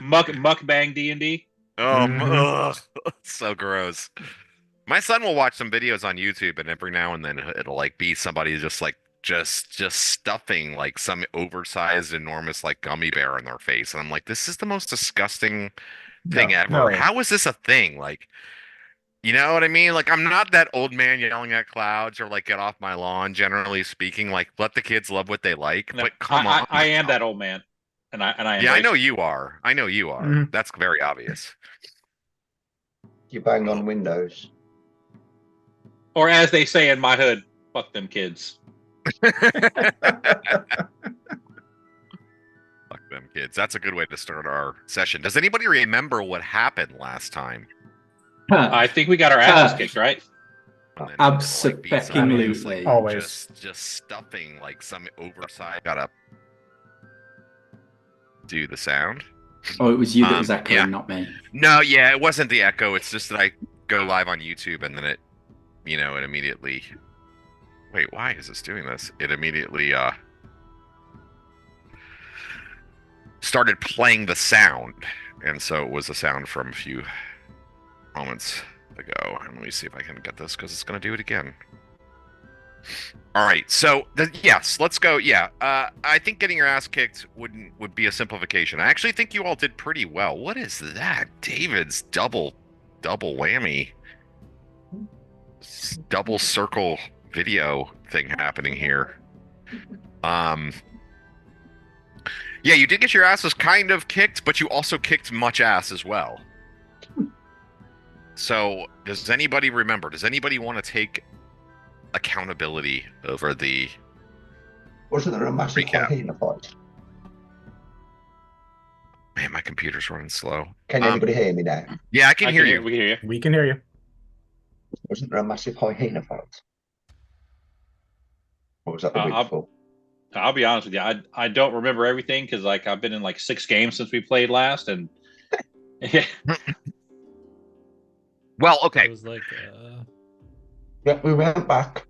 Mukbang D&D. Oh, ugh, so gross. My son will watch some videos on YouTube, and every now and then it'll like be somebody just stuffing like some oversized, enormous like gummy bear in their face, and I'm like, this is the most disgusting thing No, ever. no. How is this a thing? Like, you know what I mean? Like, I'm not that old man yelling at clouds or like get off my lawn. Generally speaking, like let the kids love what they like, No, but come on I am now. that old man, and I Yeah, I embrace know it. you are. I know you are. Mhm. That's very obvious. You bang Oh. on windows. Or as they say in my hood, fuck them kids. Fuck them kids. That's a good way to start our session. Does anybody remember what happened last time? I think we got our asses kicked, right? And then Abso-fucking-lutely. Always. just stuffing like some oversized. Gotta do the sound. Oh, it was you that was echoing, yeah. not me. No, yeah, it wasn't the echo. It's just that I go live on YouTube and then it immediately. Wait, why is this doing this? It immediately started playing the sound, and so it was a sound from a few moments ago. And let me see if I can get this because it's going to do it again. All right, so yes, let's go. Yeah, I think getting your ass kicked would be a simplification. I actually think you all did pretty well. What is that? David's double whammy, double circle video thing happening here. Yeah, you did get your asses kind of kicked, but you also kicked much ass as well. So, does anybody remember? Does anybody want to take accountability over the Wasn't there a massive recap? hyena fight? Man, my computer's running slow. Can anybody hear me now? Yeah, I can hear you. We hear you. We can hear you. Wasn't there a massive hyena fight? Or was that the week before? I'll be honest with you. I don't remember everything because like I've been in like 6 games since we played last, and Well, okay. It was like Yeah, we went back,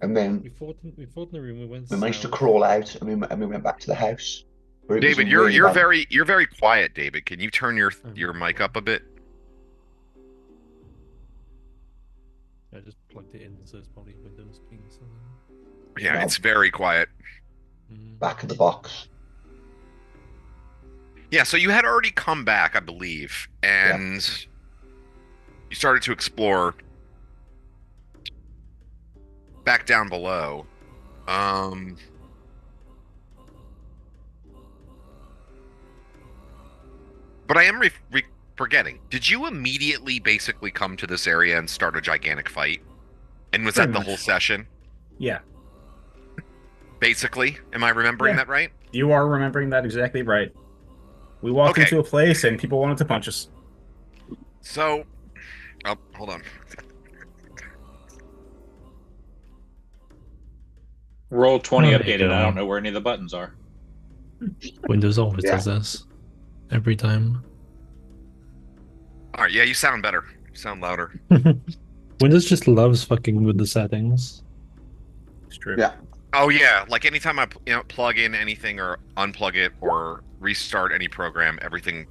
and then we fought in the room. We went. we managed to south. crawl out, and we went back to the house. where it was David, a you're really bad- you're very quiet, David. Can you turn your mic up a bit? I just plugged it in, so it's probably Windows ping something. Yeah, No. it's very quiet. back of the box. Yeah, so you had already come back, I believe, and you started to explore back down below. But I am forgetting. Did you immediately basically come to this area and start a gigantic fight? And was Pretty that the much. whole session? Yeah. Basically? Am I remembering Yeah. that right? You are remembering that exactly right. We walked Okay. into a place and people wanted to punch us. So, oh, hold on. roll 20 Oh, there you updated. I go. don't know where any of the buttons are. Windows always Yeah. does this every time. All right, yeah, you sound better. You sound louder. Windows just loves fucking with the settings. It's true. Yeah. Oh yeah, like anytime I plug in anything or unplug it or restart any program, everything,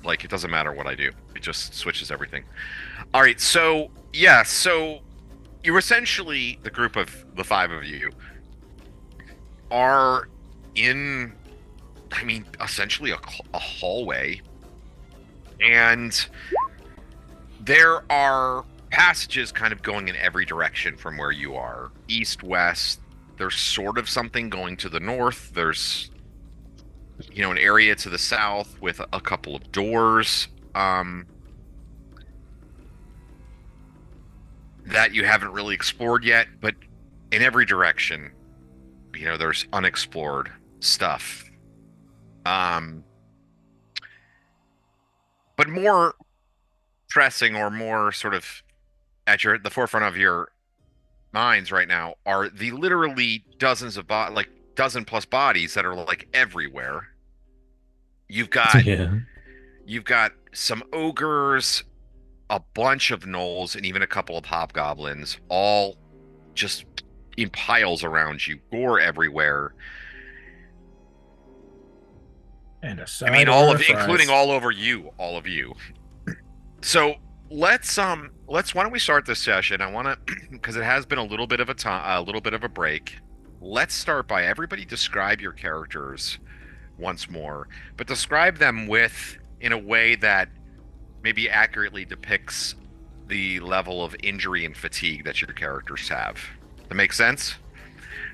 like it doesn't matter what I do. It just switches everything. All right, so yeah, so you're essentially the group of the 5 of you are in, I mean, essentially a hallway, and there are passages kind of going in every direction from where you are, east, west. There's sort of something going to the north. There's, an area to the south with a couple of doors that you haven't really explored yet. But in every direction, there's unexplored stuff. But more pressing or more sort of at the forefront of your minds right now are the literally dozens of dozen plus bodies that are like everywhere. You've got some ogres, a bunch of gnolls, and even a couple of hobgoblins, all just in piles around you, gore everywhere. And a I side mean, all order of, including fries. all over you, all of you. So let's why don't we start this session? I want to because it has been a little bit of a little bit of a break. Let's start by everybody describe your characters once more, but describe them in a way that maybe accurately depicts the level of injury and fatigue that your characters have. That makes sense?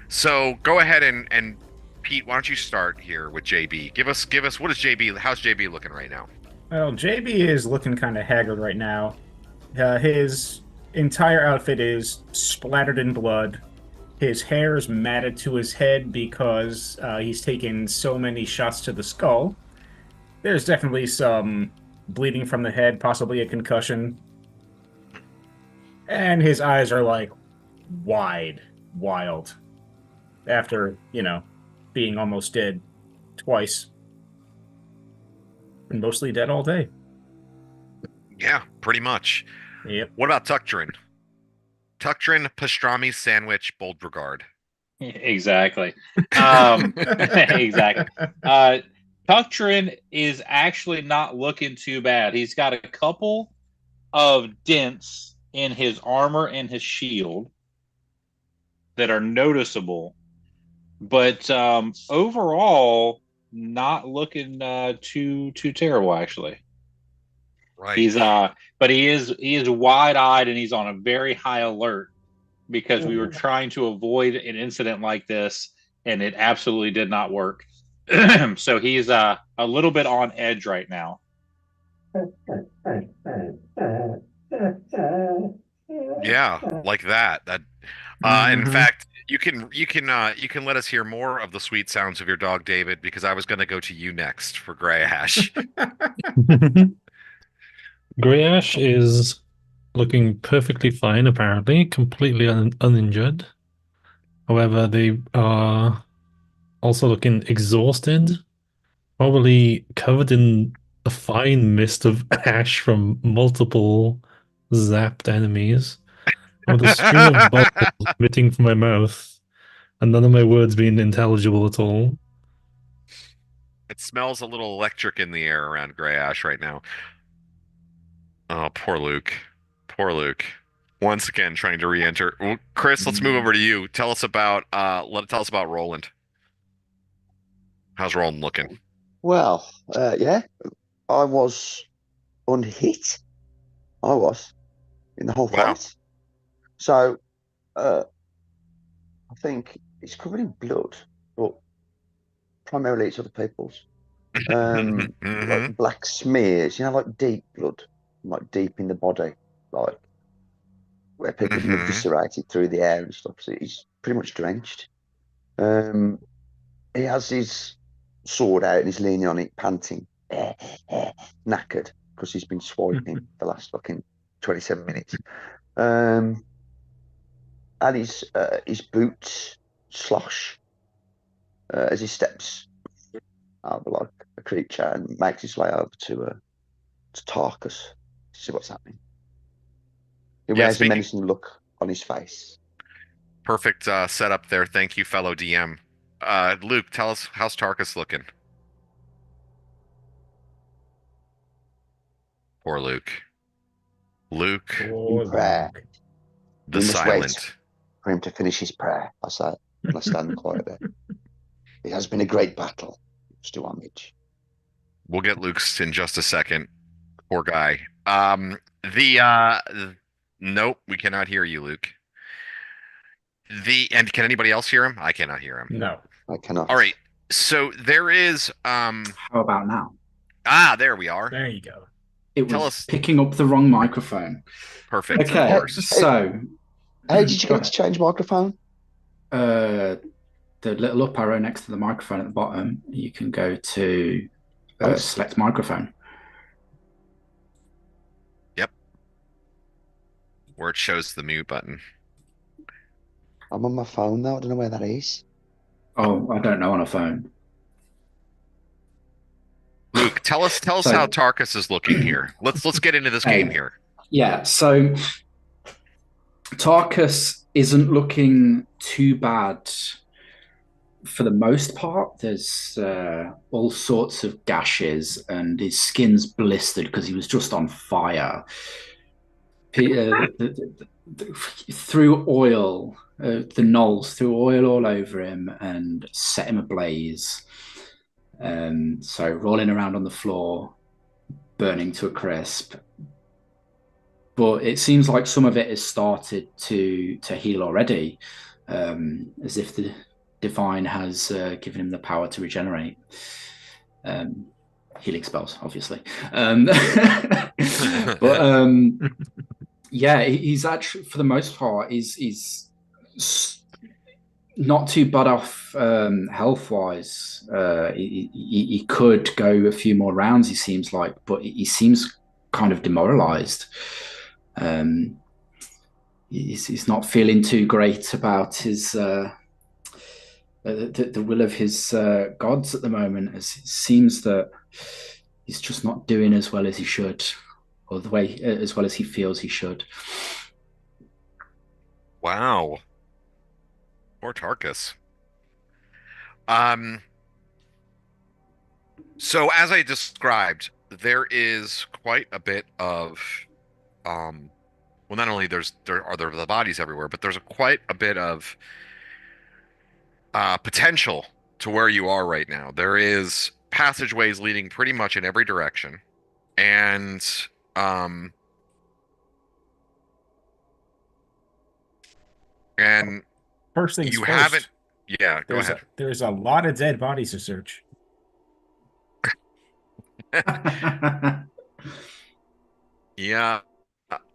So go ahead and Pete, why don't you start here with JB? Give us what is JB? How's JB looking right now? Well, JB is looking kind of haggard right now. His entire outfit is splattered in blood. His hair is matted to his head because he's taken so many shots to the skull. There's definitely some bleeding from the head, possibly a concussion. And his eyes are like wild. After, being almost dead twice. And mostly dead all day. Yeah, pretty much. Yep. What about Tuctrin? Tuctrin, pastrami sandwich, bold regard. Exactly. Exactly. Tuctrin is actually not looking too bad. He's got a couple of dents in his armor and his shield that are noticeable, but overall, not looking too terrible actually. Right. He's but he is wide-eyed and he's on a very high alert because we were trying to avoid an incident like this and it absolutely did not work. So he's a little bit on edge right now. Yeah, like that. In fact, you can let us hear more of the sweet sounds of your dog, David, because I was going to go to you next for Greyhash. Greyash is looking perfectly fine, apparently, completely uninjured. However, they are also looking exhausted, probably covered in a fine mist of ash from multiple zapped enemies, with a stream of bubbles emitting from my mouth, and none of my words being intelligible at all. It smells a little electric in the air around Greyhash right now. Oh, poor Luke. Poor Luke. Once again, trying to re-enter. Well, Chris, let's move over to you. Tell us about Roland. How's Roland looking? Well, yeah, I was unhit. I was in the whole fight. So, I think it's covered in blood, but primarily it's other people's. Like black smears, like deep blood, like deep in the body, like where people have been eviscerated through the air and stuff. So he's pretty much drenched. He has his sword out and he's leaning on it, panting, knackered because he's been swiping the last fucking 27 minutes. And his boots slosh as he steps over like a creature and makes his way over to Tarkus to see what's happening. He wears a menacing look on his face. Perfect setup there. Thank you, fellow DM. Luke, tell us, how's Tarkus looking? Poor Luke. Luke. In prayer. The silent. For him to finish his prayer, I say, and I stand quiet there. It has been a great battle. It's to homage. We'll get Luke's in just a second. Poor guy. Nope, we cannot hear you, Luke. And can anybody else hear him? I cannot hear him. No, I cannot. All right. So there is How about now? There we are. there you go. It Tell was us. picking up the wrong microphone. Perfect. Okay, Of course. so How did you go to change microphone? the little up arrow next to the microphone at the bottom, you can go to select microphone. Yep. Where it shows the mute button. I'm on my phone now. I don't know where that is. Oh, I don't know on a phone. Luke, tell us how Tarkus is looking here. Let's get into this game here. Yeah, so Tarkus isn't looking too bad for the most part, there's all sorts of gashes, and his skin's blistered because he was just on fire. Threw oil, the gnolls threw oil all over him and set him ablaze. So rolling around on the floor, burning to a crisp. But it seems like some of it has started to heal already, as if the divine has given him the power to regenerate. Healing spells, obviously. But yeah, he's actually, for the most part, he's not too bad off health wise. He could go a few more rounds, he seems like, but he seems kind of demoralized. He's not feeling too great about his the will of his gods at the moment, as it seems that he's just not doing as well as he should, or the way as well as he feels he should. Wow. Poor Tarkus. So as I described, there is quite a bit of well, not only there are the bodies everywhere, but there's quite a bit of potential to where you are right now. There is passageways leading pretty much in every direction, and First things you first. haven't. Yeah, go ahead. There's a lot of dead bodies to search. Yeah.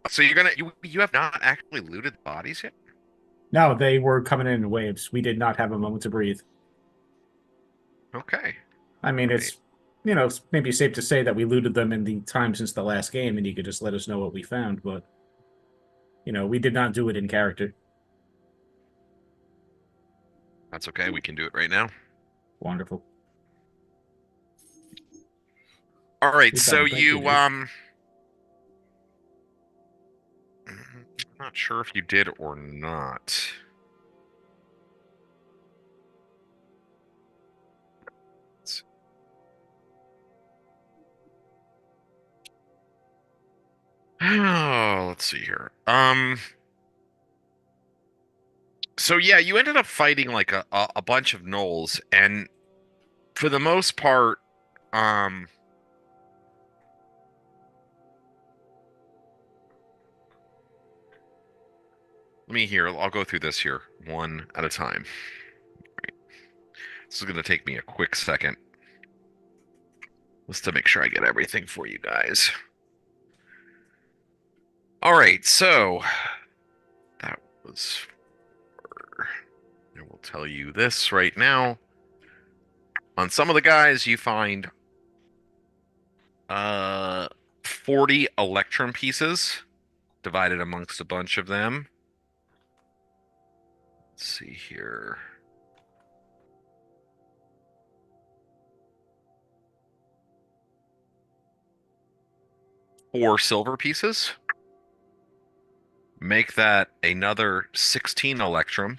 So you have not actually looted the bodies yet? No, they were coming in waves. We did not have a moment to breathe. Okay. I mean, it's it's maybe safe to say that we looted them in the time since the last game, and you could just let us know what we found, but we did not do it in character. That's okay. We can do it right now. Wonderful. All right. Good So job. Thank you, dude. I'm not sure if you did or not. Oh, let's see here. So yeah, you ended up fighting like a bunch of gnolls, and for the most part, let me here. I'll go through this here one at a time. Right. This is going to take me a quick second just to make sure I get everything for you guys. All right, so that was. I will tell you this right now. On some of the guys, you find 40 electrum pieces divided amongst a bunch of them. Let's see here. Four silver pieces. Make that another 16 electrum.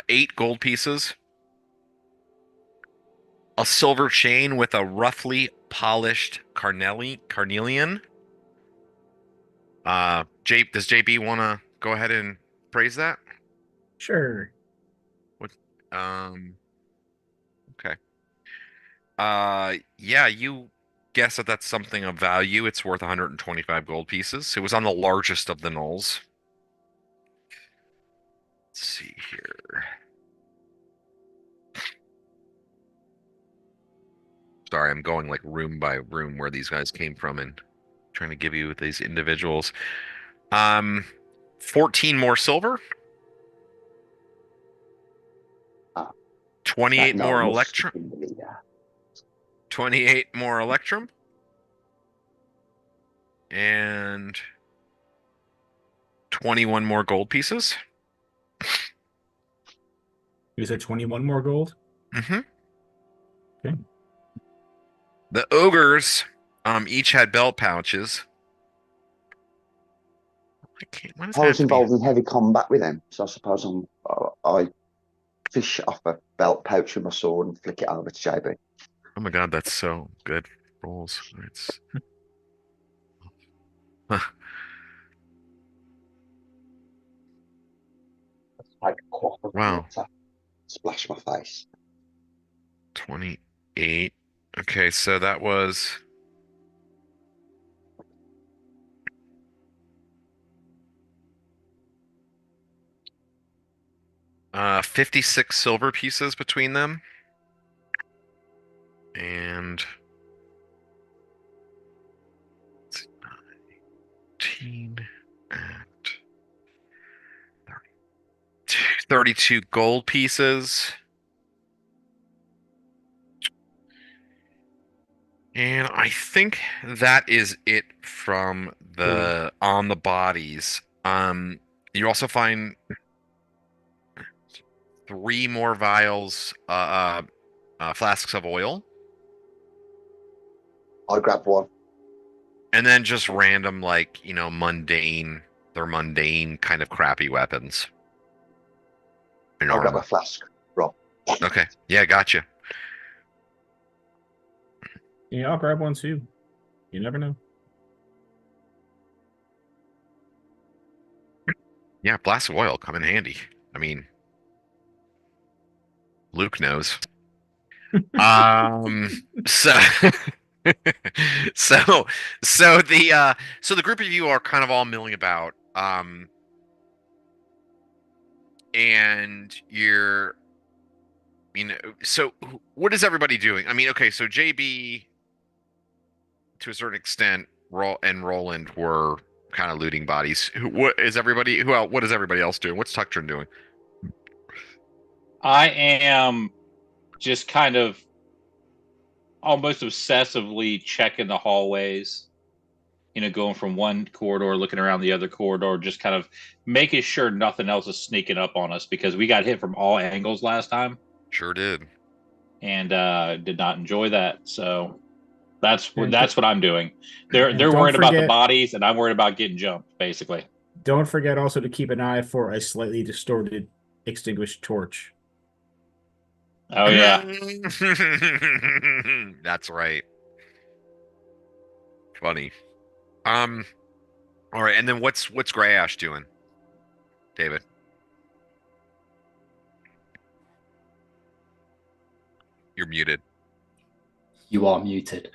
Eight gold pieces. A silver chain with a roughly polished carnelian. Does JB want to go ahead and praise that? Sure. What? Okay. Yeah, you guess that that's something of value. It's worth 125 gold pieces. It was on the largest of the gnolls. Let's see here. Sorry, I'm going like room by room where these guys came from and trying to give you these individuals. 14 more silver. 28 more electrum. 28 more electrum. And 21 more gold pieces. You said 21 more gold? Mm-hmm. Okay. The ogres each had belt pouches. Why does I it have was to be? involved in heavy combat with them, so I suppose I fish off a belt pouch with my sword and flick it over to JB. Oh my god, that's so good. Rolls. It's Like a quaff of wow. water, splash my face. 28. Okay, so that was 56 silver pieces between them. And 19 and 32 gold pieces. And I think that is it from the on the bodies. You also find 3 more vials, flasks of oil, I grabbed one. and then just random, like, mundane. They're mundane kind of crappy weapons. And I'll grab a armor. flask. Rob. Okay, yeah, gotcha. Yeah, I'll grab one too. You never know. Yeah, flasks of oil come in handy. I mean, Luke knows. So so the group of you are kind of all milling about, and so what is everybody doing? I mean, okay, so JB, to a certain extent, Roland were kind of looting bodies. What is everybody else doing? What's Tuctron doing? I am just kind of almost obsessively checking the hallways, going from one corridor, looking around the other corridor, just kind of making sure nothing else is sneaking up on us, because we got hit from all angles last time. Sure did. And did not enjoy that. So that's what I'm doing. They're worried about the bodies, and I'm worried about getting jumped, basically. Don't forget also to keep an eye for a slightly distorted extinguished torch. Oh yeah. That's right. Funny. All right, and then what's Grey Ash doing, David? You're muted. You are muted.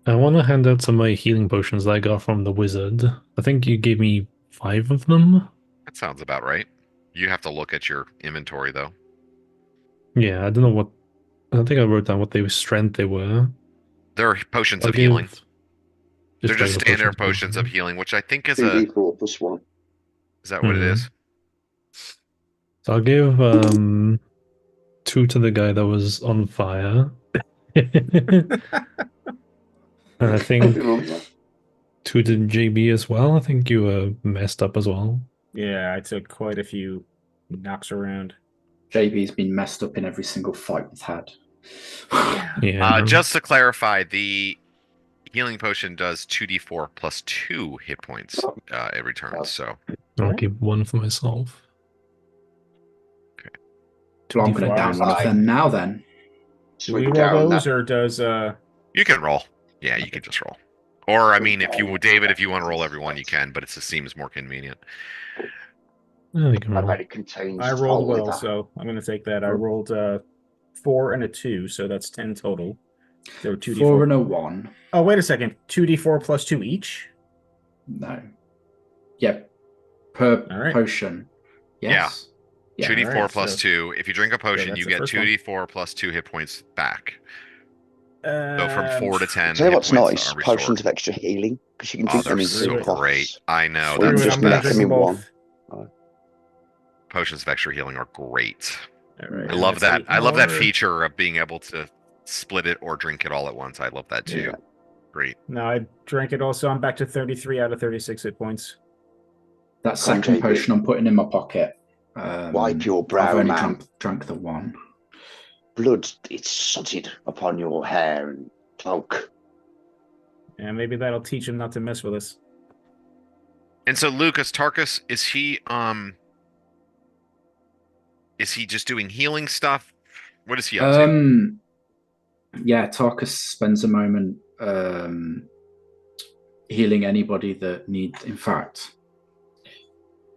I want to hand out some of my healing potions that I got from the wizard. I think you gave me 5 of them. That sounds about right. You have to look at your inventory, though. Yeah, I don't know what... I don't think I wrote down what strength they were. They're potions of healing. They're just regular standard potions of healing, which I think is 2d4 plus 1. Is that what it is? So I'll give 2 to the guy that was on fire. And I think 2 to JB as well. I think you were messed up as well. Yeah, I took quite a few knocks around. JB's been messed up in every single fight we've had. Yeah. Just to clarify, the healing potion does 2d4 plus 2 hit points every turn. So I'll keep 1 for myself. Okay. So I'm going to down one of them now then. Do we roll those, or does You can roll. Yeah, you can just roll. Or I mean, if you want to roll every one, you can, but it just seems more convenient. I rolled well, so I'm going to take that. I rolled 4 and a 2, so that's 10 total. So 2d4. 4 and a 1. Oh, wait a second. 2d4 plus 2 each? No. Yep. Per potion. Yes. Yeah. 2d4 plus 2. If you drink a potion, you get 2d4 plus 2 hit points back. So from 4 to 10. Tell you what's nice? Potions of extra healing, because you can drink them in so great. I know. Or That's just the make best. them in one. Potions of extra healing are great. Right, I love that. I love that feature of being able to split it or drink it all at once. I love that too. Yeah. Great. No, I drank it also. I'm back to 33 out of 36 hit points. That second potion I'm putting in my pocket. Wipe your brow, I've only man. Drank the one. Blood, it's sodded upon your hair and cloak. Yeah, maybe that'll teach him not to mess with us. And so Lucas Tarkus, is he just doing healing stuff? What is he up to? Yeah, Tarkus spends a moment healing anybody that needs. In fact,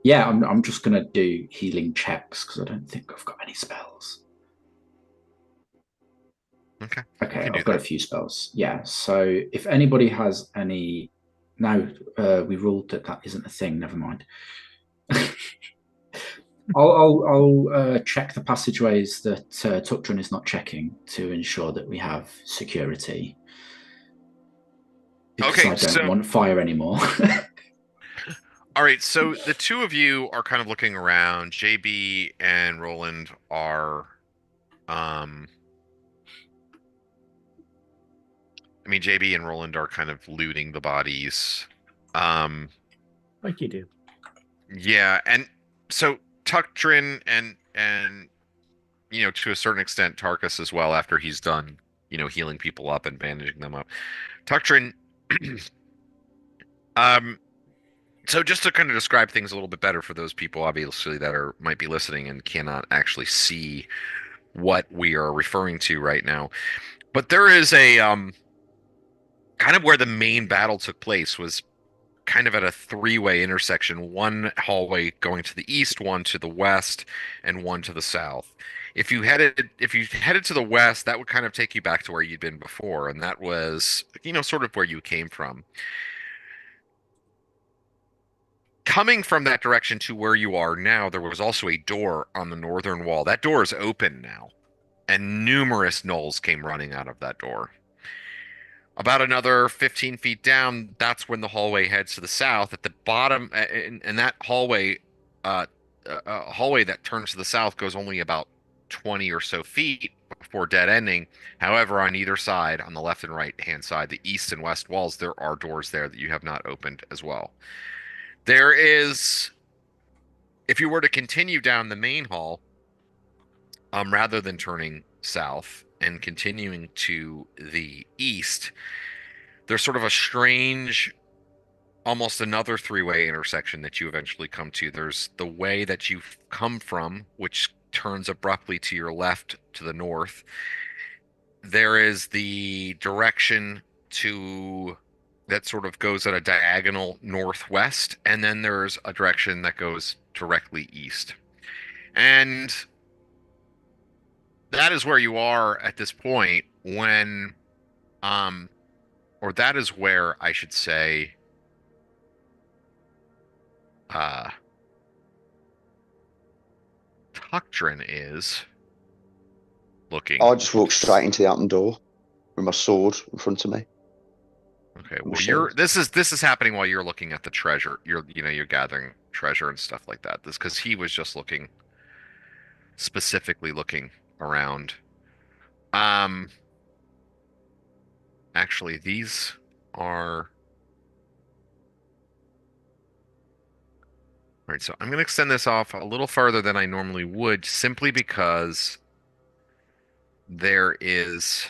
yeah, I'm just gonna do healing checks because I don't think I've got any spells. Okay. Okay, I've got a few spells. Yeah, so if anybody has any, now we ruled that isn't a thing. Never mind. I'll check the passageways that Tuktrin is not checking to ensure that we have security. Because I don't want fire anymore. All right, so the two of you are kind of looking around. JB and Roland are, JB and Roland are kind of looting the bodies. Like you do. Yeah, and so Tuktrin and to a certain extent Tarkus as well after he's done, healing people up and bandaging them up. Tuktrin, so just to kind of describe things a little bit better for those people obviously that might be listening and cannot actually see what we are referring to right now. But there is a kind of where the main battle took place was kind of at a three-way intersection, one hallway going to the east, one to the west, and one to the south. If you headed to the west, that would kind of take you back to where you'd been before, and that was, sort of where you came from. Coming from that direction to where you are now, there was also a door on the northern wall. That door is open now, and numerous gnolls came running out of that door. About another 15 feet down, that's when the hallway heads to the south. At the bottom, and that hallway, hallway that turns to the south goes only about 20 or so feet before dead ending. However, on either side, on the left and right hand side, the east and west walls, there are doors there that you have not opened as well. There is, if you were to continue down the main hall, rather than turning south and continuing to the east, there's sort of a strange, almost another three-way intersection that you eventually come to. There's the way that you've come from, which turns abruptly to your left to the north. There is the direction that sort of goes at a diagonal northwest, and then there's a direction that goes directly east. And that is where you are at this point when, or that is where I should say, Tuktrin is looking. I just walk straight into the open door with my sword in front of me. Okay, well, this is happening while you're looking at the treasure. You're gathering treasure and stuff like that. This because he was just specifically looking around. Actually, these are. All right, so I'm going to extend this off a little further than I normally would, simply because there is.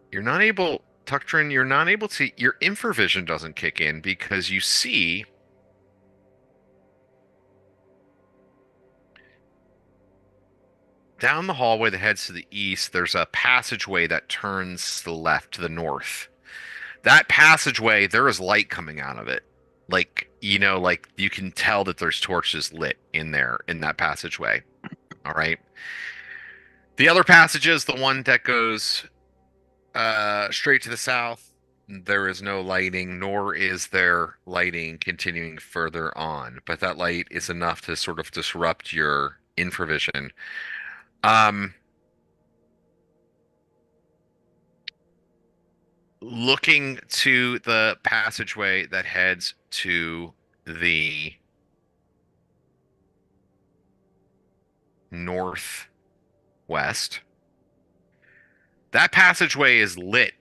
You're not able, Tuktrin, you're not able to, your infravision doesn't kick in because you see down the hallway that heads to the east, there's a passageway that turns to the left, to the north. That passageway, there is light coming out of it. Like you can tell that there's torches lit in there, in that passageway. All right. The other passage is the one that goes straight to the south. There is no lighting, nor is there lighting continuing further on. But that light is enough to sort of disrupt your infravision. Looking to the passageway that heads to the northwest, that passageway is lit.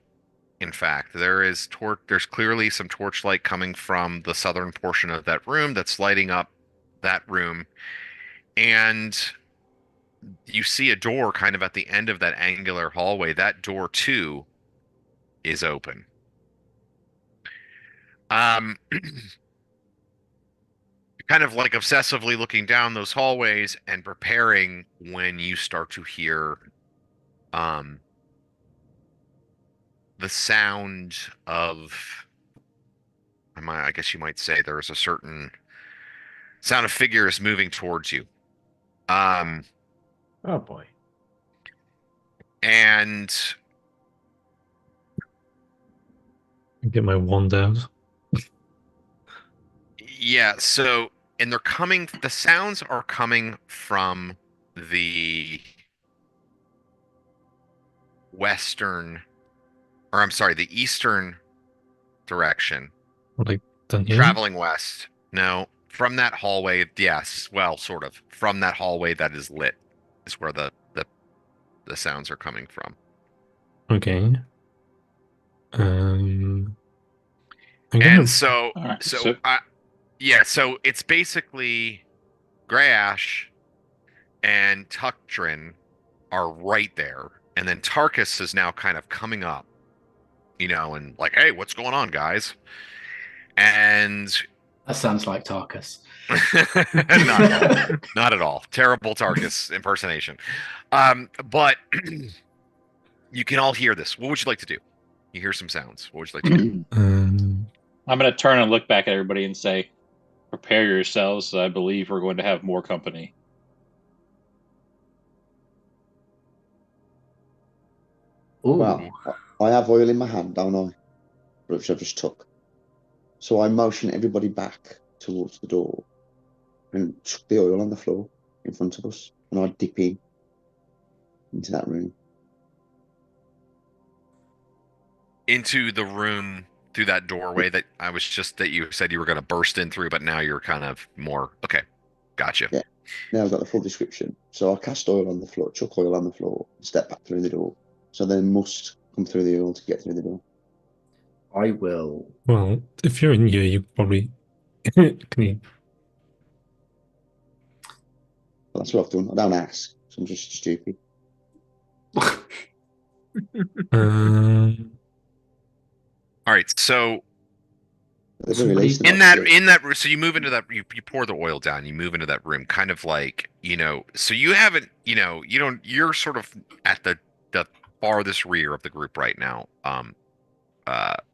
In fact, there's clearly some torchlight coming from the southern portion of that room that's lighting up that room. And you see a door kind of at the end of that angular hallway. That door, too, is open. kind of like obsessively looking down those hallways and preparing when you start to hear the sound of, I guess you might say there is a certain sound of figures moving towards you. Oh boy. And Get my wand out. yeah, so and the sounds are coming from the the eastern direction. Like down here? Traveling west. No, from that hallway, yes. Well, sort of. From that hallway that is lit is where the sounds are coming from. Okay. And so Alright, so it's basically Grash and Tuktrin are right there, and then Tarkus is now kind of coming up, and like, hey, what's going on, guys? And That sounds like Tarkus. not at all. Not at all. Terrible Tarkus impersonation. But you can all hear this. What would you like to do? You hear some sounds. What would you like to do? I'm going to turn and look back at everybody and say, prepare yourselves. I believe we're going to have more company. Ooh. Well, I have oil in my hand, don't I? Which I just took. So I motion everybody back towards the door and chuck the oil on the floor in front of us. And I dip into that room. Into the room through that doorway that you said you were going to burst in through, but now you're kind of more, okay, gotcha. Yeah. Now I've got the full description. So I cast oil on the floor, chuck oil on the floor, step back through the door. So they must come through the oil to get through the door. I will. Well, if you're in here, you probably can you... Well, that's what I've done. I don't ask. So I'm just stupid. All right, so Released in that so you move into that, you pour the oil down, you move into that room, kind of like, so you haven't, you're sort of at the farthest rear of the group right now.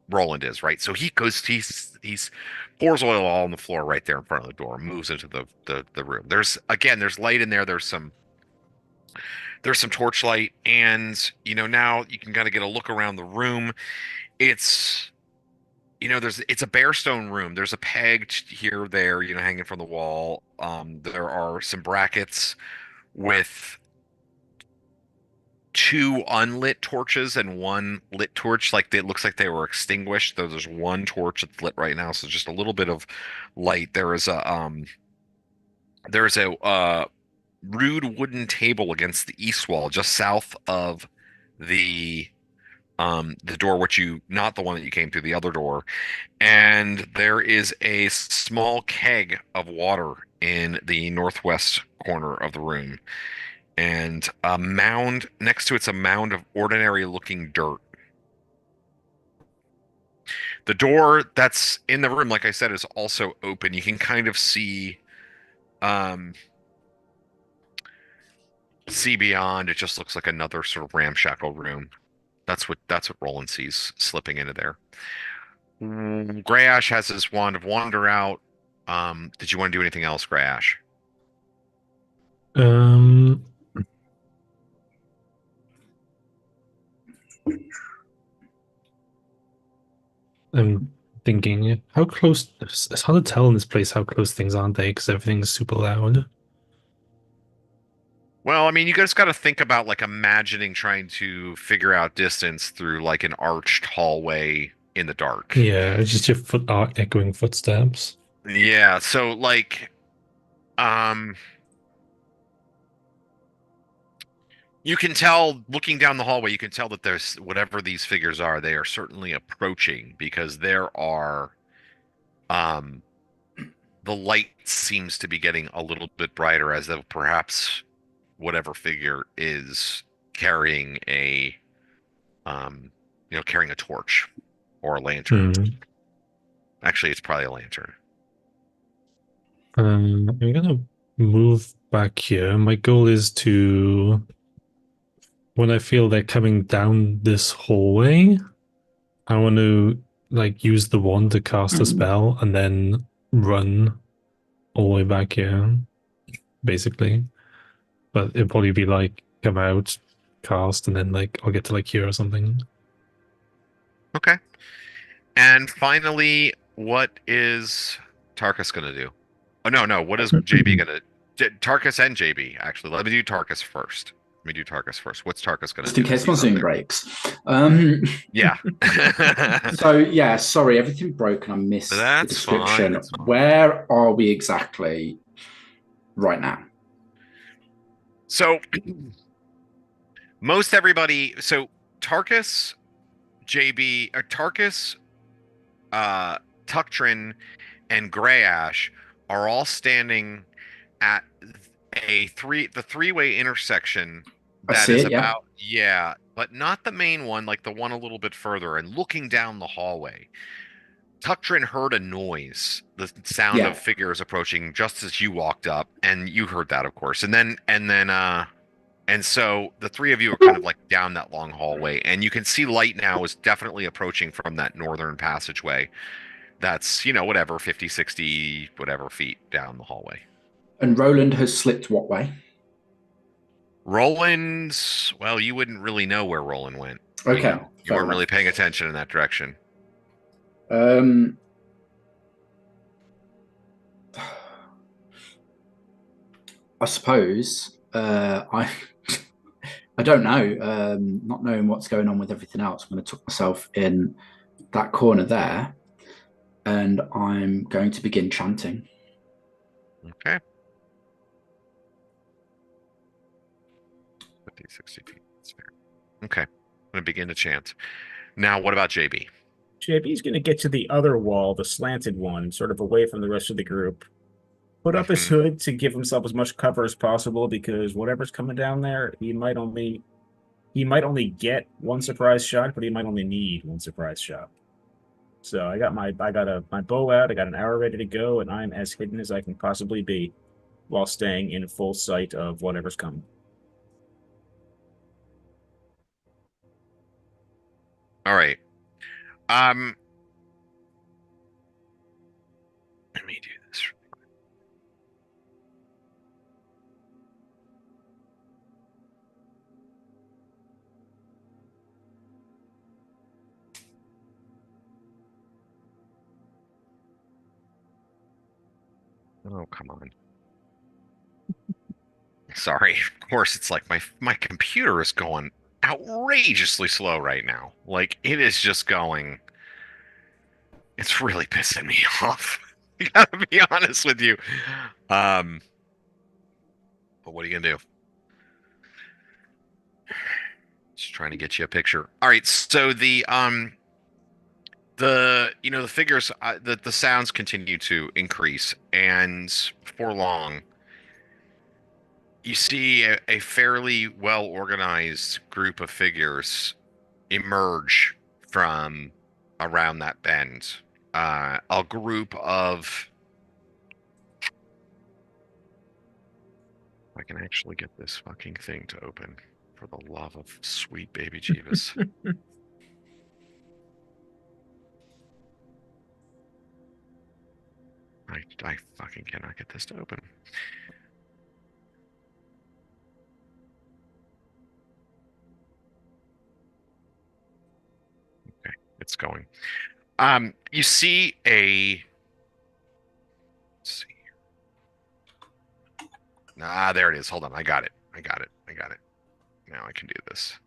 Roland is, right? So he pours oil all on the floor right there in front of the door, moves into the room. There's light in there. There's some torchlight, and now you can kind of get a look around the room. It's it's a bare stone room. There's a peg here or there, hanging from the wall. There are some brackets with 2 unlit torches and 1 lit torch. Like, it looks like they were extinguished, though there's 1 torch that's lit right now, so just a little bit of light. There is a rude wooden table against the east wall, just south of the door, not the one that you came through, the other door. And there is a small keg of water in the northwest corner of the room. And a mound next to it's a mound of ordinary looking dirt. The door that's in the room, like I said, is also open. You can kind of see beyond. It just looks like another sort of ramshackle room. That's what Roland sees slipping into there. Greyash has his wand of wander out. Did you want to do anything else, Greyash? I'm thinking, how close? It's hard to tell in this place how close things aren't they, because everything's super loud. Well, I mean, you just got to think about, like, imagining trying to figure out distance through, like, an arched hallway in the dark. Yeah, it's just your echoing footsteps. Yeah, so, like, you can tell, looking down the hallway, you can tell that there's, whatever these figures are, they are certainly approaching, because there are, the light seems to be getting a little bit brighter, as though perhaps whatever figure is carrying a torch or a lantern. Actually, it's probably a lantern. I'm gonna move back here. My goal is to, when I feel they're coming down this hallway, I want to like use the wand to cast a spell and then run all the way back here, basically. But it'll probably be like come out, cast, and then like I'll get to like here or something. Okay. And finally, what is Tarkus gonna do? Oh no, what is JB gonna? Tarkus and JB actually. Let me do Tarkus first. What's Tarkus gonna Just do? in case my Zoom breaks. Yeah. So yeah, sorry, everything broke and I missed the description. Fine. Where are we exactly right now? So most everybody. So Tarkus, JB, or Tarkus, Tuctrin, and Greyash are all standing at the three-way intersection that is about but not the main one, like the one a little bit further, and looking down the hallway. Tuctrin heard a noise, the sound of figures approaching just as you walked up, and you heard that, of course. And so the three of you are kind of like down that long hallway, and you can see light now is definitely approaching from that northern passageway. That's, whatever, 50, 60, whatever feet down the hallway. And Roland has slipped what way? Roland's, well, you wouldn't really know where Roland went. Okay. You weren't really paying attention in that direction. I suppose I don't know. Not knowing what's going on with everything else, I'm going to tuck myself in that corner there, and I'm going to begin chanting. Okay. 50, 60 feet. That's fair. Okay. I'm going to begin to chant. Now, what about JB? JB's going to get to the other wall, the slanted one, sort of away from the rest of the group. Put up his hood to give himself as much cover as possible, because whatever's coming down there, he might only get one surprise shot, but he might only need one surprise shot. So I got my bow out, I got an arrow ready to go, and I'm as hidden as I can possibly be while staying in full sight of whatever's coming. All right. Let me do this. Oh, come on. Sorry. Of course, it's like my computer is going outrageously slow right now. Like, it is just going. It's really pissing me off. I gotta be honest with you. But what are you gonna do? Just trying to get you a picture. All right, so the figures, the sounds continue to increase, and before long, you see a fairly well organized group of figures emerge from around that bend. A group of, I can actually get this fucking thing to open, for the love of sweet baby Jeeves. I fucking cannot get this to open. Okay, it's going. You see a. Let's see. There it is. Hold on. I got it. Now I can do this.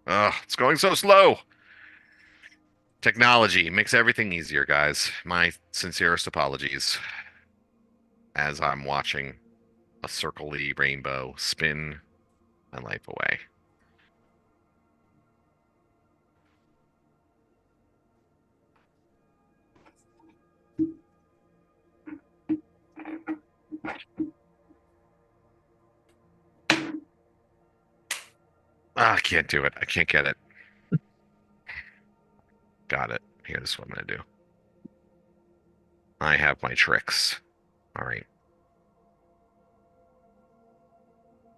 Ugh, it's going so slow. Technology makes everything easier, guys. My sincerest apologies. As I'm watching a circle-y rainbow spin my life away. I can't do it. I can't get it. got it. Here's what I'm gonna do. I have my tricks. All right.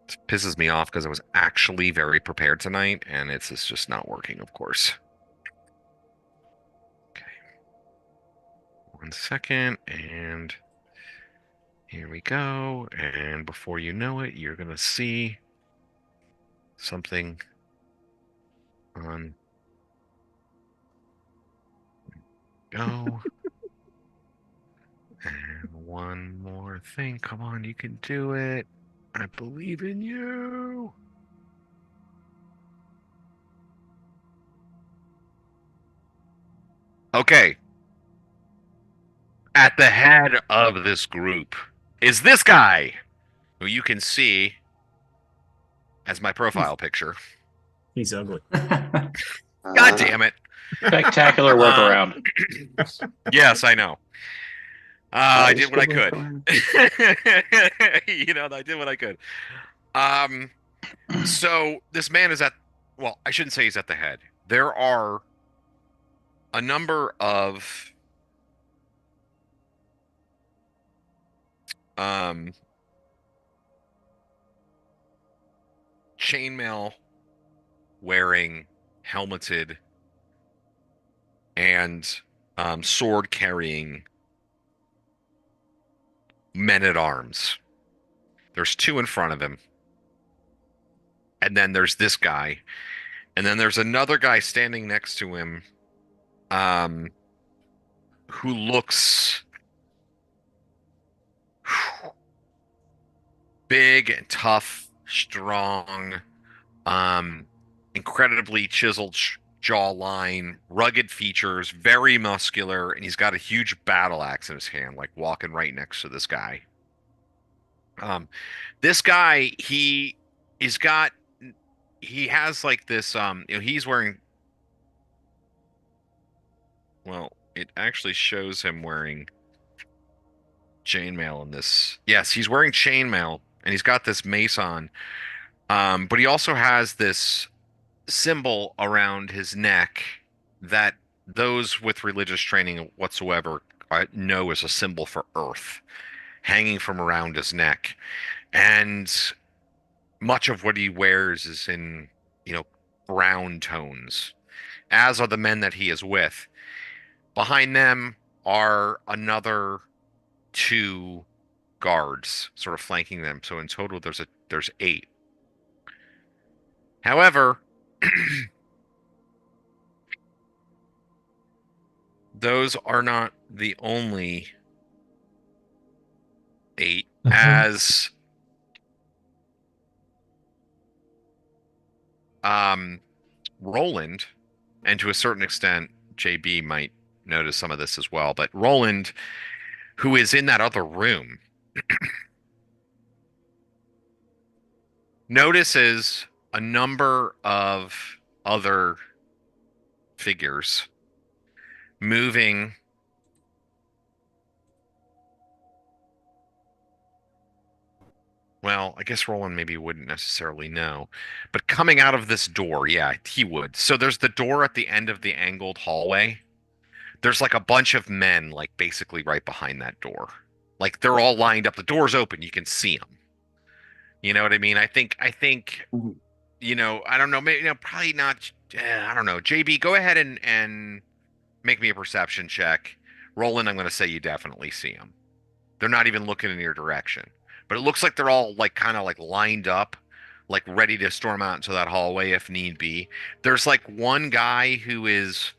It pisses me off because I was actually very prepared tonight, and it's just not working, of course. Okay. 1 second, and here we go. And before you know it, you're gonna see something on. Go. And one more thing. Come on, you can do it. I believe in you. Okay. At the head of this group is this guy, who you can see as my profile picture. He's ugly. God damn it. Spectacular workaround. Yes, I know. I did what I could. I did what I could. So this man is well, I shouldn't say he's at the head. There are a number of chainmail wearing, helmeted, and sword carrying men at arms. There's 2 in front of him. And then there's this guy. And then there's another guy standing next to him who looks big and tough, strong, incredibly chiseled jawline, rugged features, very muscular, and he's got a huge battle axe in his hand, like walking right next to this guy. This guy, he has like this, he's wearing, well, it actually shows him wearing chainmail in this. Yes, he's wearing chainmail, and he's got this mace on. But he also has this symbol around his neck that those with religious training whatsoever know is a symbol for earth, hanging from around his neck. And much of what he wears is in, brown tones, as are the men that he is with. Behind them are another 2 guards sort of flanking them. So in total, there's 8. However, those are not the only 8, as Roland, and to a certain extent, JB might notice some of this as well, but Roland, who is in that other room, notices a number of other figures moving Well, I guess Roland maybe wouldn't necessarily know. But coming out of this door, yeah, he would. So there's the door at the end of the angled hallway. There's like a bunch of men, like basically right behind that door. Like they're all lined up. The door's open. You can see them. You know what I mean? I think, I don't know, maybe, probably not. I don't know. JB, go ahead and make me a perception check. Roland, I'm going to say you definitely see them. They're not even looking in your direction. But it looks like they're all like kind of like lined up, like ready to storm out into that hallway if need be. There's like one guy who is,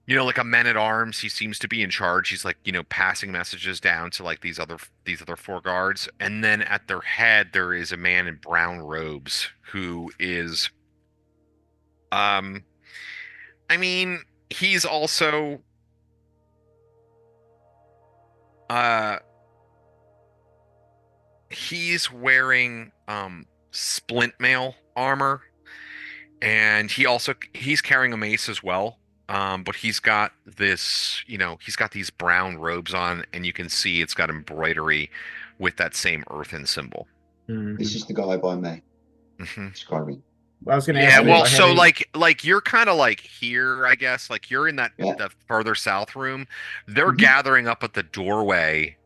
like a man at arms. He seems to be in charge. He's like, passing messages down to like these other 4 guards. And then at their head, there is a man in brown robes who is, he's also, he's wearing splint mail armor, and he's carrying a mace as well. But he's got this, he's got these brown robes on, and you can see it's got embroidery with that same earthen symbol. This is the guy by me. Mm-hmm. Describing. I was going to Yeah, ask you well, if I had so any... like you're kind of like here, I guess. Like you're in that Yeah. the further south room. They're Mhm. gathering up at the doorway,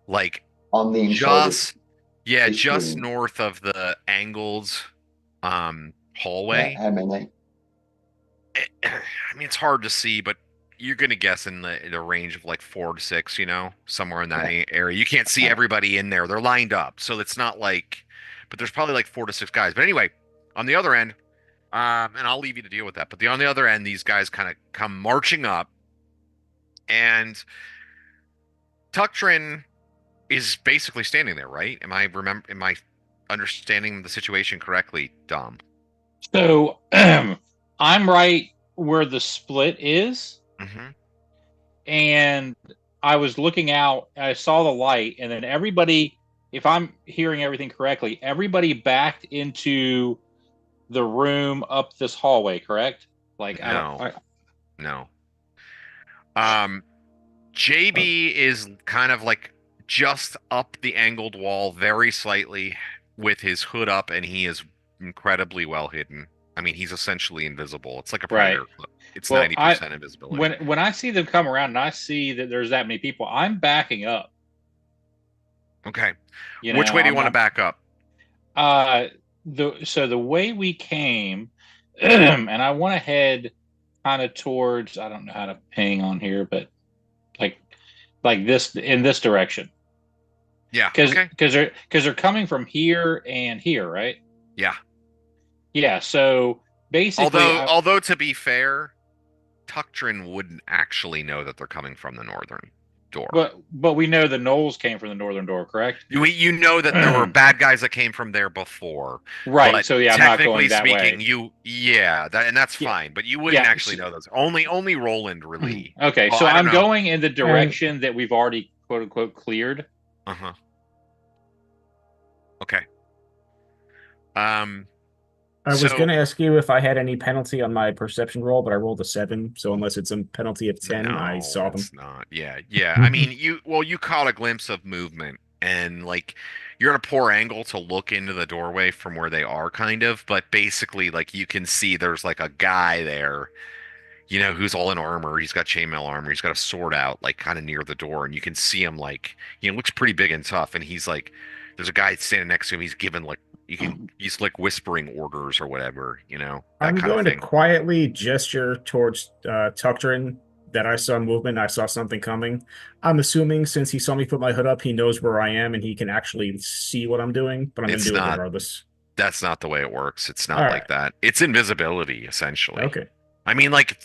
like On the inside of just yeah, this just room. north of the angled Yeah, hallway. how many? I mean, it's hard to see, but you're gonna guess in the range of like 4 to 6, somewhere in that area. You can't see Yeah. everybody in there. They're lined up, so it's not like, but there's probably like 4 to 6 guys. But anyway, on the other end, and I'll leave you to deal with that. But on the other end, these guys kind of come marching up, and Tucktrin is basically standing there, right? Am I understanding the situation correctly, Dom? So I'm right where the split is, Mm-hmm. and I was looking out, I saw the light, and then everybody, if I'm hearing everything correctly, everybody backed into the room up this hallway, correct? Like No. JB is kind of like just up the angled wall very slightly with his hood up, and he is incredibly well hidden. I mean, he's essentially invisible. It's like a Right. predator. It's Well, 90% invisibility. when I see them come around and I see that there's that many people, I'm backing up. Okay. You Which know, way do you want to back up? The way we came, and I want to head kind of towards, I don't know how to ping on here, but like this, in this direction. Yeah. Because they're coming from here and here, right? Yeah. Yeah. So basically, although to be fair, Tucktrin wouldn't actually know that they're coming from the northern door. But we know the Knolls came from the northern door, correct? You know that there were bad guys that came from there before, right? But so yeah, I'm not technically going that speaking, way. and that's fine. But you wouldn't actually know those. Only Roland really. Okay, Well, so I'm know. going in the direction that we've already quote unquote cleared. Uh-huh. Okay. I was going to ask you if I had any penalty on my perception roll, but I rolled a 7, so unless it's a penalty of 10, I saw them. It's not. Yeah. I mean, you caught a glimpse of movement, and like you're in a poor angle to look into the doorway from where they are, kind of, but basically, like you can see there's like a guy there, who's all in armor. He's got chainmail armor. He's got a sword out, like kind of near the door, and you can see him like, looks pretty big and tough, and he's like, there's a guy standing next to him. He's given like. He's like whispering orders or whatever, I'm going to quietly gesture towards Tucktrin that I saw movement. I saw something coming. I'm assuming since he saw me put my hood up, he knows where I am and he can actually see what I'm doing, but I'm going to do it regardless. That's not the way it works. It's not like that. It's invisibility, essentially. Okay. I mean, like,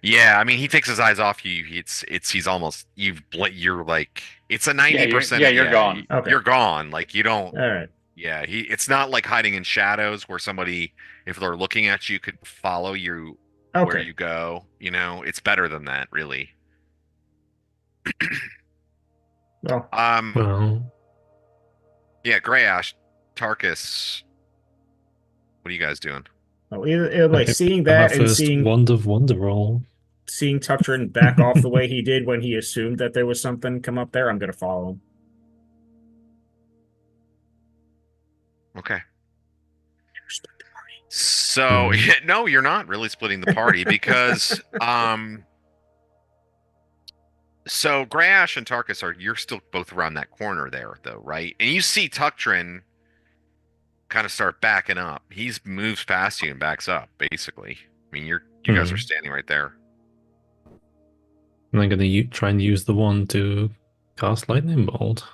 yeah, I mean, he takes his eyes off you. He's almost, you're like, it's a 90%. Yeah, you're gone. Okay. You're gone. Like, you don't. All right. Yeah, it's not like hiding in shadows where somebody, if they're looking at you, could follow you where you go. It's better than that, really. Well. Yeah, Greyash, Tarkus, what are you guys doing? Oh, like seeing that and seeing wonder roll. Seeing Tucktrin back off the way he did when he assumed that there was something come up there, I'm going to follow him. Okay. So no, you're not really splitting the party because so Greyash and Tarkus you're still both around that corner there though, right? And you see Tucktrin kind of start backing up. He's moves past you and backs up, basically. I mean, you guys are standing right there. And I'm gonna try and use the one to cast lightning bolt.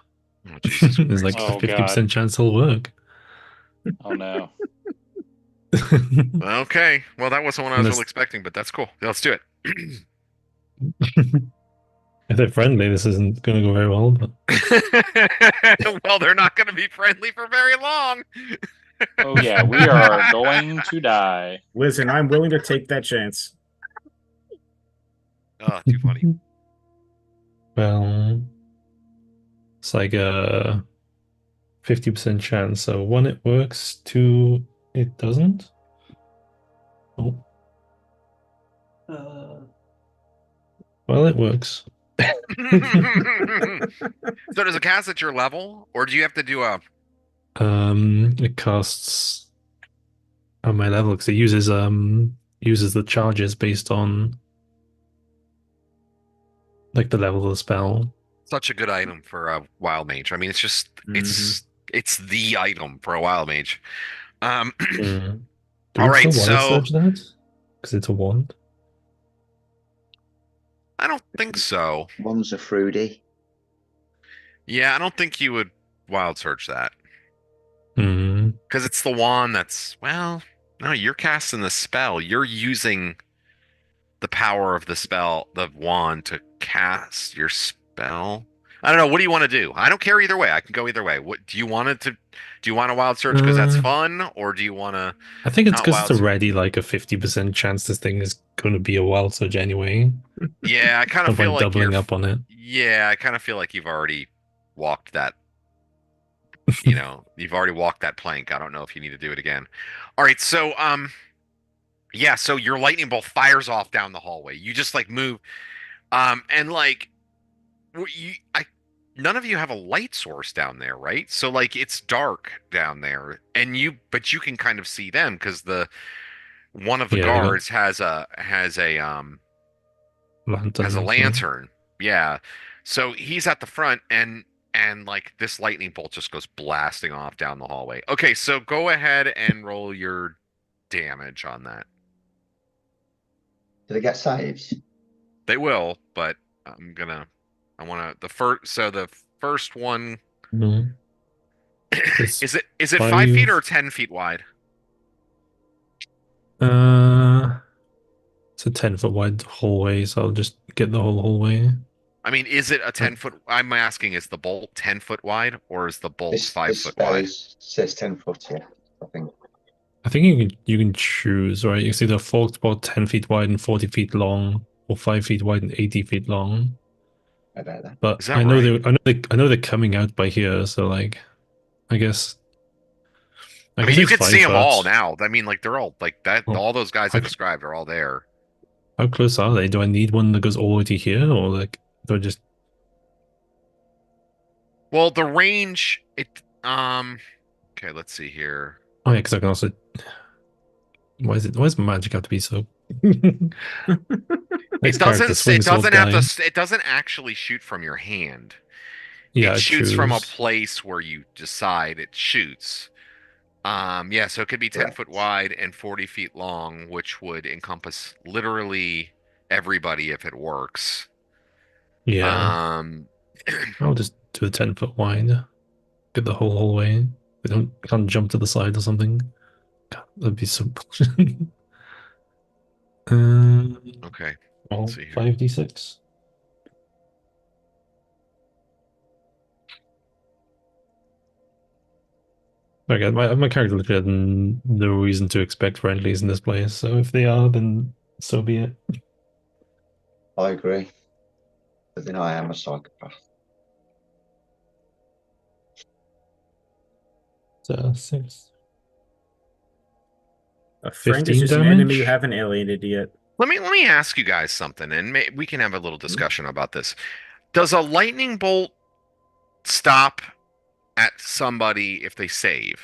Oh, Jesus There's like a 50% chance it'll work. Oh no. Okay. Well, that wasn't what I was really expecting, but that's cool. Let's do it. If they're friendly, this isn't going to go very well. But... well, they're not going to be friendly for very long. Oh yeah, we are going to die. Listen, I'm willing to take that chance. Oh, too funny. Well, it's like a 50% chance. So 1, it works. 2, it doesn't. Oh. Well, it works. So does it cast at your level, or do you have to do a? It casts on my level because it uses the charges based on like the level of the spell. Such a good item for a wild mage. I mean, it's just it's the item for a wild mage. Do All we right, still wild so surge that? Because it's a wand. I don't think so. One's a fruity. Yeah, I don't think you would wild search that. Hmm. Because it's the wand that's, well, no, you're casting the spell. You're using the power of the spell, the wand, to cast your spell. I don't know. What do you want to do? I don't care either way. I can go either way. What do you want it to? Do you want to wild search because that's fun, or do you want to? I think it's not because it's wild already like a 50% chance this thing is going to be a wild surge anyway. Yeah, I kind of No feel point like doubling you're. up on it. Yeah, I kind of feel like you've already walked that. You know, you've already walked that plank. I don't know if you need to do it again. All right, so yeah, so your lightning bolt fires off down the hallway. You just like move, and like, none of you have a light source down there, right? So like, it's dark down there, and but you can kind of see them because one of the guards has a lantern. Yeah, so he's at the front, and like this lightning bolt just goes blasting off down the hallway. Okay, so go ahead and roll your damage on that. Do they get saves? They will, but I want the first one. Is it 5 feet or 10 feet wide? It's a 10-foot wide hallway, so I'll just get the whole hallway. I mean, is it a 10-foot? I'm asking, is the bolt 10 foot wide or is the bolt 5 foot wide? Says 10 foot. Yeah, I think. I think you can choose, right? You see the forked bolt 10 feet wide and 40 feet long, or 5 feet wide and 80 feet long. I bet that. But Is that I know right? I know they're coming out by here, so like, I guess. I mean, you can see them all now. I mean, like they're all like that. Well, all those guys I described are all there. How close are they? Do I need one that goes all the way to here, or like do I just? Well, the range. Okay, let's see here. Oh yeah, because I can also. Why does magic have to be so? It doesn't have to. It doesn't actually shoot from your hand. Yeah, it shoots from a place where you decide it shoots. Yeah, so it could be 10 foot wide and 40 feet long, which would encompass literally everybody if it works. Yeah. I'll just do a 10-foot wide. Get the whole hallway. I can't jump to the side or something. God, that'd be so okay. Well, 5d6. Okay, my character literally had no reason to expect friendlies in this place, so if they are, then so be it. I agree. But then I am a psychopath. So 6. A friend is just an enemy you haven't alienated yet. Let me ask you guys something, and we can have a little discussion about this. Does a lightning bolt stop at somebody if they save?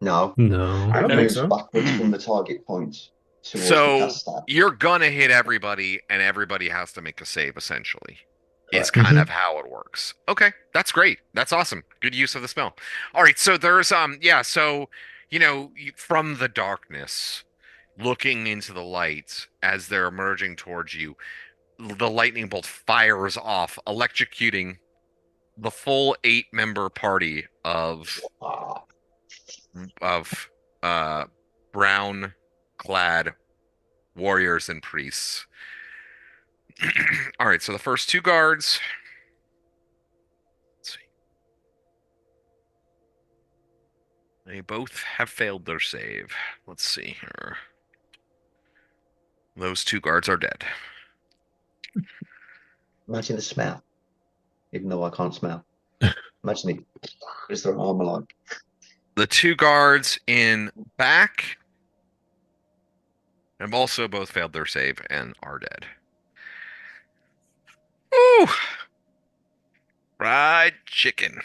No. I don't think so. Backwards from the target point. So you're gonna hit everybody, and everybody has to make a save. Essentially, is kind of how it works. Okay, that's great. That's awesome. Good use of the spell. All right, so there's yeah. So from the darkness, looking into the light as they're emerging towards you, the lightning bolt fires off, electrocuting the full 8-member party of brown clad warriors and priests. All right, so the first 2 guards. Let's see. They both have failed their save. Let's see here. Those 2 guards are dead. Imagine the smell. Even though I can't smell. Imagine it. Is their armor like? The 2 guards in back have also both failed their save and are dead. Ooh! Fried chicken.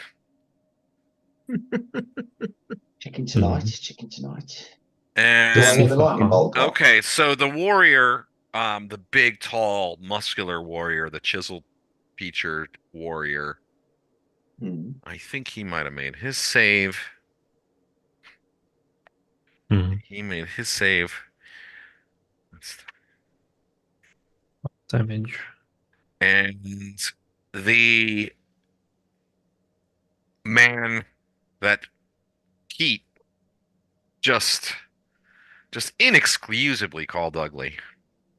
Chicken tonight. Chicken tonight. Do I And hear the lightning bolt? go off? okay, so the warrior, the big, tall, muscular warrior, the chiseled-featured warrior, Hmm. I think he might have made his save. Hmm. He made his save. Damage. And the man that Keat just inexcusably called ugly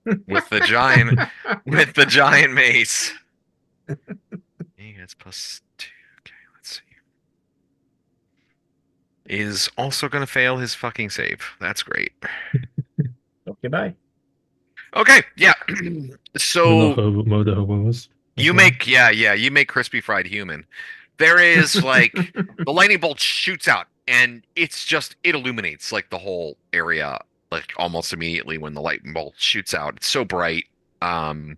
with the giant mace. He gets +2. Okay, let's see. Is also gonna fail his fucking save. That's great. Okay, bye. Okay, yeah. The So Motor hobos. you make you make crispy fried human. There is like the lightning bolt shoots out and it illuminates like the whole area like almost immediately when the lightning bolt shoots out. It's so bright to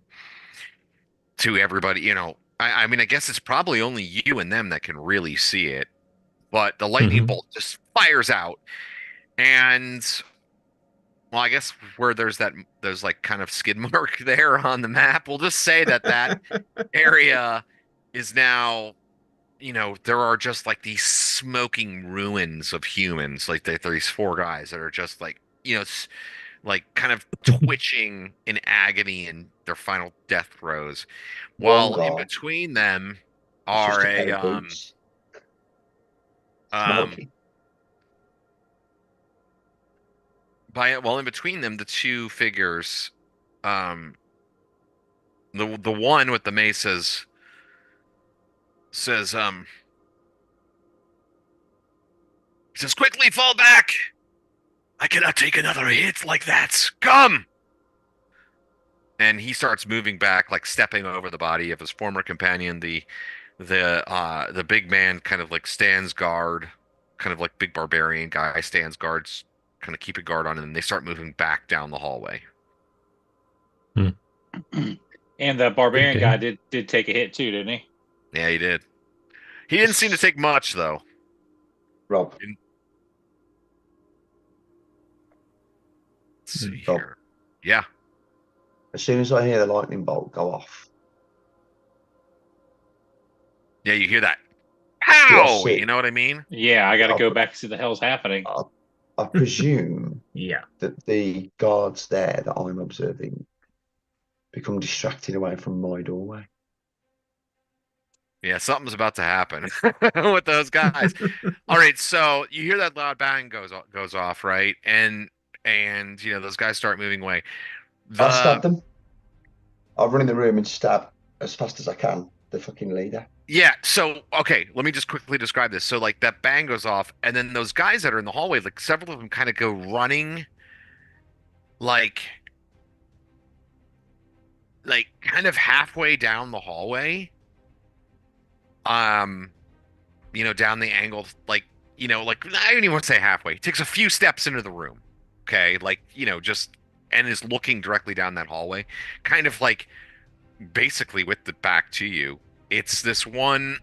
everybody, you know. I mean I guess it's probably only you and them that can really see it. But the lightning bolt just fires out and well, I guess where there's like kind of skid mark there on the map, we'll just say that area is now, you know, there are just like these smoking ruins of humans. Like these four guys that are just like, you know, like kind of twitching in agony in their final death throes. While in between them are in between them, the two figures, the one with the mace says, quickly fall back. I cannot take another hit like that. Come. And he starts moving back, like stepping over the body of his former companion. The big man kind of like stands guard, kind of like big barbarian guy stands guards, kind of keeping guard on him, and they start moving back down the hallway. And the barbarian guy did take a hit too, didn't he? Yeah, he did. He didn't seem to take much though. Rob. Let's see here. Yeah. As soon as I hear the lightning bolt go off. Yeah, you hear that. Pow! You know what I mean? Yeah, I got to go back and see the hell's happening. I presume Yeah. that the guards there that I'm observing become distracted away from my doorway. Yeah, something's about to happen with those guys. All right, so you hear that loud bang goes off, right? And you know those guys start moving away. I'll stab them. I'll run in the room and stab as fast as I can the fucking leader. Yeah, so okay, let me just quickly describe this. So like that bang goes off, and then those guys that are in the hallway, like several of them kind of go running like kind of halfway down the hallway. You know, down the angle, like, you know, like I don't even want to say halfway. He takes a few steps into the room. Okay, like, you know, just and is looking directly down that hallway, kind of like basically with the back to you. It's this one.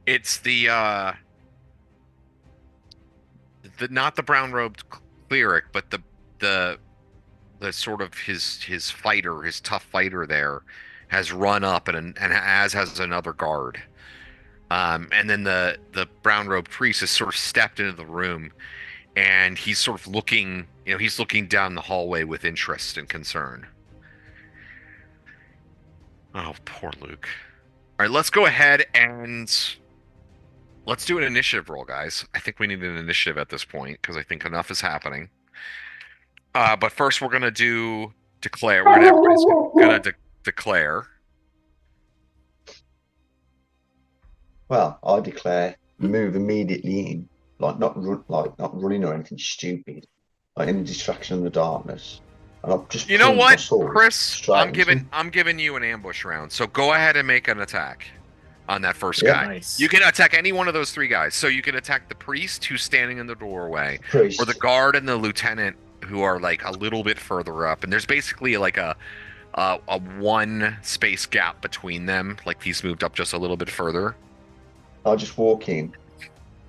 It's the not the brown robed cleric, but the sort of his fighter, his tough fighter there has run up and as has another guard. And then the brown robed priest has sort of stepped into the room and he's sort of looking, you know, he's looking down the hallway with interest and concern. Oh, poor Luke. All right, let's go ahead and let's do an initiative roll, guys. I think we need an initiative at this point because I think enough is happening. But first, we're gonna declare. Everybody's gonna declare. Well, I declare move immediately in, like not running or anything stupid, like any distraction in the darkness. And I'll just you know what, sword, Chris? I'm giving you an ambush round. So go ahead and make an attack on that first guy. Nice. You can attack any one of those three guys. So you can attack the priest who's standing in the doorway, priest, or the guard and the lieutenant who are like a little bit further up. And there's basically like a one space gap between them. Like he's moved up just a little bit further. I'll just walk in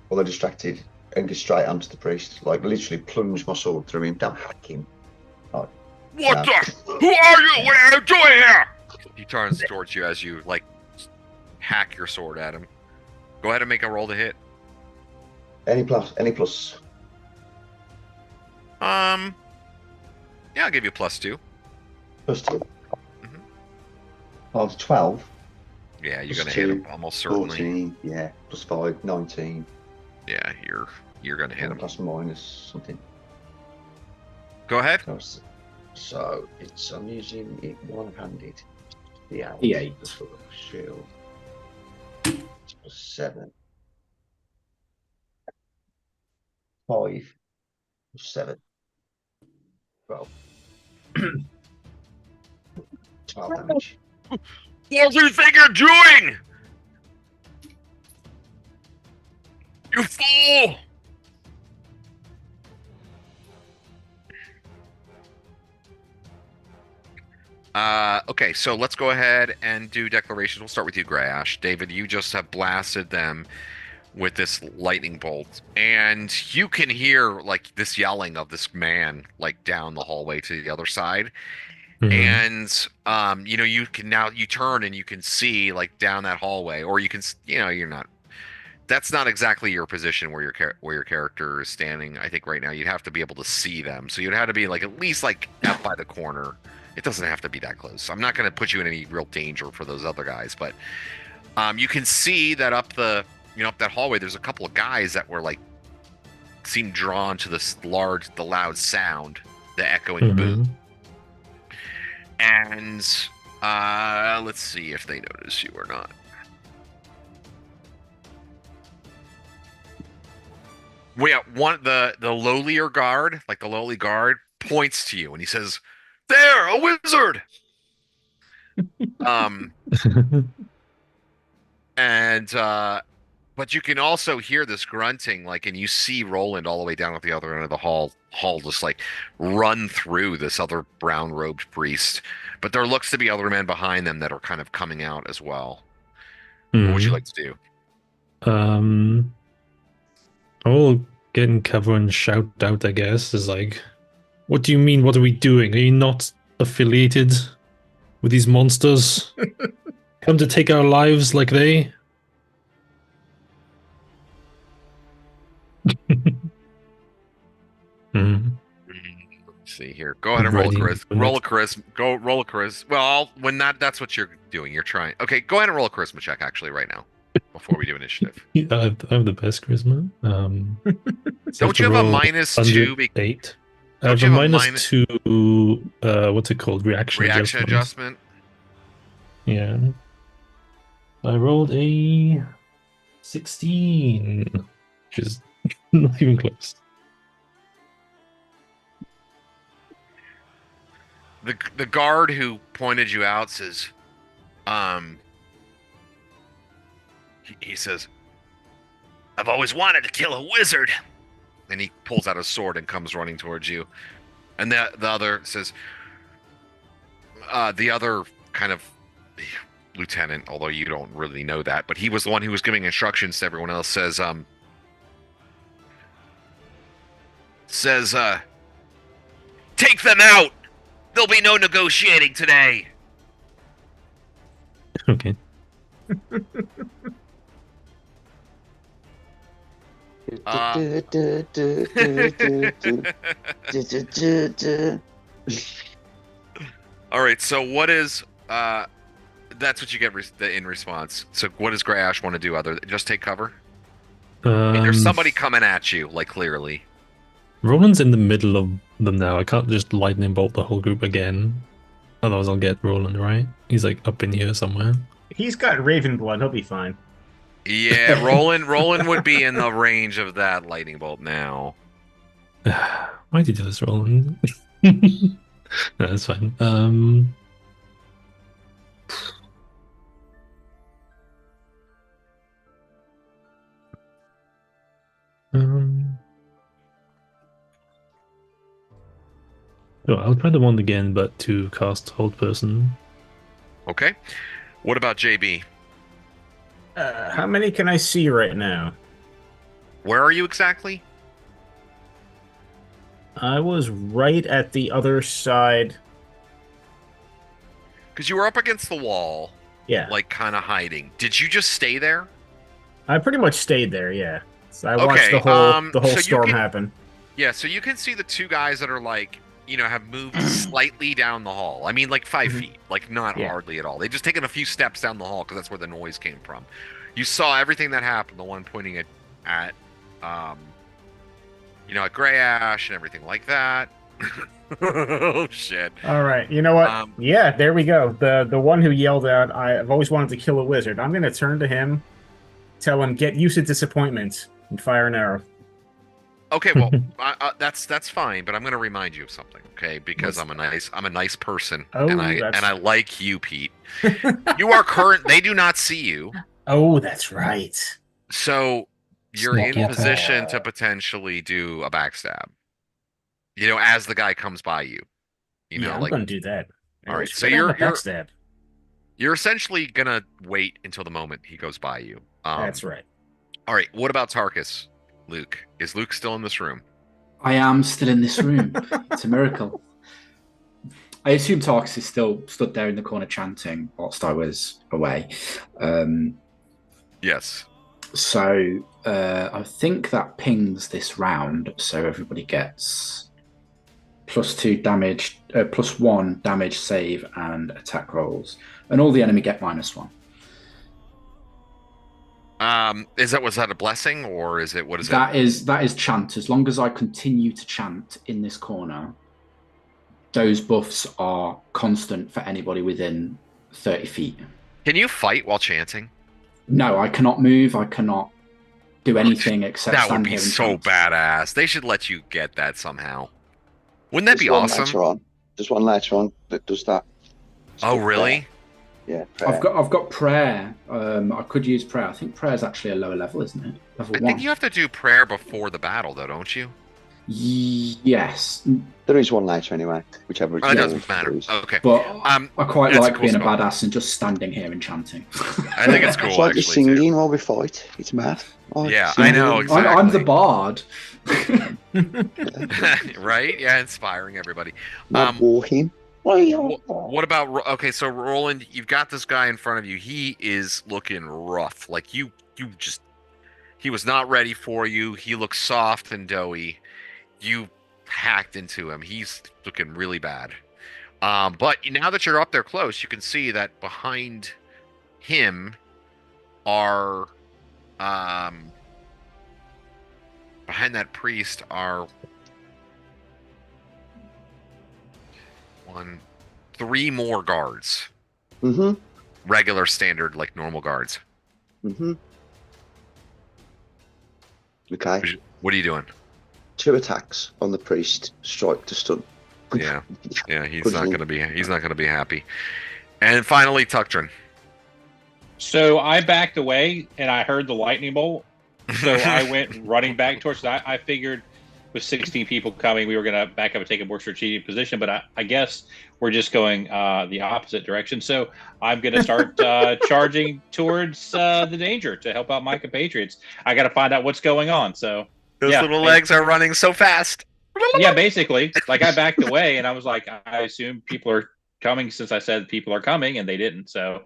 while they're distracted and go straight onto the priest. Like literally plunge my sword through him. Don't hack him. Like, What the? Who are you? What are you doing here? He turns towards you as you like hack your sword at him. Go ahead and make a roll to hit. Any plus? Yeah, I'll give you +2. +2. Mm-hmm. Oh, 12. Yeah, you're Plus gonna hit him 2, almost certainly. 14, yeah. +5, 19. Yeah, you're gonna hit him. Plus minus something. Go ahead. So I'm using it one-handed. The out. D8. Shield. It's +7. 5 +7. 12. 12 damage. What do you think you're doing? You fool! Okay, so let's go ahead and do declarations. We'll start with you, Grayash. David, you just have blasted them with this lightning bolt, and you can hear like this yelling of this man like down the hallway to the other side. And you can now you turn and you can see like down that hallway, or you can you're not. That's not exactly your position where your character is standing. I think right now you'd have to be able to see them, so you'd have to be like at least like out by the corner. It doesn't have to be that close. I'm not going to put you in any real danger for those other guys, but you can see that up that hallway. There's a couple of guys that were like seemed drawn to the loud sound, the echoing boom. And let's see if they notice you or not. Yeah, the lowlier guard, like the lowly guard, points to you and he says, "There, a wizard." But you can also hear this grunting, like, and you see Roland all the way down at the other end of the hall just like run through this other brown-robed priest. But there looks to be other men behind them that are kind of coming out as well. What would you like to do? I will get in cover and shout out, I guess, is like, what do you mean, what are we doing? Are you not affiliated with these monsters? Come to take our lives like they? Let's see here. Go ahead and roll a charisma. Roll a charisma. Well, that's what you're doing. You're trying. Okay, go ahead and roll a charisma check actually right now before we do initiative. I have the best charisma. Don't you have a -2? 8. I have a -2. What's it called? Reaction adjustment. Yeah. I rolled a 16, which is not even close. The guard who pointed you out says, he says, "I've always wanted to kill a wizard." And he pulls out a sword and comes running towards you. And the other says, the other kind of lieutenant, although you don't really know that, but he was the one who was giving instructions to everyone else, says, "Take them out! There'll be no negotiating today." Okay. All right, so what is that's what you get in response. So what does Grayash want to do other than just take cover? There's somebody coming at you, like clearly. Roland's in the middle of them now. I can't just lightning bolt the whole group again. Otherwise I'll get Roland, right? He's like up in here somewhere. He's got Raven blood, he'll be fine. Yeah, Roland would be in the range of that lightning bolt now. Why'd you do this, Roland? No, that's fine. So I'll try the wand again, but to cast Hold Person. Okay. What about JB? How many can I see right now? Where are you exactly? I was right at the other side. Because you were up against the wall, Yeah. like kind of hiding. Did you just stay there? I pretty much stayed there, yeah. So I watched the whole storm happen. Yeah, so you can see the two guys that are like, have moved slightly down the hall. I mean, like 5 feet, like not hardly at all. They've just taken a few steps down the hall because that's where the noise came from. You saw everything that happened. The one pointing at Greyhawk and everything like that. Oh shit! All right, you know what? Yeah, there we go. The one who yelled out, "I've always wanted to kill a wizard." I'm gonna turn to him, tell him, "Get used to disappointment," and fire an arrow. Okay, well, that's fine, but I'm going to remind you of something, okay? Because I'm a nice person, and I like you, Pete. You are current. They do not see you. Oh, that's right. So you're in position to potentially do a backstab. As the guy comes by you. I'm going to do that. All right, so you're essentially going to wait until the moment he goes by you. That's right. All right, what about Tarkus? Luke. Is Luke still in this room? I am still in this room. It's a miracle. I assume Tarkus is still stood there in the corner chanting whilst I was away. Yes. So I think that pings this round, so everybody gets +2 damage, +1 damage save and attack rolls, and all the enemy get -1. Was that a blessing or is it what is that? That is chant. As long as I continue to chant in this corner, those buffs are constant for anybody within 30 feet. Can you fight while chanting? No, I cannot move. I cannot do anything except that stand would be here and so chant. badass. They should let you get that somehow. Wouldn't that be awesome? There's one later on that does that. Oh, really? Yeah, prayer. I've got prayer. I could use prayer. I think prayer is actually a lower level, isn't it? Level 1. I think you have to do prayer before the battle, though, don't you? Yes. There is one later anyway, whichever. It doesn't matter. Okay. But I quite like being a badass and just standing here and chanting. I think it's cool. It's like actually, singing while we fight. It's mad. Yeah, I know. Exactly. I'm the bard. Right? Yeah, inspiring everybody. Walking. What about so Roland, you've got this guy in front of you. He is looking rough. Like he was not ready for you. He looks soft and doughy. You hacked into him. He's looking really bad. But now that you're up there close, you can see that behind him are behind that priest are 3 more guards. Mm-hmm. Regular, standard, like normal guards. Mm-hmm. Okay. What are you doing? 2 attacks on the priest, strike to stun. Yeah, he's not gonna be happy. And finally, Tuctrin. So I backed away and I heard the lightning bolt. So I went running back towards that. I figured with 16 people coming, we were going to back up and take a more strategic position. But I guess we're just going the opposite direction. So I'm going to start charging towards the danger to help out my compatriots. I got to find out what's going on. So those little legs are running so fast. Yeah, basically. Like I backed away and I was like, I assume people are coming since I said people are coming, and they didn't. So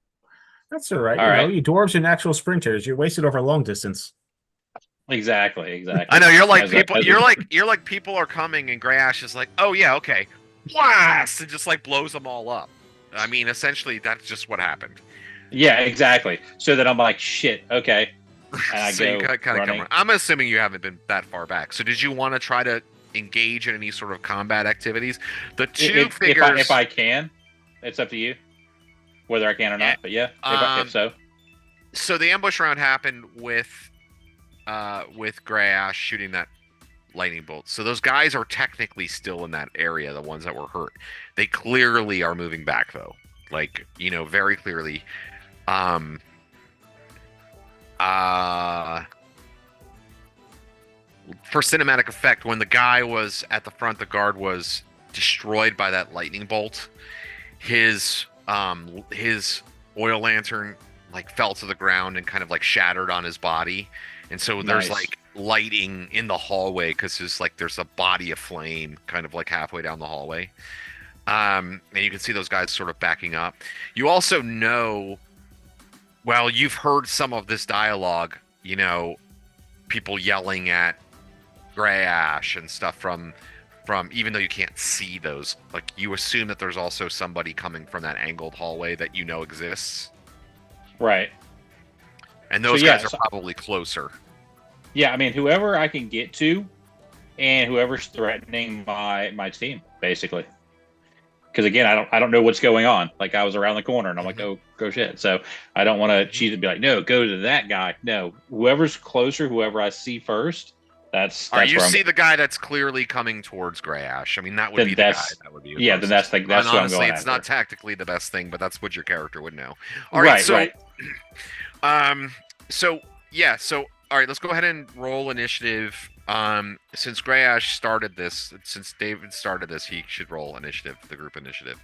that's all right. You dwarves are natural sprinters. You're wasted over long distance. Exactly. I know you're like people. You're like people are coming, and Greyhawk is like, oh yeah, okay, blast, and just like blows them all up. I mean, essentially, that's just what happened. Yeah, exactly. So that I'm like, shit, okay. And I so go you kind of come. I'm assuming you haven't been that far back. So did you want to try to engage in any sort of combat activities? The two figures. If I can, it's up to you whether I can or not. But yeah, if so. So the ambush round happened with Greyhawk shooting that lightning bolt. So those guys are technically still in that area, the ones that were hurt. They clearly are moving back though. Like, very clearly. For cinematic effect, when the guy was at the front, the guard was destroyed by that lightning bolt. His oil lantern like fell to the ground and kind of like shattered on his body. And so there's like lighting in the hallway because there's a body of flame kind of like halfway down the hallway. And you can see those guys sort of backing up. You also know, well, you've heard some of this dialogue, you know, people yelling at Gray Ash and stuff from even though you can't see those, like you assume that there's also somebody coming from that angled hallway that you know exists. Right. And those guys are probably closer. Yeah, I mean, whoever I can get to and whoever's threatening my team, basically. Because again, I don't know what's going on. Like I was around the corner and I'm like, oh, go shit. So I don't want to cheat and be like, no, go to that guy. No, whoever's closer, whoever I see first, that's you see the guy that's clearly coming towards Gray Ash. I mean, that would be the guy. That would be yeah. Then that's what honestly, I'm going it's after. not tactically the best thing, but that's what your character would know. All right. So all right, let's go ahead and roll initiative. Since Gray Ash started this, since David started this, he should roll initiative, the group initiative,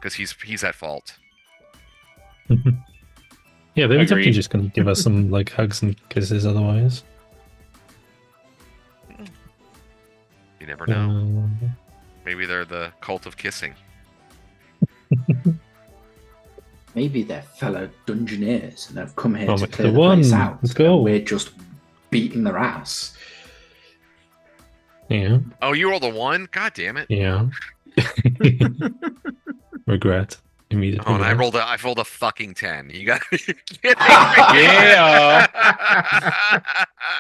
because he's at fault. Yeah, they're definitely just going to give us some like hugs and kisses otherwise. You never know. Maybe they're the cult of kissing. Maybe they're fellow dungeoneers and have come here to clear the place out. Let's go. We're just beating their ass. Yeah. Oh, you rolled a 1? God damn it. Yeah. Regret. Immediate Oh, and I rolled a fucking 10. You got Yeah.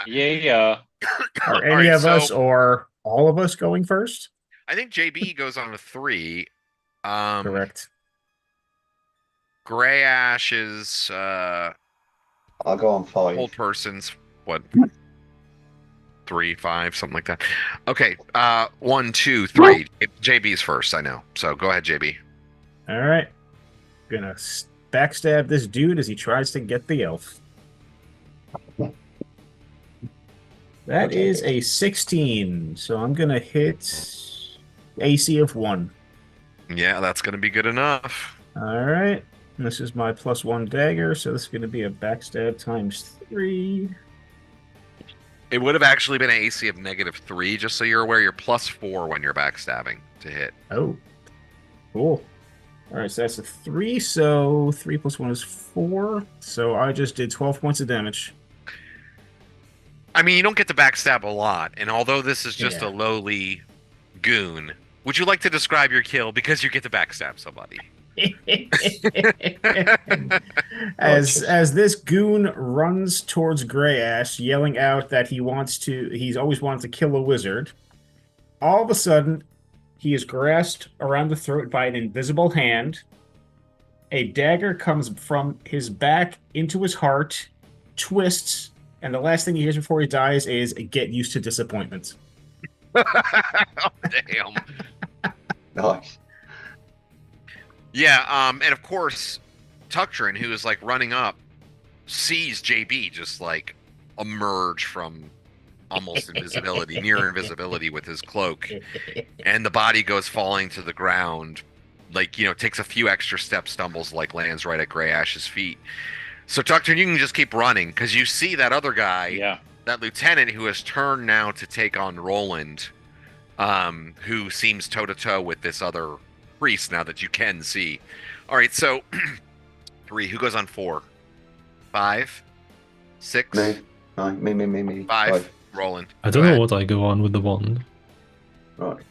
Yeah. Are any of us or all of us going first? I think JB goes on a 3. Correct. Gray Ash is I'll go on 5. Old person's what? 3, 5, something like that. Okay. 1, 2, 3. JB's first, I know. So go ahead, JB. All right. Gonna backstab this dude as he tries to get the elf. That is a 16, so I'm gonna hit AC of 1. Yeah, that's gonna be good enough. All right. This is my +1 dagger, so this is gonna be a backstab times 3. It would have actually been an AC of -3, just so you're aware. You're +4 when you're backstabbing to hit. Oh, cool. All right, so that's a 3. So 3 + 1 is 4. So I just did 12 points of damage. I mean, you don't get to backstab a lot, and although this is just a lowly goon, would you like to describe your kill because you get to backstab somebody? as this goon runs towards Gray Ash, yelling out that he's always wanted to kill a wizard, all of a sudden he is grasped around the throat by an invisible hand. A dagger comes from his back into his heart, twists, and the last thing he hears before he dies is "Get used to disappointment." Oh, damn. Nice. Yeah, and of course, Tuctrin, who is like running up, sees JB just like emerge from almost invisibility, near invisibility with his cloak, and the body goes falling to the ground, like, you know, takes a few extra steps, stumbles, like lands right at Gray Ash's feet. So Tuctrin, you can just keep running because you see that other guy, that lieutenant who has turned now to take on Roland, who seems toe to toe with this other priest now that you can see. All right, so 3. Who goes on 4? 5, 6. Me. 5. Roland. I don't know what I go on with the wand. Right.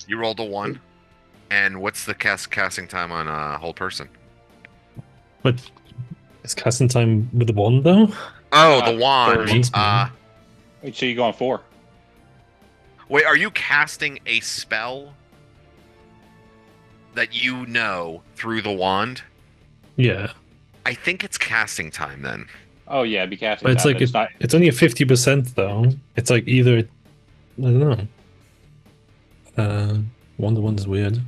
You rolled a 1. And what's the casting time on a whole person? But is casting time with the wand though? Oh, the wand. Wait, so you go on 4? Wait, are you casting a spell that you know through the wand? Yeah. I think it's casting time then. Oh yeah, it'd be casting but it's time. like it's only a 50% though. It's like either, I don't know. Wand is weird.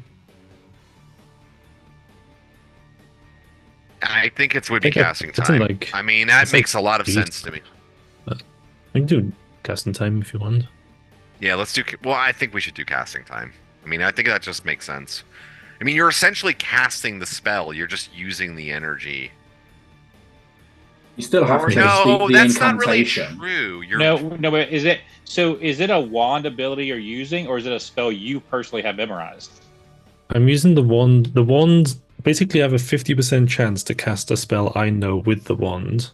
I think it would be casting time. Like, I mean, that makes a lot of sense to me. We can do casting time if you want. Yeah, let's do. Well, I think we should do casting time. I mean, I think that just makes sense. I mean, you're essentially casting the spell. You're just using the energy. You still have to No, speak the that's not really incantation. true. No, but is it a wand ability you're using, or is it a spell you personally have memorized? I'm using the wand. The wand basically I have a 50% chance to cast a spell I know with the wand,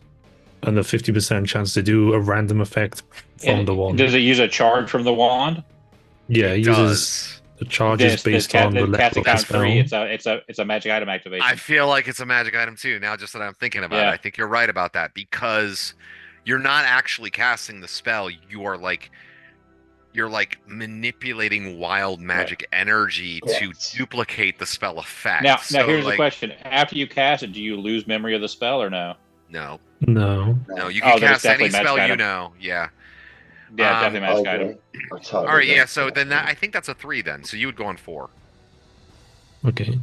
and a 50% chance to do a random effect from the wand. Does it use a charge from the wand? Yeah, it uses the charges based on the level of the spell. It's a magic item activation. I feel like it's a magic item too. Now, just that I'm thinking about it, I think you're right about that, because you're not actually casting the spell. You're like manipulating wild magic energy to duplicate the spell effect. Now here's the question: after you cast it, do you lose memory of the spell or no? No. You can cast any spell you know. Yeah. Yeah, definitely magic item. All right, yeah. So then I think that's a 3 then. So you would go on 4. Okay.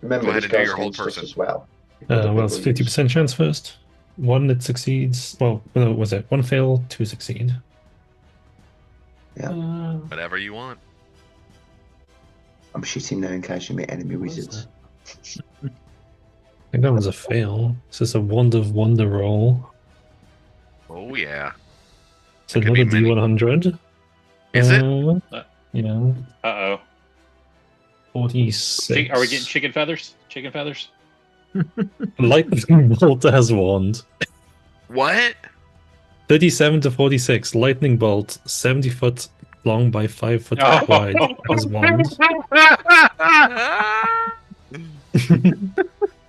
Remember, go ahead and do your whole person person as well. Well, it's 50% chance first. 1 that succeeds. Well, was it 1 fail, 2 succeed? Yeah. Whatever you want. I'm shitting now in case you meet enemy wizards. I think that was a fail. This is a wand of wonder roll. Oh yeah. It's another D100. Is it? Yeah. 46. Are we getting chicken feathers? Chicken feathers? Lightning bolt has wand. What? 37 to 46. Lightning bolt, 70 foot long by 5 foot wide as wand.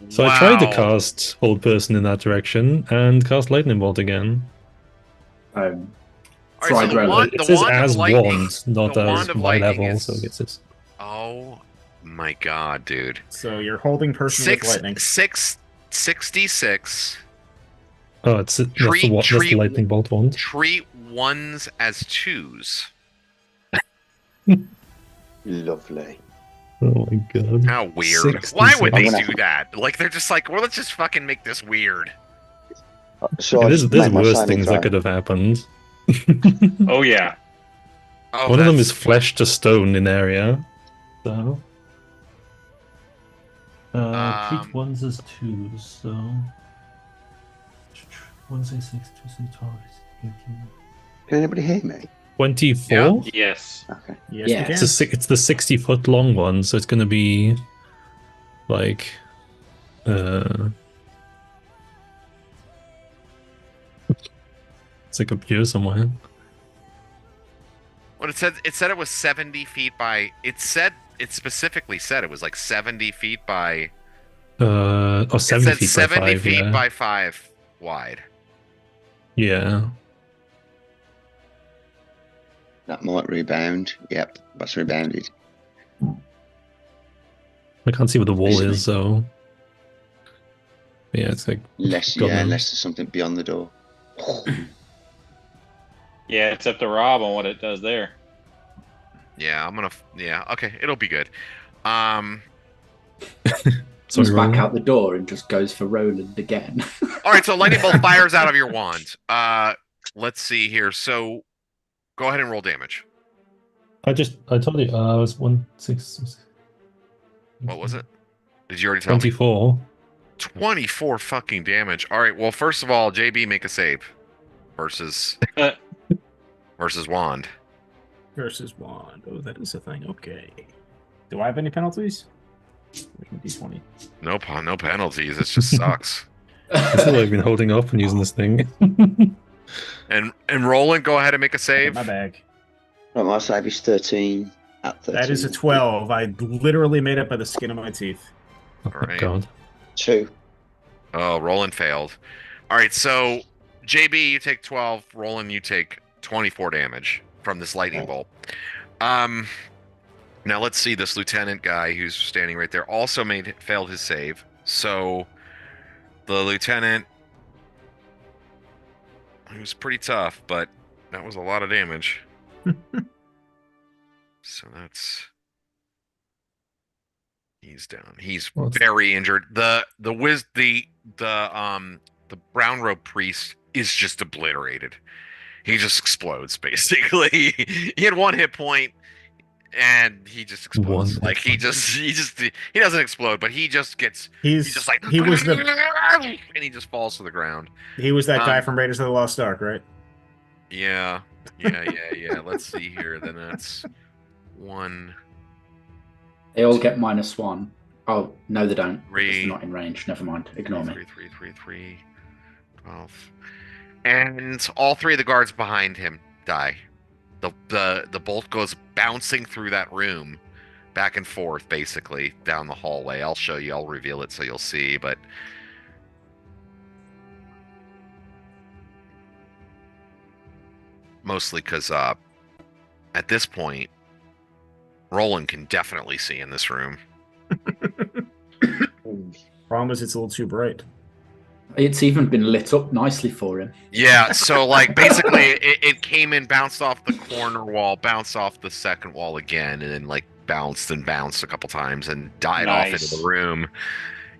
So I tried to cast Hold Person in that direction and cast Lightning Bolt again. It says as wand, not as my level, so it's just... Oh my god, dude. So you're holding person with lightning. 66. Oh, that's the Lightning Bolt wand. Treat 1s as 2s. Lovely. Oh my god. How weird. Why would they do that? Like, they're just like, well, let's just fucking make this weird. There's worse things that could have happened. Oh, yeah. One of them is flesh to stone in area. So. Treat 1s as 2s, so. 1 6 2 12 18. Can anybody hear me? 24? Yeah. Yes. Okay. Yes, It's the 60-foot long one, so it's going to be like it's like up here somewhere. Well, it said it was 70 feet by. It specifically said it was like 70 feet by. 70 feet 70 by 5. feet by 5 wide. Yeah. That might rebound. Yep, that's rebounded. I can't see what the wall is, so. Yeah, it's like. Unless there's something beyond the door. Yeah, it's up to Rob on what it does there. Yeah, okay, it'll be good. Comes back out the door and just goes for Roland again. All right, so lightning bolt fires out of your wand. Let's see here. So, go ahead and roll damage. I told you, it was 1 6. What was it? Did you already tell 24. me? 24 fucking damage. All right, well, first of all, JB, make a save. Versus wand. Versus wand. Oh, that is a thing. Okay. Do I have any penalties? D20. No penalties. It just sucks. That's what I've been holding up and using this thing. And Roland, go ahead and make a save. My bag. Right, my save is 13 at 13. That is a 12. I literally made it by the skin of my teeth. Oh All my right. god. 2. Oh, Roland failed. All right, so JB, you take 12. Roland, you take 24 damage from this lightning bolt. Now let's see, this lieutenant guy who's standing right there also failed his save. So the lieutenant, he was pretty tough, but that was a lot of damage. So he's down. He's very injured. The brown robe priest is just obliterated. He just explodes basically. He had 1 hit point. And he just explodes. Like he doesn't explode, but he just gets. He was the and he just falls to the ground. He was that guy from Raiders of the Lost Ark, right? Yeah. Let's see here. Then that's 1. They all get -1. Oh, no, they don't. 3. Because they're not in range. Never mind. Ignore me. 3, 12. And all 3 of the guards behind him die. The bolt goes bouncing through that room, back and forth, basically, down the hallway. I'll show you. I'll reveal it so you'll see, but... Mostly because, at this point, Roland can definitely see in this room. Problem is, it's a little too bright. It's even been lit up nicely for him. Yeah, so like basically it came in, bounced off the corner wall, bounced off the second wall again, and then like bounced and bounced a couple times and died off into the room.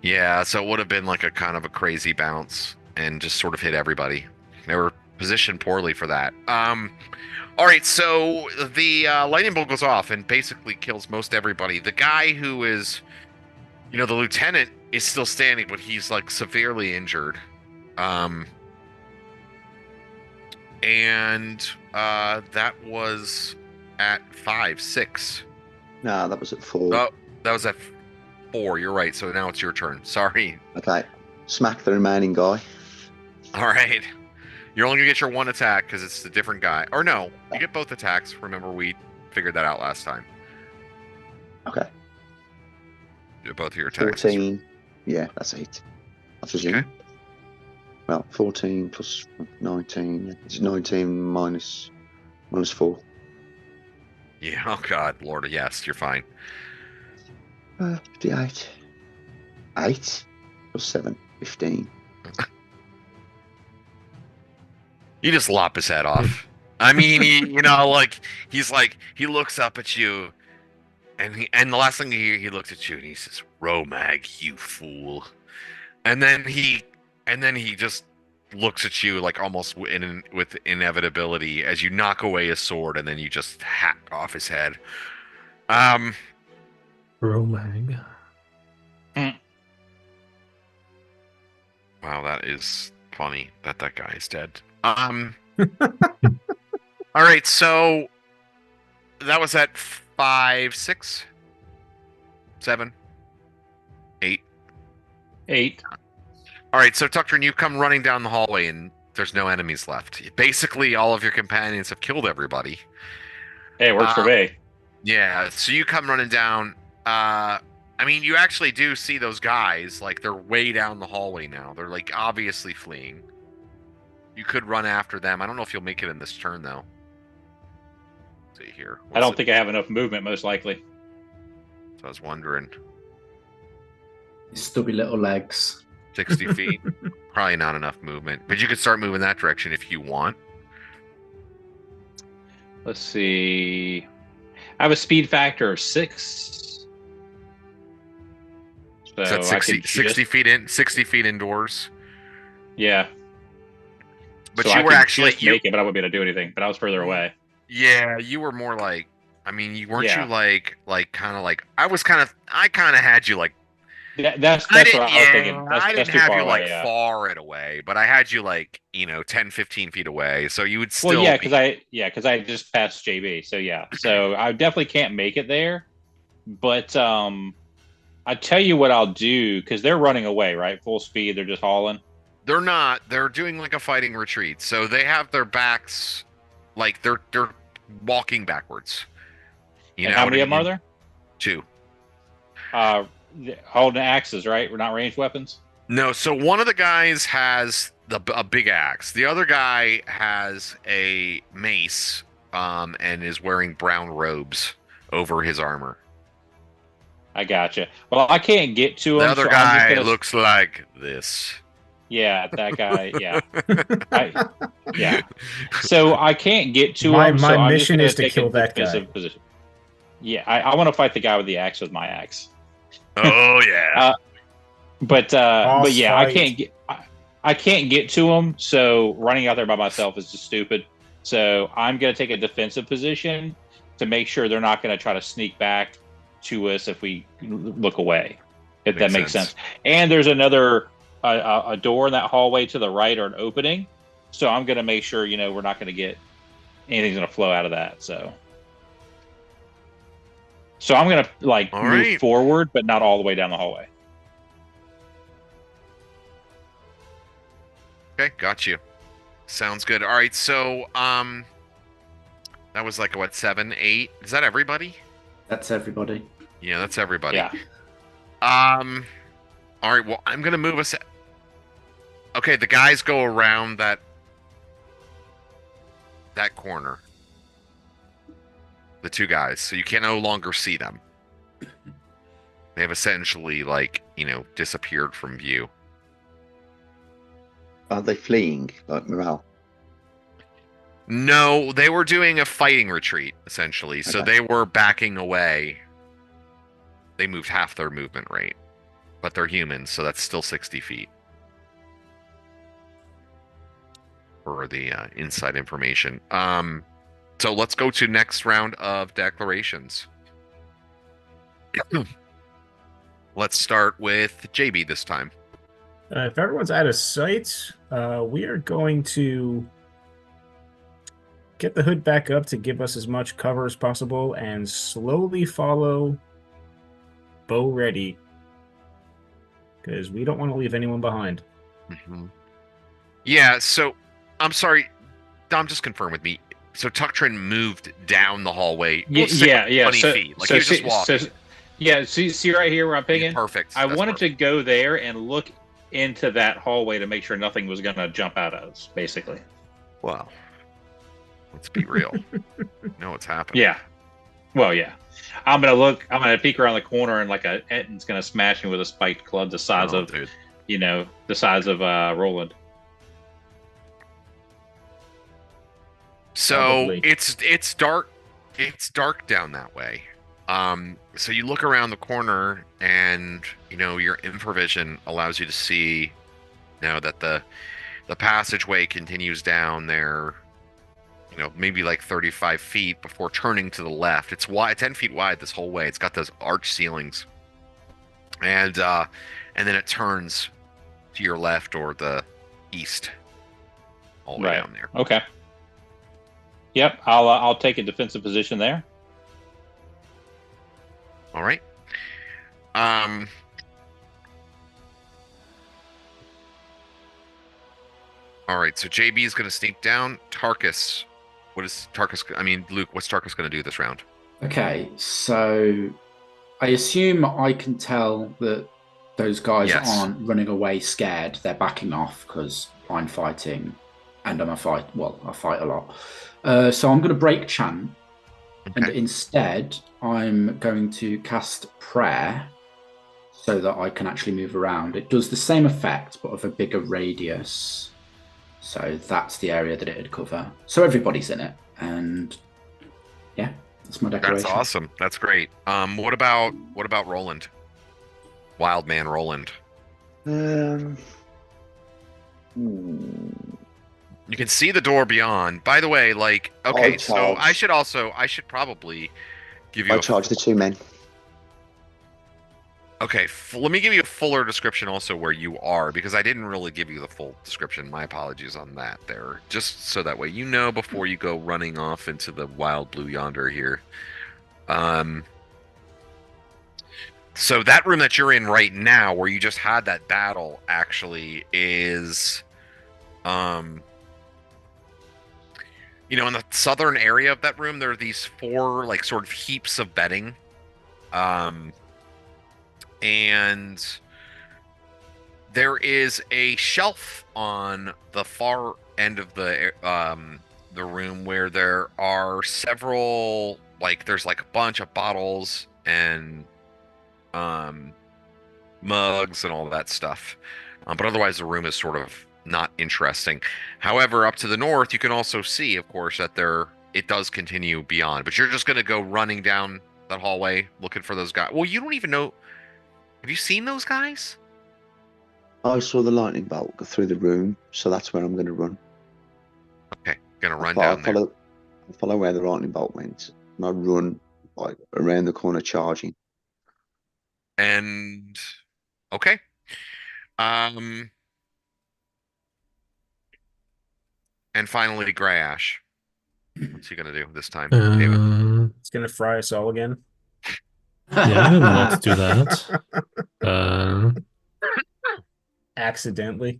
Yeah, so it would have been like a kind of a crazy bounce and just sort of hit everybody. They were positioned poorly for that. All right, so the lightning bolt goes off and basically kills most everybody. The guy who is, the lieutenant is still standing, but he's like severely injured. And that was at 5, 6. No, that was at 4. Oh, that was at 4. You're right. So now it's your turn. Sorry. Okay. Smack the remaining guy. All right. You're only gonna get your 1 attack because it's a different guy. Or no, you get both attacks. Remember, we figured that out last time. Okay. Do both of your attacks. 14. Yeah, that's 8. I presume. Okay. Well, 14 plus 19. It's 19 minus 4. Yeah. Oh God, Lord. Yes, you're fine. 58. 8 plus 7. 15. You just lop his head off. I mean, he looks up at you, and the last thing you hear, he looks at you and he says, "Romag, you fool," and then he just looks at you like almost with inevitability as you knock away his sword, and then you just hack off his head. Romag. Wow, that is funny that guy is dead. All right, so that was at 5, 6, 7, 8. 8. All right, so Tucktron, you come running down the hallway and there's no enemies left. Basically, all of your companions have killed everybody. Hey, it works for me. Yeah, so you come running down. I mean, you actually do see those guys. Like, they're way down the hallway now. They're, like, obviously fleeing. You could run after them. I don't know if you'll make it in this turn, though. Let's see here. I don't think I have enough movement, most likely. So I was wondering. Stubby little legs. 60 feet. Probably not enough movement. But you could start moving that direction if you want. Let's see. I have a speed factor of 6. So is that 60 feet in? 60 feet indoors? Yeah. But so you were actually make it, but I wouldn't be able to do anything. But I was further away. Yeah, you were more like. I mean, you weren't you like kind of like I kind of had you like. That's what I was thinking. I didn't have you like far and away, but I had you like 10, 15 feet away, so you would still. Well, because I just passed JB, so yeah, so I definitely can't make it there, but I tell you what I'll do because they're running away, right? Full speed, they're just hauling. They're not. They're doing like a fighting retreat. So they have their backs, like they're walking backwards. And how many of them are there? 2. Holding axes, right? We're not ranged weapons. No. So one of the guys has a big axe. The other guy has a mace, and is wearing brown robes over his armor. I gotcha. Well, I can't get to him. The other guy looks like this. Yeah, that guy. Yeah, yeah. So I can't get to him. My mission is to kill that guy. Position. Yeah, I want to fight the guy with the axe with my axe. Oh yeah. But yeah, I can't get to him. So running out there by myself is just stupid. So I'm gonna take a defensive position to make sure they're not gonna try to sneak back to us if we look away. If that makes sense. And there's another a door in that hallway to the right or an opening. So I'm going to make sure, we're not going to get anything's going to flow out of that. So I'm going to All move right. forward, but not all the way down the hallway. Okay, got you. Sounds good. All right, so that was like what, 7, 8? Is that everybody? That's everybody. Yeah, that's everybody. Yeah. All right, well, I'm gonna move us. Okay, the guys go around that corner. The 2 guys, so you can no longer see them. They have essentially, disappeared from view. Are they fleeing like morale? No, they were doing a fighting retreat, essentially. So Okay. they were backing away. They moved half their movement rate. But they're humans, so that's still 60 feet. For the inside information. So let's go to next round of declarations. Let's start with JB this time. If everyone's out of sight, we are going to get the hood back up to give us as much cover as possible and slowly follow bow ready. Because we don't want to leave anyone behind. Mm-hmm. Yeah, so I'm sorry, Dom, just confirm with me. So Tucktrin moved down the hallway. Yeah. 20 feet. He was just walking. See right here where I'm picking? Perfect. I wanted to go there and look into that hallway to make sure nothing was going to jump out at us, basically. Well, let's be real. Know what's happening. Yeah. Well, yeah. I'm gonna peek around the corner and a Etton's gonna smash me with a spiked club the size of dude. The size of Roland. So Probably. it's dark. It's dark down that way. So you look around the corner, and your infravision allows you to see that the passageway continues down there. Maybe 35 feet before turning to the left. It's wide, 10 feet wide this whole way. It's got those arch ceilings, and then it turns to your left or the east, all the way down there. Okay. Yep, I'll take a defensive position there. All right. All right. So JB is going to sneak down. Tarkus. What is Tarkus? I mean, Luke. What's Tarkus going to do this round? Okay, so I assume I can tell that those guys Yes. aren't running away scared. They're backing off because I'm fighting, and I fight a lot. So I'm going to break chant, and Okay. instead I'm going to cast prayer so that I can actually move around. It does the same effect, but of a bigger radius. So that's the area that it'd cover. So everybody's in it, and yeah, that's my declaration. That's awesome. That's great. What about Roland? Wild man Roland. Hmm. You can see the door beyond. By the way, okay, so I should probably give you I charge the 2 men. Okay, let me give you a fuller description also where you are, because I didn't really give you the full description. My apologies on that there. Just so that way before you go running off into the wild blue yonder here. So that room that you're in right now, where you just had that battle, actually is in the southern area of that room, there are these 4 sort of heaps of bedding. And there is a shelf on the far end of the room where there are several, there's a bunch of bottles and mugs and all that stuff. But otherwise, the room is sort of not interesting. However, up to the north, you can also see, of course, that it does continue beyond. But you're just going to go running down that hallway looking for those guys. Well, you don't even know. Have you seen those guys? I saw the lightning bolt go through the room, so that's where I'm going to run. Okay, gonna run down there. I follow where the lightning bolt went, and I run around the corner charging. And okay, And finally, Grey Ash. What's he gonna do this time, David? It's gonna fry us all again. Yeah, I'm gonna not do that. Accidentally.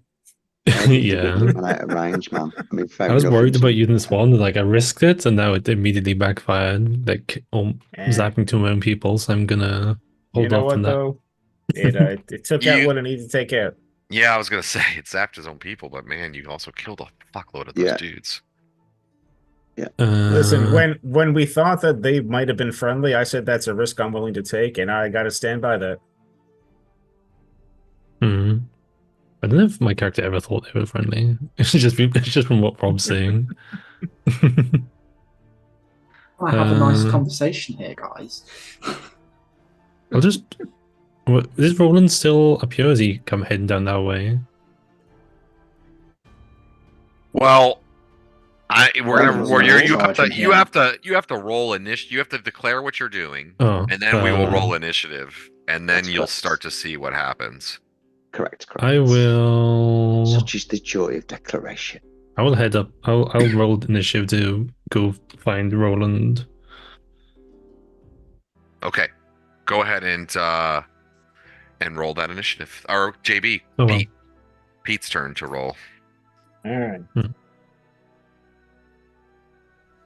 Yeah. Run out of range, man. I mean, fair I was enough, worried it's- about using this one, like I risked it, and now it immediately backfired, like zapping to my own people. So I'm gonna hold You know off what on that. though? It took out what it needed to take out. Yeah, I was gonna say it zapped his own people, but man, you also killed a fuckload of those dudes. Yeah. Listen, when we thought that they might have been friendly, I said that's a risk I'm willing to take, and I got to stand by that. I don't know if my character ever thought they were friendly. It's just from what Rob's saying. I have a nice conversation here, guys. I'll just. Is Roland still up here? Or is he come heading down that way? Well, you have to roll initiative. You have to declare what you're doing, and then we will roll initiative, and then you'll start to see what happens. Correct. I will. Such is the joy of declaration. I will head up. I'll roll initiative to go find Roland. Okay, go ahead and roll that initiative. Or JB, Pete's turn to roll. All right.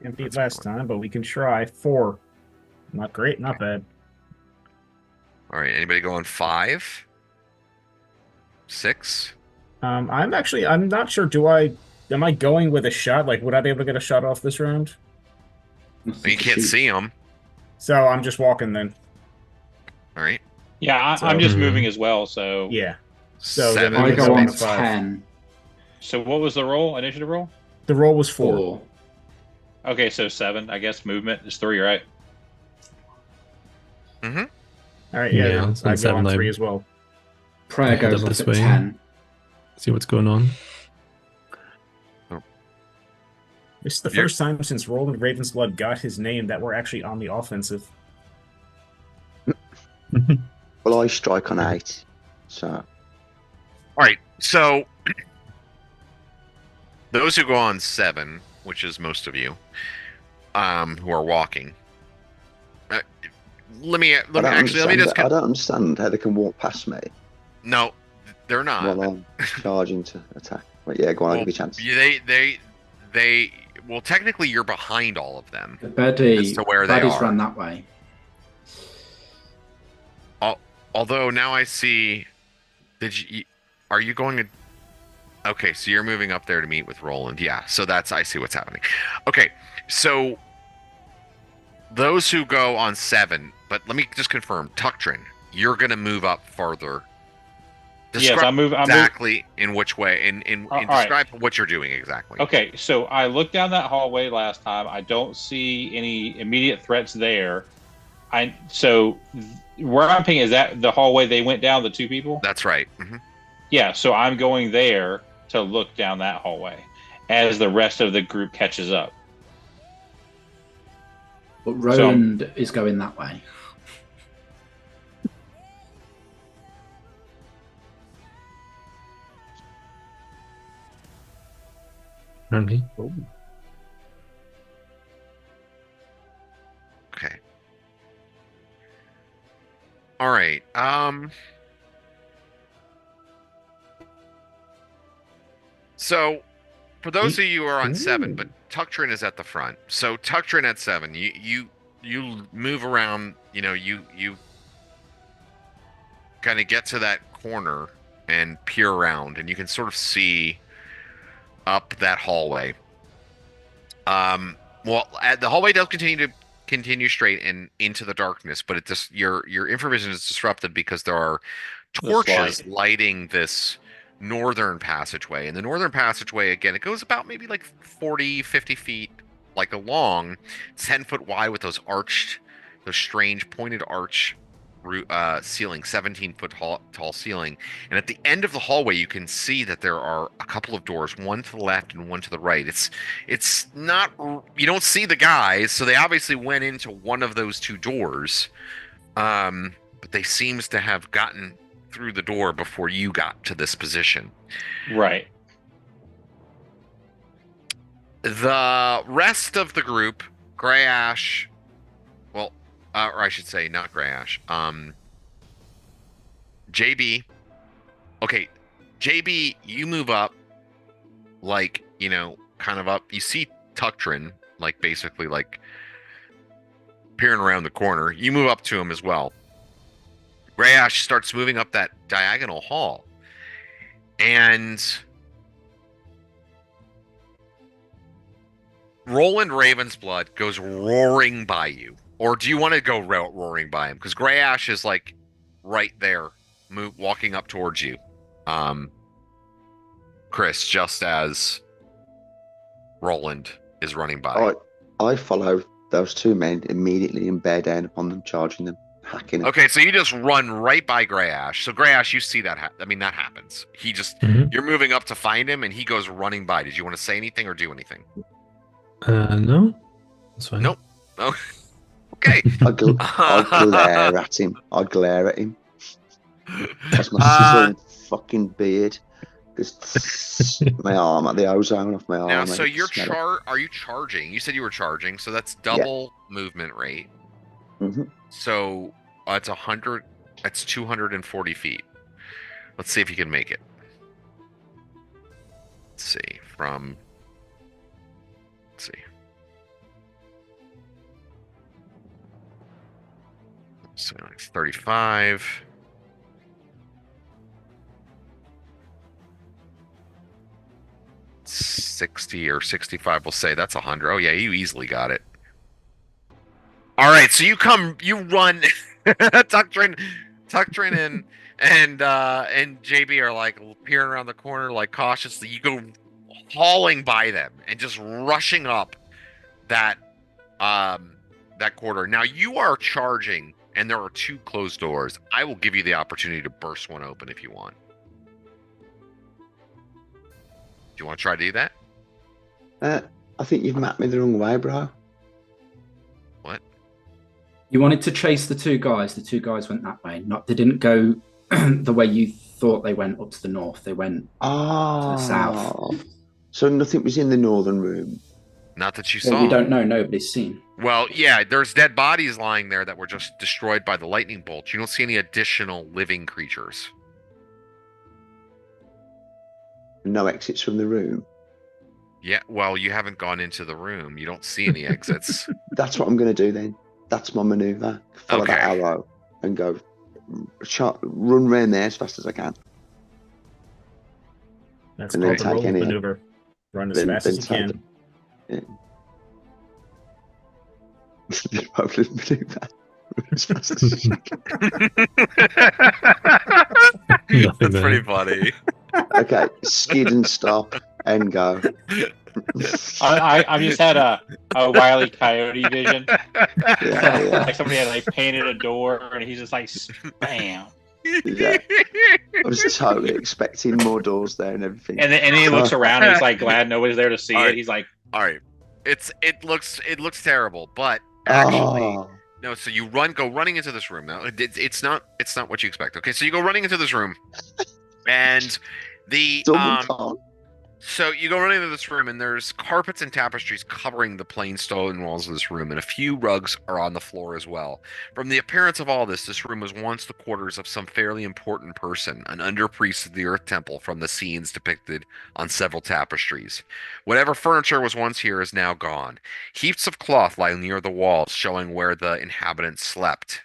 Didn't beat last time, but we can try. 4. Not great, not bad. All right, anybody going 5? 6? I'm not sure. Am I going with a shot? Like, would I be able to get a shot off this round? You can't see him. So I'm just walking then. All right. Yeah, I'm just moving as well. So yeah. So 7. then I go on 5. 10. So what was the roll? Initiative roll? The roll was 4. Okay, so 7. I guess movement is 3, right? All right. Yeah. I go on 3 as well. Prayer goes up at 10. See what's going on. This is the first time since Roland Ravensblood got his name that we're actually on the offensive. Well, I strike on 8. So. All right. So those who go on 7, which is most of you, who are walking. Let me just. I don't understand how they can walk past me. No, they're not. While I'm charging to attack. But yeah, go on, I'll give you a chance. They. Well, technically, you're behind all of them. The Betty, as to where they are. run that way. Although now I see. Are you going? Okay, so you're moving up there to meet with Roland. Yeah, so I see what's happening. Okay, so those who go on 7, but let me just confirm, Tuctrin, you're going to move up farther. Describe yes, I'm moving exactly in which way, and describe what you're doing exactly. Okay, so I looked down that hallway last time. I don't see any immediate threats there. So where I'm picking, is that the hallway they went down, the 2 people? That's right. Mm-hmm. Yeah, so I'm going there to look down that hallway as the rest of the group catches up. But Roland is going that way. Apparently. Okay. All right. So, for those of you who are on 7, but Tuctrin is at the front. So Tuctrin at 7, you move around. You kind of get to that corner and peer around, and you can sort of see up that hallway. The hallway does continue straight and into the darkness, but it just your infravision is disrupted because there are torches lighting this northern passageway. And the northern passageway, again, it goes about maybe like 40-50 feet like along, 10 foot wide with those strange pointed arch ceiling, 17 foot tall ceiling. And at the end of the hallway, you can see that there are a couple of doors, one to the left and one to the right. It's not, you don't see the guys, so they obviously went into one of those 2 doors. But they seems to have gotten through the door before you got to this position. Right. The rest of the group, Grey Ash, well, or I should say not Grey Ash, JB. Okay, JB, you move up, like, you know, kind of up. You see Tuctrin, like, basically, like, peering around the corner. You move up to him as well. Grey Ash starts moving up that diagonal hall. And Roland Ravensblood goes roaring by you. Or do you want to go roaring by him? Because Grey Ash is, like, right there, walking up towards you. Chris, just as Roland is running by. I follow those two men immediately and bear down upon them, charging them, hacking them. Okay, so you just run right by Grey Ash. So Grey Ash, you see that. I mean, that happens. He just, you're moving up to find him, and he goes running by. Did you want to say anything or do anything? No. That's fine. Nope. Oh. Okay. I glare at him. That's my sizzling fucking beard. Because my arm, the ozone off my arm. Now, so you're are you charging? You said you were charging, so that's double movement rate. Mm-hmm. So it's 100. That's 240 feet. Let's see if you can make it. Let's see from. Let's see. So like 35. 60 or 65, we'll say. That's 100. Oh yeah, you easily got it. All right, so you run. Tuctrin and JB are like peering around the corner, like cautiously. You go hauling by them and just rushing up that quarter. Now you are charging, and there are two closed doors. I will give you the opportunity to burst one open if you want. Do you want to try to do that? I think you've mapped me the wrong way, bro. What? You wanted to chase the two guys. The two guys went that way. They didn't go the way you thought they went up to the north. They went to the south. So nothing was in the northern room. Not that you saw. Well, we don't know. Nobody's seen. Well, yeah, there's dead bodies lying there that were just destroyed by the lightning bolt. You don't see any additional living creatures. No exits from the room. Yeah, well, you haven't gone into the room. You don't see any exits. That's what I'm going to do then. That's my maneuver. Follow that arrow and go run around there as fast as I can. That's called the roll maneuver. Run as fast as you can. Yeah. Probably maneuver. As fast as you can. That's pretty funny. Okay, skid and stop and go. I just had a Wile E. Coyote vision. Yeah. Like somebody had like painted a door, and he's just like spam. Yeah. I was totally expecting more doors there and everything. And then he looks around, and he's like glad nobody's there to see All right. it. He's like, all right, it looks terrible, but actually. No, so you go running into this room. Now it's not what you expect. Okay, so you go running into this room, and the so you go running into this room, and there's carpets and tapestries covering the plain stone walls of this room, and a few rugs are on the floor as well. From the appearance of all this room was once the quarters of some fairly important person, an underpriest of the Earth Temple, from the scenes depicted on several tapestries. Whatever furniture was once here is now gone. Heaps of cloth lie near the walls, showing where the inhabitants slept.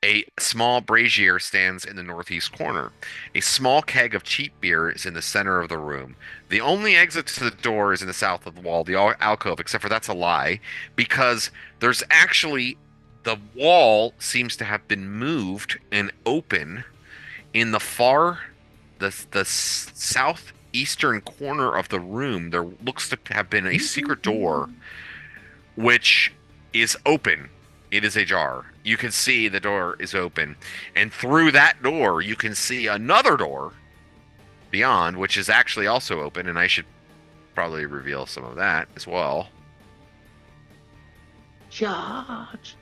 A small brazier stands in the northeast corner. A small keg of cheap beer is in the center of the room. The only exit to the door is in the south of the wall, the alcove, except for that's a lie, because there's actually, the wall seems to have been moved and open in the the southeastern corner of the room. There looks to have been a secret door, which is open. It is ajar. You can see the door is open. And through that door, you can see another door beyond, which is actually also open. And I should probably reveal some of that as well. Charge.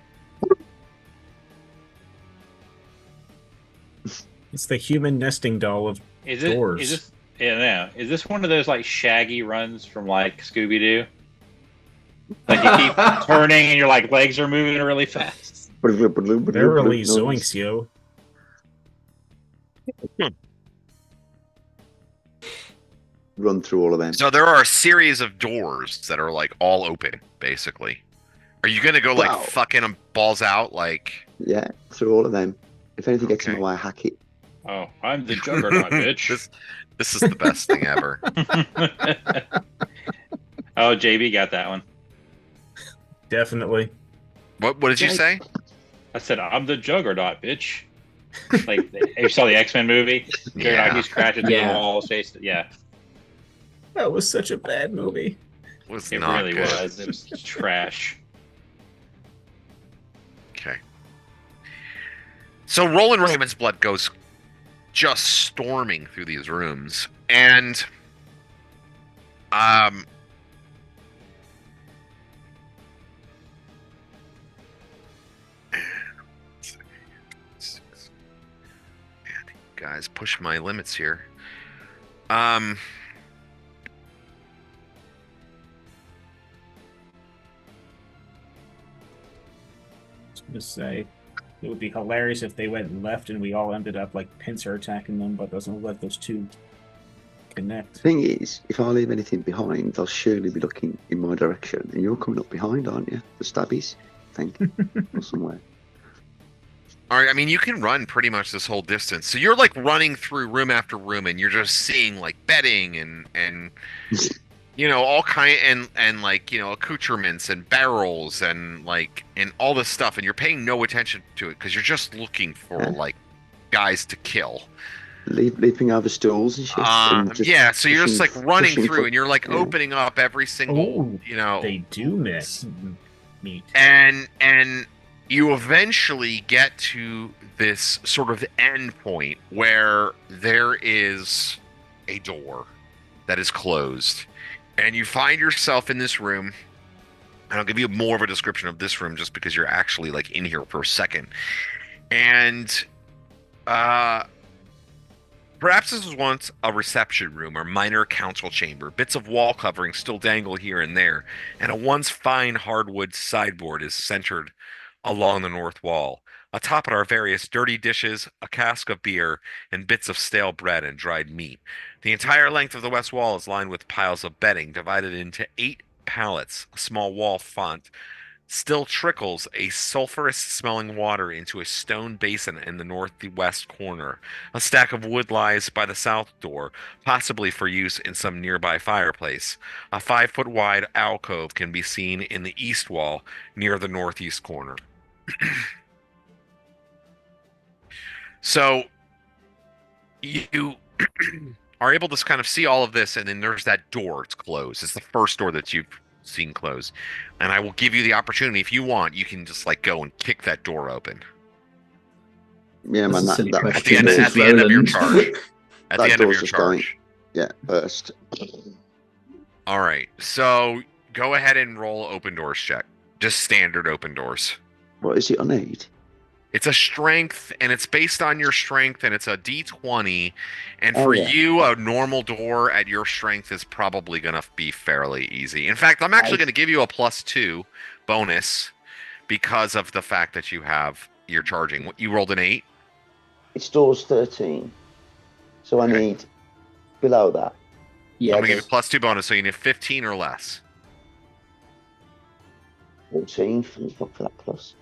It's the human nesting doll of doors. Is this one of those like Shaggy runs from like Scooby Doo? Like you keep turning and your like legs are moving really fast. Verily zoinks, yo. Run through all of them. So there are a series of doors that are like all open, basically. Are you gonna go like Wow. fucking them balls out, like? Yeah, through all of them. If anything gets in Okay. my way, I hack it. Oh, I'm the juggernaut, bitch. This is the best thing ever. Oh, JB got that one. Definitely. What did you say? I said, I'm the juggernaut, bitch. Like, you saw the X-Men movie? Yeah. He's crashing through Yeah. the walls. Yeah, That was such a bad movie. Was it not really good. was. It was trash. Okay. So Roland Raymond's blood goes just storming through these rooms, and guys, push my limits here. I was gonna say it would be hilarious if they went left and we all ended up like pincer attacking them, but doesn't look like those two connect. Thing is, if I leave anything behind, they'll surely be looking in my direction. And you're coming up behind, aren't you? The stabbies, I think, or somewhere. All right, I mean, you can run pretty much this whole distance. So you're like running through room after room, and you're just seeing like bedding and you know, all kind and like, you know, accoutrements and barrels and like and all this stuff, and you're paying no attention to it because you're just looking for like guys to kill. Leaping over stools and shit. And just Yeah, so you're just like running pushing through, for- and you're like yeah. opening up every single, Oh, you know, they do meet. and you eventually get to this sort of end point where there is a door that is closed, and you find yourself in this room. And I'll give you more of a description of this room just because you're actually like in here for a second. And perhaps this was once a reception room or minor council chamber. Bits of wall covering still dangle here and there, and a once fine hardwood sideboard is centered along the north wall. Atop it are various dirty dishes, a cask of beer, and bits of stale bread and dried meat. The entire length of the west wall is lined with piles of bedding, divided into 8 pallets. A small wall font still trickles a sulphurous-smelling water into a stone basin in the northwest corner. A stack of wood lies by the south door, possibly for use in some nearby fireplace. A 5-foot-wide alcove can be seen in the east wall near the northeast corner. So you are able to kind of see all of this, and then there's that door. It's closed. It's the first door that you've seen closed. And I will give you the opportunity, if you want, you can just like go and kick that door open. Yeah, man. That's a silly That question. At the end of your Roland. charge. At That the end of door's your just going. charge. Yeah, first. All right. So go ahead and roll open doors check. Just standard open doors. What is it I need? It's a strength, and it's based on your strength, and it's a D20. And Oh, for yeah. you, a normal door at your strength is probably going to be fairly easy. In fact, I'm actually going to give you a +2 bonus because of the fact that you're charging. You rolled an 8? It's doors 13. So I Okay. need below that. Yeah, I'm going to give you a +2 bonus, so you need 15 or less. 14 for that plus.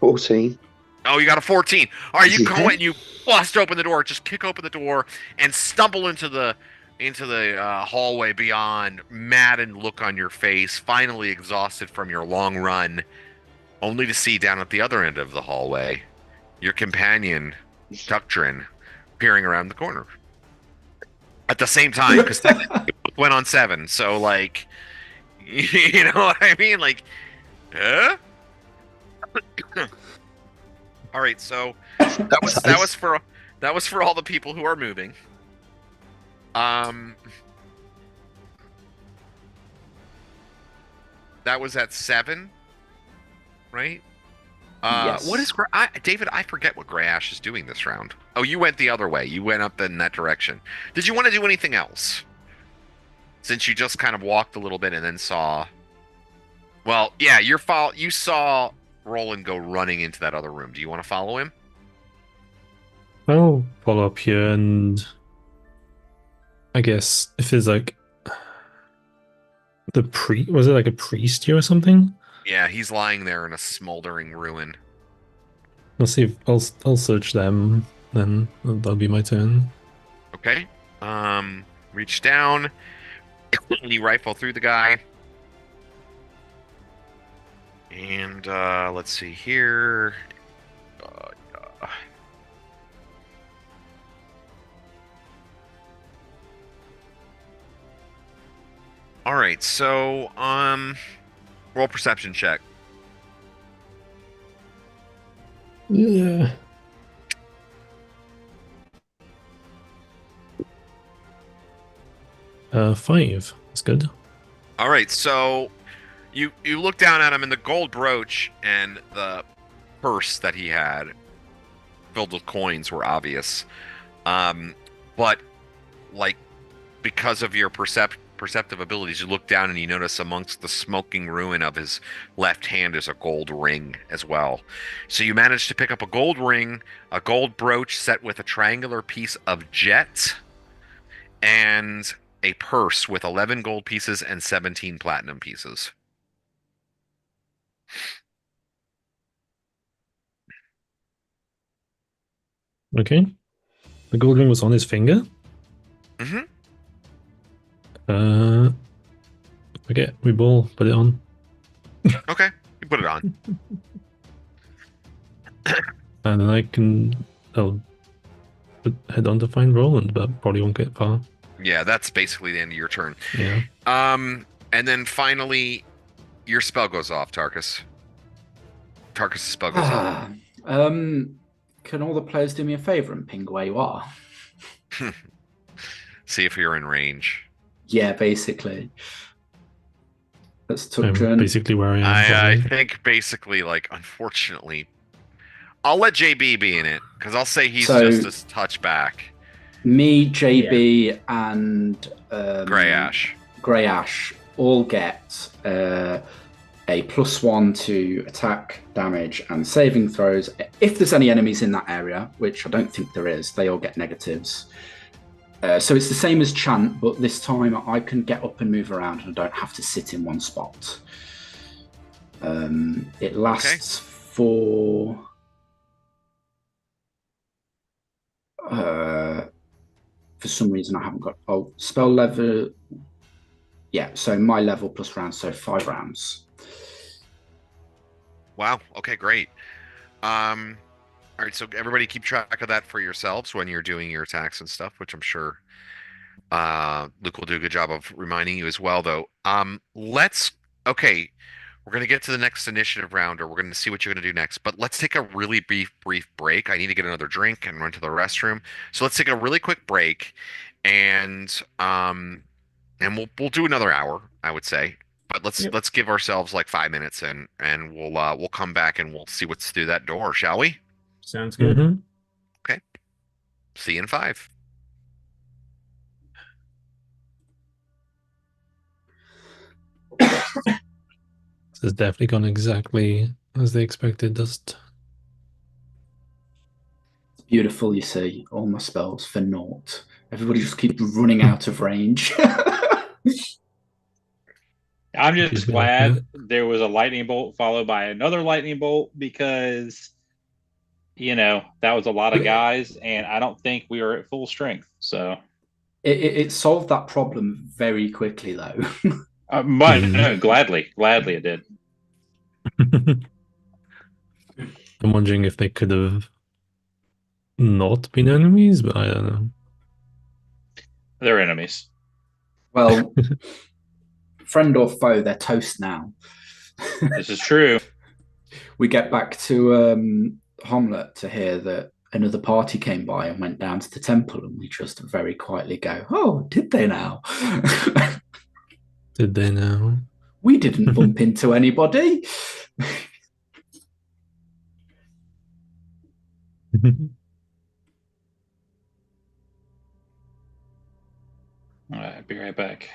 14. Oh, you got a 14. All right, you Yeah. go and you bust open the door, just kick open the door, and stumble into the hallway beyond, maddened look on your face, finally exhausted from your long run, only to see down at the other end of the hallway your companion, Tuctrin, peering around the corner. At the same time, because technically it went on 7, so like, you know what I mean? Like, huh? All right, so that was for all the people who are moving. That was at 7, right? Yes. What is David? I forget what Gray Ash is doing this round. Oh, you went the other way. You went up in that direction. Did you want to do anything else? Since you just kind of walked a little bit and then saw. Well, yeah, you saw Roland go running into that other room. Do you want to follow him? I'll follow up here, and I guess if there's like was it like a priest here or something? Yeah, he's lying there in a smoldering ruin. Let's see if I'll search them, then that'll be my turn. Okay. Reach down. You rifle through the guy. And let's see here. All right, so roll perception check. Yeah. Five. That's good. All right, so you look down at him, and the gold brooch and the purse that he had filled with coins were obvious. But like because of your perceptive abilities, you look down and you notice amongst the smoking ruin of his left hand is a gold ring as well. So you manage to pick up a gold ring, a gold brooch set with a triangular piece of jet, and a purse with 11 gold pieces and 17 platinum pieces. Okay. The gold ring was on his finger? Mm-hmm. Okay, we both put it on. Okay, you put it on. And then I'll head on to find Roland, but probably won't get far. Yeah, that's basically the end of your turn. Yeah. And then finally, your spell goes off, Tarkus. Tarkus' spell goes off. Can all the players do me a favor and ping where you are? See if you're in range. Yeah, basically. That's I'm basically where I am. I think basically, like, unfortunately, I'll let JB be in it because I'll say he's just a touch back. Me, JB, and Grey Ash all get a +1 to attack, damage, and saving throws. If there's any enemies in that area, which I don't think there is, they all get negatives. So it's the same as chant, but this time I can get up and move around and I don't have to sit in one spot. It lasts for some reason I haven't got spell level. Yeah, so my level plus rounds, so 5 rounds. Wow. Okay, great. All right, so everybody keep track of that for yourselves when you're doing your attacks and stuff, which I'm sure Luke will do a good job of reminding you as well, though. We're going to get to the next initiative round, or we're going to see what you're going to do next, but let's take a really brief break. I need to get another drink and run to the restroom. So let's take a really quick break, and we'll do another hour, I would say. But let's give ourselves like 5 minutes, and we'll come back and we'll see what's through that door, shall we? Sounds good. Mm-hmm. Okay. See you in 5. This has definitely gone exactly as they expected, doesn't it? It's beautiful, you see. All my spells for naught. Everybody just keeps running out of range. I'm just glad there was a lightning bolt followed by another lightning bolt because, that was a lot of guys, and I don't think we were at full strength. So it solved that problem very quickly, though. No, gladly it did. I'm wondering if they could have not been enemies, but I don't know. They're enemies. Well, friend or foe, they're toast now. This is true. We get back to Hommlet to hear that another party came by and went down to the temple, and we just very quietly go, "Oh, did they now?" Did they now? We didn't bump into anybody. All right, be right back.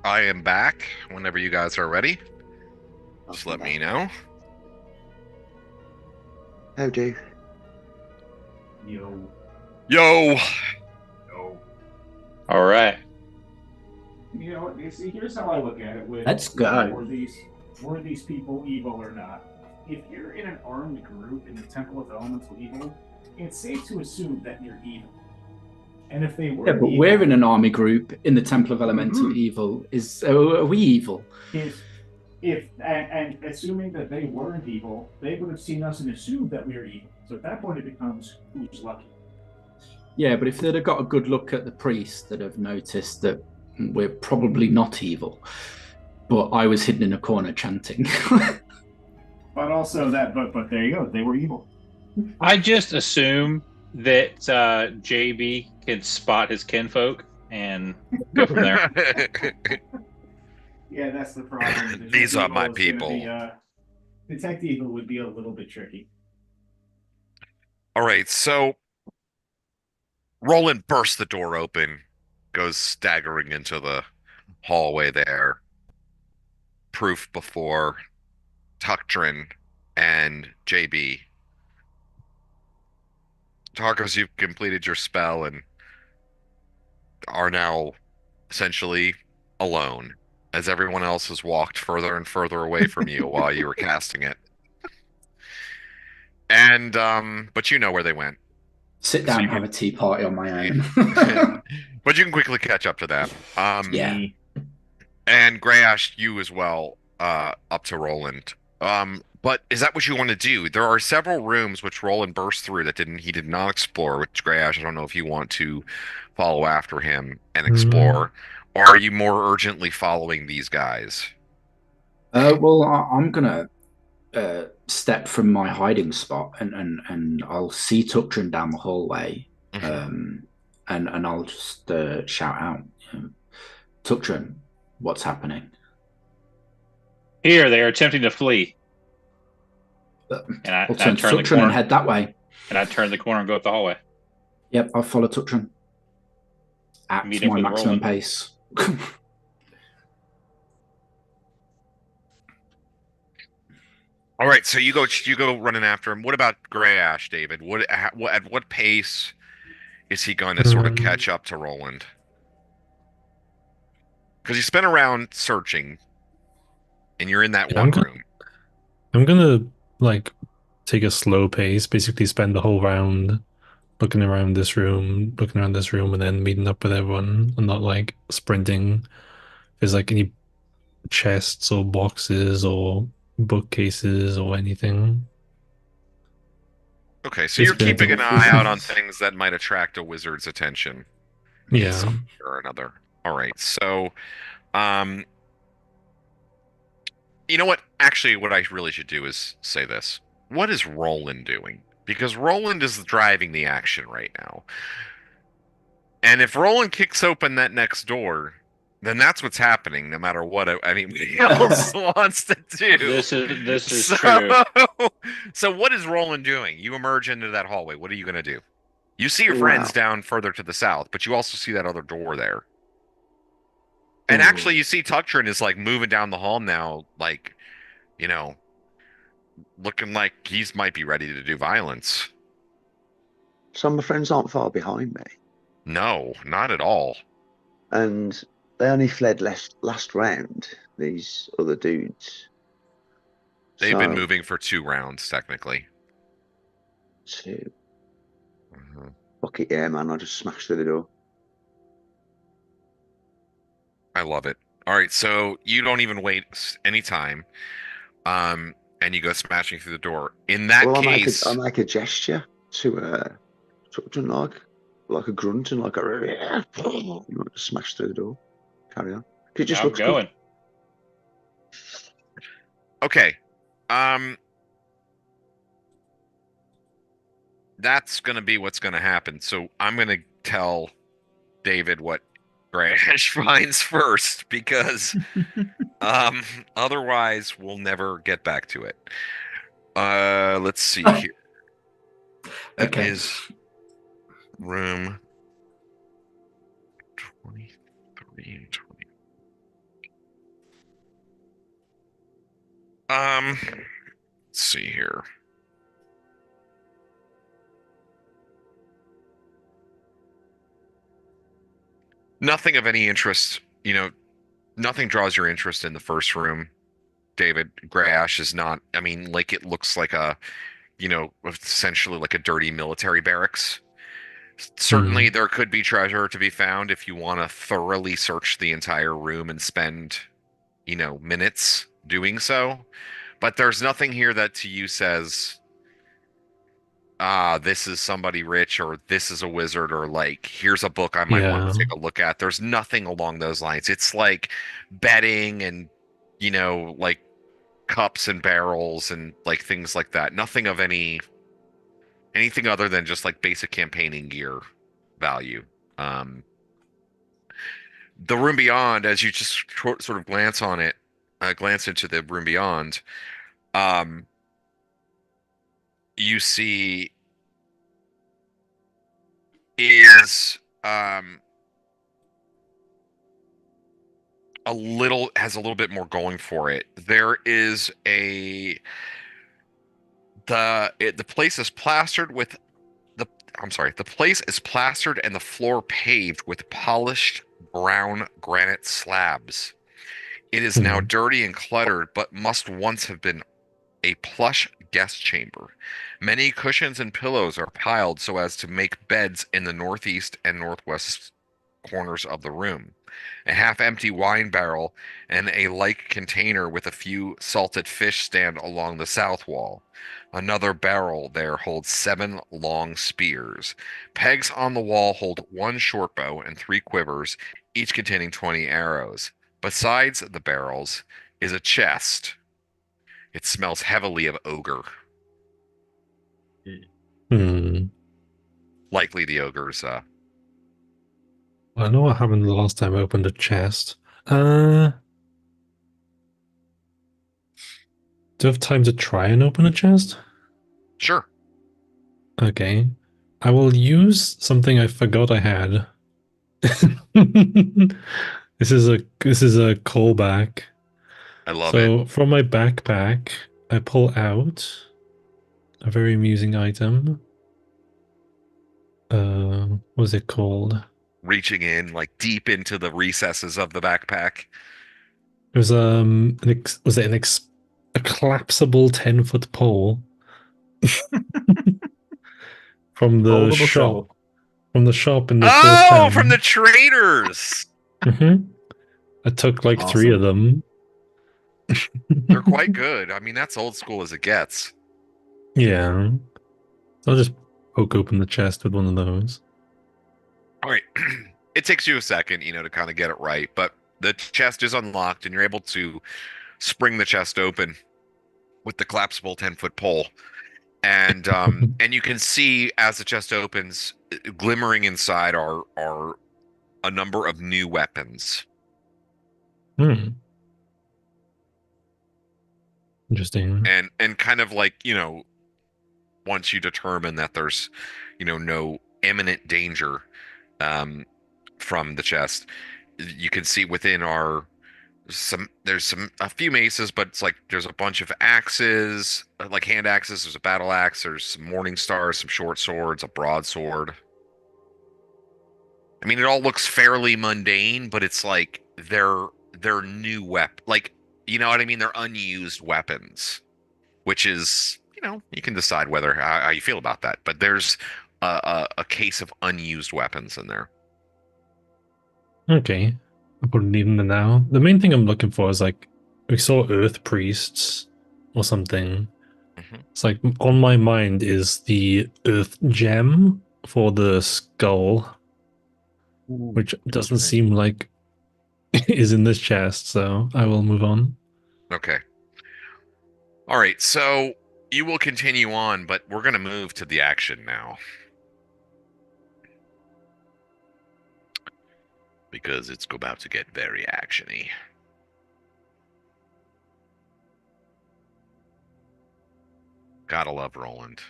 I am back whenever you guys are ready. Just let me know. How do? Yo. Yo! All right. You know, you see, here's how I look at it. With Let's go. Were these people evil or not? If you're in an armed group in the Temple of Elemental Evil, it's safe to assume that you're evil. And if they were Yeah, but evil, we're in an army group in the Temple of Elemental Evil. Are we evil? And assuming that they weren't evil, they would have seen us and assumed that we were evil. So at that point, it becomes who's lucky. Yeah, but if they'd have got a good look at the priest, they'd have noticed that we're probably not evil. But I was hidden in a corner chanting. But also but there you go. They were evil. I just assume that JB can spot his kinfolk and go from there. Yeah, that's the problem. These are my people. Detect evil would be a little bit tricky. All right, so Roland bursts the door open, goes staggering into the hallway there. Proof before Tuctrin and JB. Tarkos, you've completed your spell and are now essentially alone, as everyone else has walked further and further away from you while you were casting it. And but you know where they went. Sit down and have a tea party on my own. But you can quickly catch up to them. Yeah. And Greyash, you as well, up to Roland. But is that what you want to do? There are several rooms which Roland burst through that he did not explore, which Greyash, I don't know if you want to follow after him and explore, or are you more urgently following these guys? Well, I'm gonna step from my hiding spot and I'll see Tuctrin down the hallway, and I'll just shout out, Tuctrin, what's happening? Here, they are attempting to flee. And I turn the Tuctrin corner and head that way. And I turn the corner and go up the hallway. Yep, I'll follow Tuctrin at my maximum pace. All right, so you go running after him. What about Greyash, David? At what pace is he going to sort of catch up to Roland? Because you spent around searching, and you're in that one room. I'm gonna take a slow pace, basically spend the whole round looking around this room, and then meeting up with everyone, and not sprinting. If there's any chests or boxes or bookcases or anything. Okay, so you're keeping an eye out on things that might attract a wizard's attention. Yeah. Or another. All right, so, you know what? Actually, what I really should do is say this. What is Roland doing? Because Roland is driving the action right now. And if Roland kicks open that next door, then that's what's happening, no matter what anybody else wants to do. This is true. So what is Roland doing? You emerge into that hallway. What are you going to do? You see your friends down further to the south, but you also see that other door there. And actually, you see Tuctrin is moving down the hall now, looking like he's might be ready to do violence. So my friends aren't far behind me. No, not at all. And they only fled last round, these other dudes. They've been moving for 2 rounds, technically. 2. Fuck it, yeah, man. I'll just smash through the door. I love it. All right, so you don't even wait any time, and you go smashing through the door. In that case, I make a gesture to like a grunt and like a smash through the door. Carry on. It just looks going. Cool. Okay. That's going to be what's going to happen. So I'm going to tell David what Greyash finds first, because otherwise we'll never get back to it. Let's see here. That is room 23 and 20. Let's see here. Nothing of any interest, nothing draws your interest in the first room, David. Gray Ash is not, I mean, like it looks like essentially like a dirty military barracks. Certainly there could be treasure to be found if you want to thoroughly search the entire room and spend, minutes doing so. But there's nothing here that to you says, this is somebody rich, or this is a wizard, or like, here's a book I might want to take a look at. There's nothing along those lines. It's like bedding and, like cups and barrels and like things like that. Nothing of anything other than just like basic campaigning gear value. The room beyond, as you just sort of glance into the room beyond, you see is has a little bit more going for it. There is the place is plastered with the place is plastered and the floor paved with polished brown granite slabs. It is now dirty and cluttered, but must once have been a plush guest chamber. Many cushions and pillows are piled so as to make beds in the northeast and northwest corners of the room. A half-empty wine barrel and a like container with a few salted fish stand along the south wall. Another barrel there holds 7 long spears. Pegs on the wall hold 1 short bow and 3 quivers, each containing 20 arrows. Besides the barrels is a chest. It smells heavily of ogre. Likely the ogre's. I know what happened the last time I opened a chest. Do you have time to try and open a chest? Sure. Okay. I will use something I forgot I had. This is a callback. I love it. So from my backpack, I pull out a very amusing item. What's it called? Reaching in like deep into the recesses of the backpack. It was a collapsible 10-foot pole from the shop. From the shop in the first town. From the traders. I took like 3 of them. They're quite good. I mean, that's old school as it gets. Yeah. I'll just poke open the chest with one of those. All right. It takes you a second, to kind of get it right, but the chest is unlocked and you're able to spring the chest open with the collapsible 10-foot pole. And and you can see as the chest opens, glimmering inside are a number of new weapons. Interesting. And kind of like, once you determine that there's, no imminent danger from the chest, you can see within there's a few maces, but it's like there's a bunch of axes, like hand axes. There's a battle axe, there's some morning stars, some short swords, a broadsword. I mean, it all looks fairly mundane, but it's like they're new like, you know what I mean? They're unused weapons, which is, you can decide how you feel about that. But there's a case of unused weapons in there. Okay. I'll put it in there now. The main thing I'm looking for is like, we saw earth priests or something. It's like on my mind is the earth gem for the skull, which doesn't seem like is in this chest, so I will move on. Okay. All right, so you will continue on, but we're going to move to the action now. Because it's about to get very actiony. Gotta love Roland.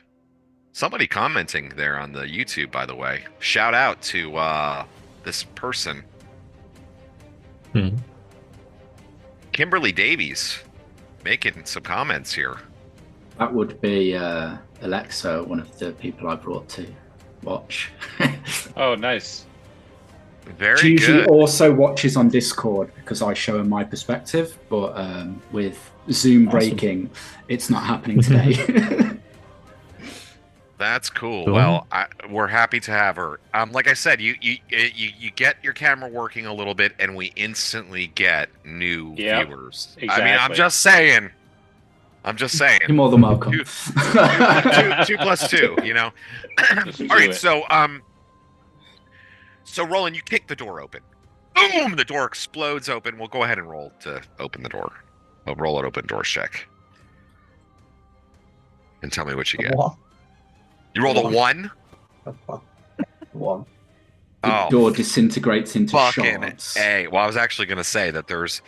Somebody commenting there on the YouTube, by the way. Shout out to this person. Kimberly Davies. making some comments here. That would be Alexa, one of the people I brought to watch. Oh, nice. Very She usually good. also watches on Discord because I show her my perspective, but with Zoom breaking, it's not happening today. That's cool. Cool. Well, we're happy to have her. Like I said, you get your camera working a little bit, and we instantly get new viewers. Exactly. I mean, I'm just saying. You're more than welcome. Two plus two. You know. All right. So So Roland, you kick the door open. Boom! The door explodes open. We'll go ahead and roll to open the door. I'll roll an open doors check. And tell me what you get. What? You rolled a 1? One. The door disintegrates into fucking shards. A. Well, I was actually going to say that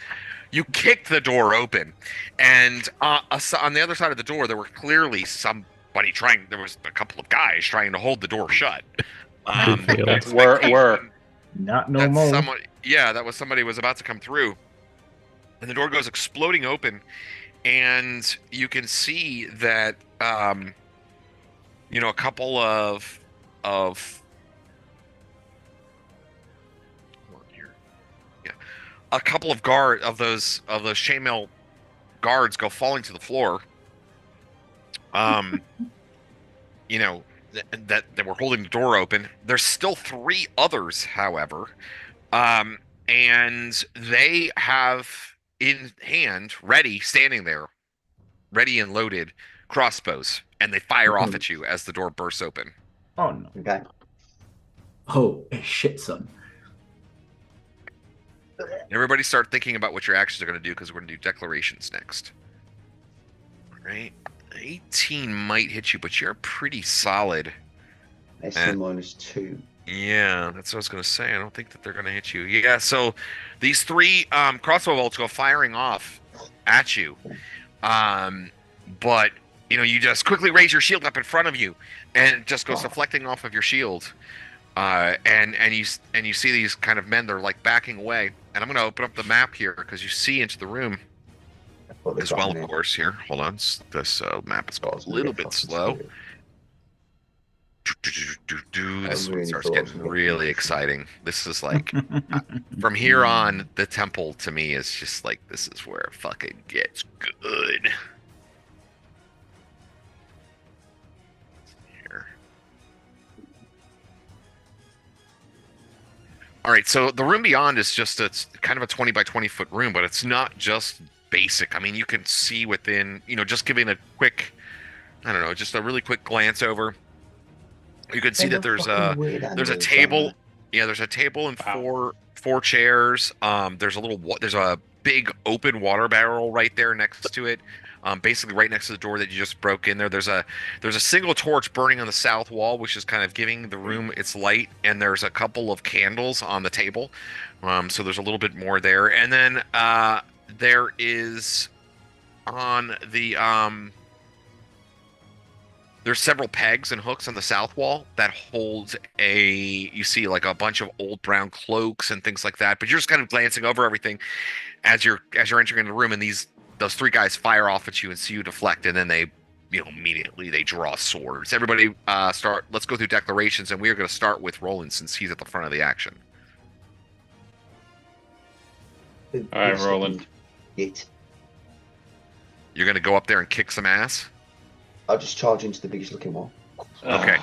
you kicked the door open, and on the other side of the door, there were clearly there was a couple of guys trying to hold the door shut. Were Not no more. That was somebody was about to come through, and the door goes exploding open, and you can see that a couple of a couple of those chainmail guards go falling to the floor. That were holding the door open. There's still 3 others, however, and they have in hand, standing there, ready and loaded, crossbows, and they fire off at you as the door bursts open. Oh no. Okay. Oh shit, son. Everybody start thinking about what your actions are going to do, because we're going to do declarations next. All right. 18 might hit you, but you're pretty solid. AC minus 2. Yeah, that's what I was going to say. I don't think that they're going to hit you. Yeah, so these 3 crossbow bolts go firing off at you. But, you just quickly raise your shield up in front of you, and it just goes deflecting off of your shield. And you see these kind of men, they're like backing away. And I'm going to open up the map here, because you see into the room as well, of course. Here, hold on. This map is going a little bit slow. This one starts getting really exciting. This is like, from here on, the temple to me is just like, this is where it fucking gets good. Here. All right, so the room beyond is it's kind of a 20 by 20 foot room, but it's not just basic. I mean, you can see within, just giving a quick, just a really quick glance over. You can see that there's a table. Yeah, there's a table and four chairs. There's a big open water barrel right there next to it. Basically right next to the door that you just broke in there. There's a single torch burning on the south wall, which is kind of giving the room its light, and there's a couple of candles on the table. So there's a little bit more there. And then there is on the there's several pegs and hooks on the south wall that hold you see like a bunch of old brown cloaks and things like that, but you're just kind of glancing over everything as you're entering into the room, and those 3 guys fire off at you and see you deflect, and then they immediately they draw swords. Everybody let's go through declarations, and we are going to start with Roland since he's at the front of the action. All right, Roland. You're going to go up there and kick some ass? I'll just charge into the biggest looking one. Okay.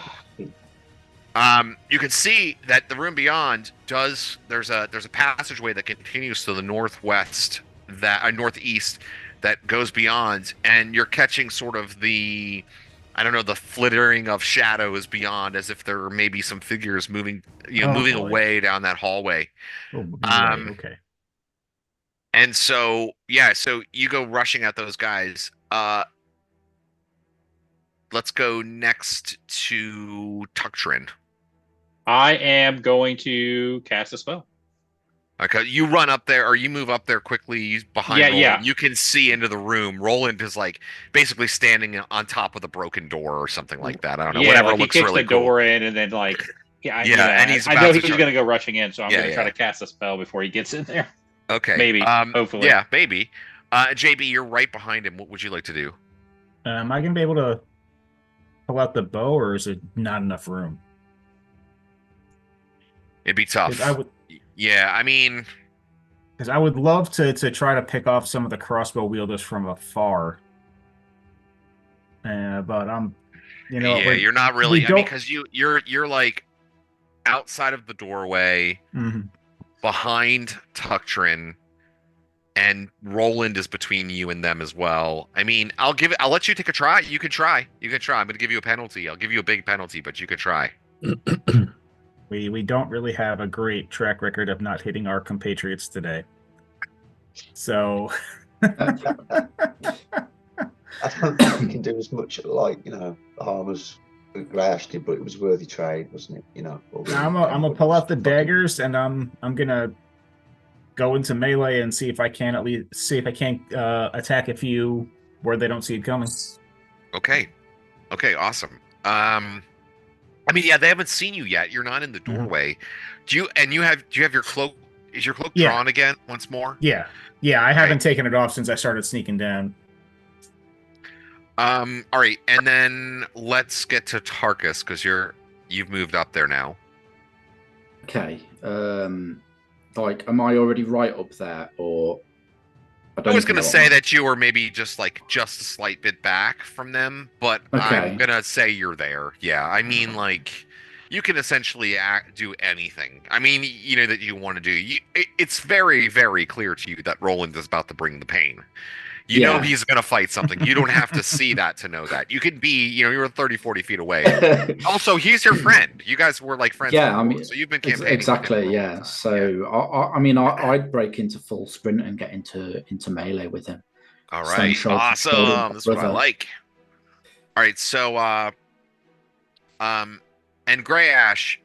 You can see that the room beyond there's a passageway that continues to the northwest, northeast, that goes beyond, and you're catching sort of the flittering of shadows beyond, as if there may be some figures moving away down that hallway. Oh, right, okay. And so you go rushing at those guys. Let's go next to Tuctrin. I am going to cast a spell. Okay, you run up there, or you move up there quickly behind Roland. Yeah. You can see into the room. Roland is like basically standing on top of the broken door or something like that. I don't know. Whatever looks really cool. He kicks the door in, and then like, and I know he's going to go rushing in, so I'm going to try to cast a spell before he gets in there. Okay. Maybe. Hopefully. Yeah, maybe. JB, you're right behind him. What would you like to do? Am I gonna be able to pull out the bow, or is it not enough room? It'd be tough. Yeah, I mean, because I would love to try to pick off some of the crossbow wielders from afar. But I'm, yeah, you're not really. I mean, because you're like outside of the doorway, behind Tuctrin, and Roland is between you and them as well. I mean, I'll let you take a try. You can try. I'm going to give you a penalty. I'll give you a big penalty, but you could try. We don't really have a great track record of not hitting our compatriots today. So I don't think we can do as much like harm as Greyhawk did, but it was worthy trade, wasn't it? I'm gonna pull out the daggers, and I'm gonna go into melee and see if I can attack a few where they don't see it coming. Okay, awesome. I mean, yeah, they haven't seen you yet. You're not in the doorway. Do you have your cloak? Is your cloak drawn again once more? Yeah. I haven't taken it off since I started sneaking down. All right, and then let's get to Tarkus because you've moved up there now. Okay. Like, am I already right up there, or? I was gonna say that you were maybe just a slight bit back from them, but I'm gonna say you're there. Yeah, I mean, like, you can essentially do anything. I mean, that you want to do. It's very, very clear to you that Roland is about to bring the pain. You know he's going to fight something. You don't have to see that to know that. You could be, you're 30, 40 feet away. Also, he's your friend. You guys were like friends. Yeah, I mean, so you've been campaigning. Exactly, yeah. So, I mean, I'd break into full sprint and get into melee with him. All right, awesome. That's what I like. All right, so, and Greyhawk,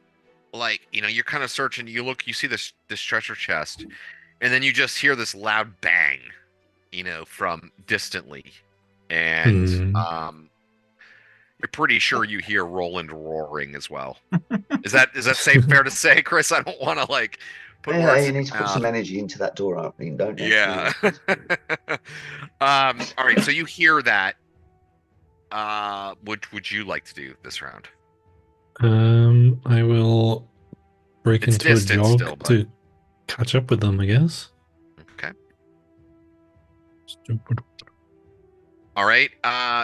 like, you're kind of searching. You see this treasure chest, and then you just hear this loud bang. From distantly, and you're pretty sure you hear Roland roaring as well. Is that fair to say, Chris? I don't want to put words. You need to put some energy into that door opening, don't you? Yeah. All right. So you hear that. What would you like to do this round? I will break into a jog still, to catch up with them, I guess. Okay. All right,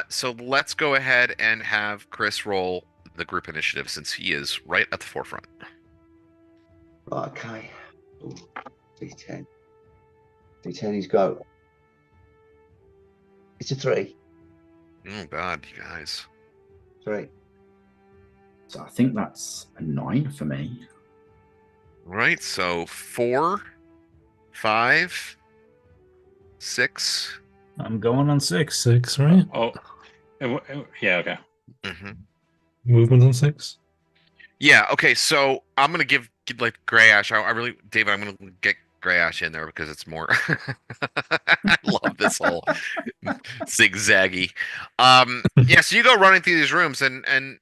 so let's go ahead and have Chris roll the group initiative since he is right at the forefront. Okay. Ooh, D10. D10 he's go. It's a 3. Oh God, you guys. 3. So I think that's a 9 for me. All right, so 4, 5, 6. I'm going on 6. 6, right? Oh, yeah, okay. Movement on 6? Yeah, okay, so I'm going to give Greyhawk, David, I'm going to get Greyhawk in there because it's more, I love this whole zigzaggy. Yeah, so you go running through these rooms and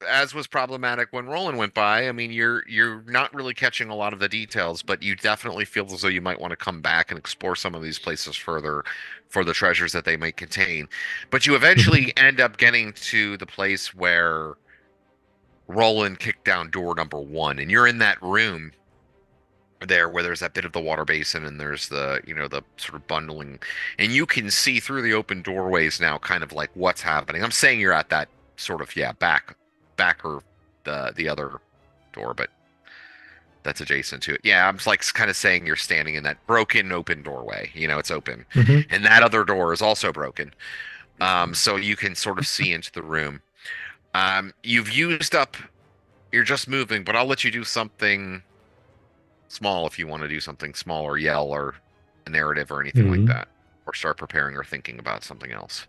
as was problematic when Roland went by, I mean, you're not really catching a lot of the details, but you definitely feel as though you might want to come back and explore some of these places further for the treasures that they might contain. But you eventually end up getting to the place where Roland kicked down door number 1, and you're in that room there where there's that bit of the water basin and there's the the sort of bundling, and you can see through the open doorways now kind of like what's happening. I'm saying you're at that sort of back or the other door, but that's adjacent to it. Yeah, I'm like kind of saying you're standing in that broken open doorway. It's open, and that other door is also broken. So you can sort of see into the room. You've used up. You're just moving, but I'll let you do something small if you want to do something small or yell or a narrative or anything like that, or start preparing or thinking about something else.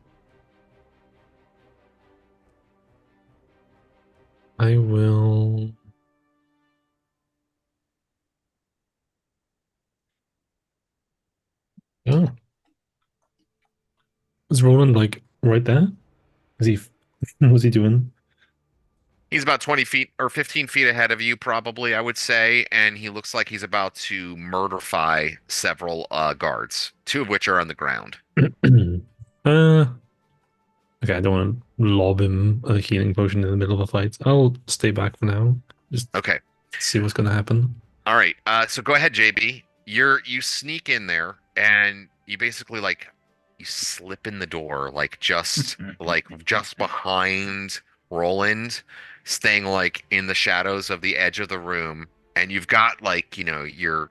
I will. Oh. Is Roland right there? Is he? What's he doing? He's about 20 feet or 15 feet ahead of you, probably, I would say, and he looks like he's about to murderify several guards, two of which are on the ground. Okay, I don't want to lob him a healing potion in the middle of a fight. I'll stay back for now. Just okay. See what's gonna happen. All right. So go ahead, JB. You sneak in there and you basically you slip in the door, just behind Roland, staying in the shadows of the edge of the room, and you've got your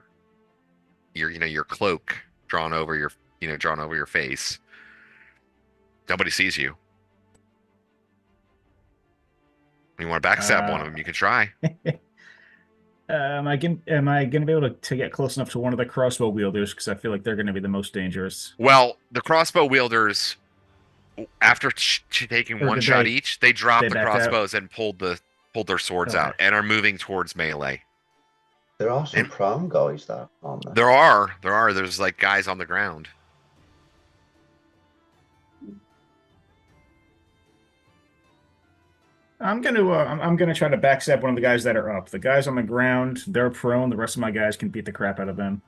cloak drawn over your face. Nobody sees you. You want to backstab one of them, you can try. Am I gonna be able to get close enough to one of the crossbow wielders? Because I feel like they're gonna be the most dangerous. Well, the crossbow wielders, after taking one shot each, they dropped the crossbows and pulled their swords out and are moving towards melee. There are some prone guys there, aren't there? There are. There's guys on the ground. I'm gonna try to backstab one of the guys that are up. The guys on the ground, they're prone. The rest of my guys can beat the crap out of them.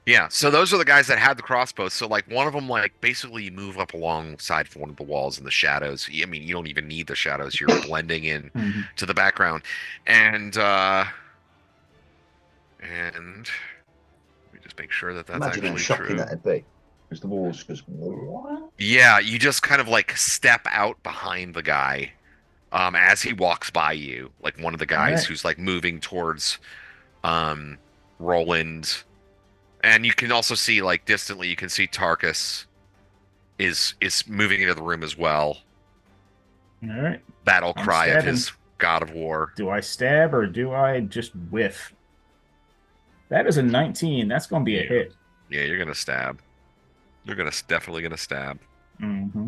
Yeah, so those are the guys that had the crossbows. So one of them, basically you move up alongside one of the walls in the shadows. I mean, you don't even need the shadows. You're blending in to the background. And let me just make sure that's Imagine actually how shocking true. that'd be. Because the walls just... What? Yeah, you just kind of step out behind the guy as he walks by you. One of the guys who's moving towards Roland. And you can also see, distantly, you can see Tarkus is moving into the room as well. All right. Battle cry of his god of war. Do I stab or do I just whiff? That is a 19. That's going to be a hit. Yeah, you're going to stab. You're definitely going to stab. Mm-hmm.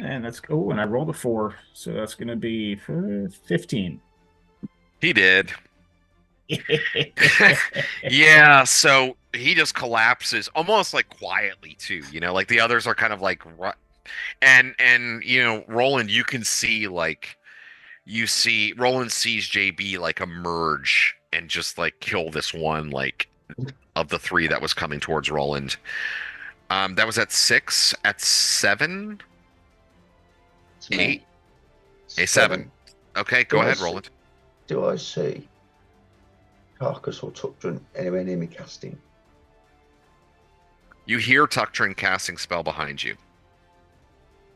And that's... Oh, and I rolled a 4. So that's going to be 15. He did. Yeah, so he just collapses almost quietly too, the others are kind of and Roland, you can see Roland sees JB emerge and just kill this one of the 3 that was coming towards Roland. That was at 6, at 7, 8, a 7. Okay, go ahead, Roland. Do I see Tarkus or Tuctrin anywhere near me casting? You hear Tuctrin casting spell behind you.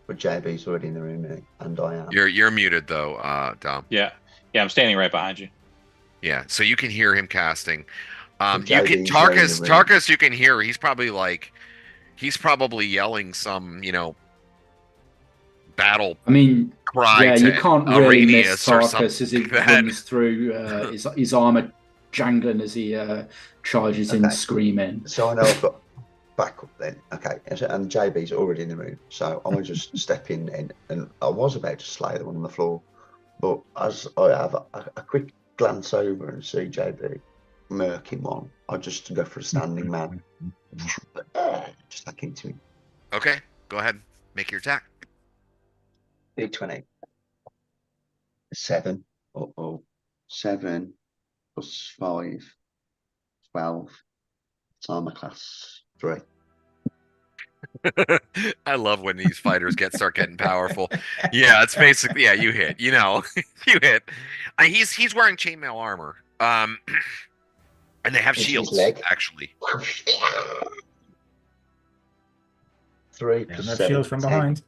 But JB's already in the room, and I am. You're muted though, Dom. Yeah, I'm standing right behind you. Yeah, so you can hear him casting. You JB's can Tarkus. You can hear. He's probably yelling some, battle. I mean, cry. Yeah, you can't really miss Tarkus as he runs through his armor jangling as he charges in screaming. So I know I've got backup then. Okay, and JB's already in the room, so I will just step in then. And I was about to slay the one on the floor, but as I have a quick glance over and see JB murking one, I just go for a standing man. Just like into him. Okay, go ahead. Make your attack. Big 20. 7. 7 plus 5. 12. It's armor class 3. I love when these fighters start getting powerful. Yeah, it's basically you hit. You hit. He's wearing chainmail armor. And they have shields actually. 3 plus 7. Shields from behind.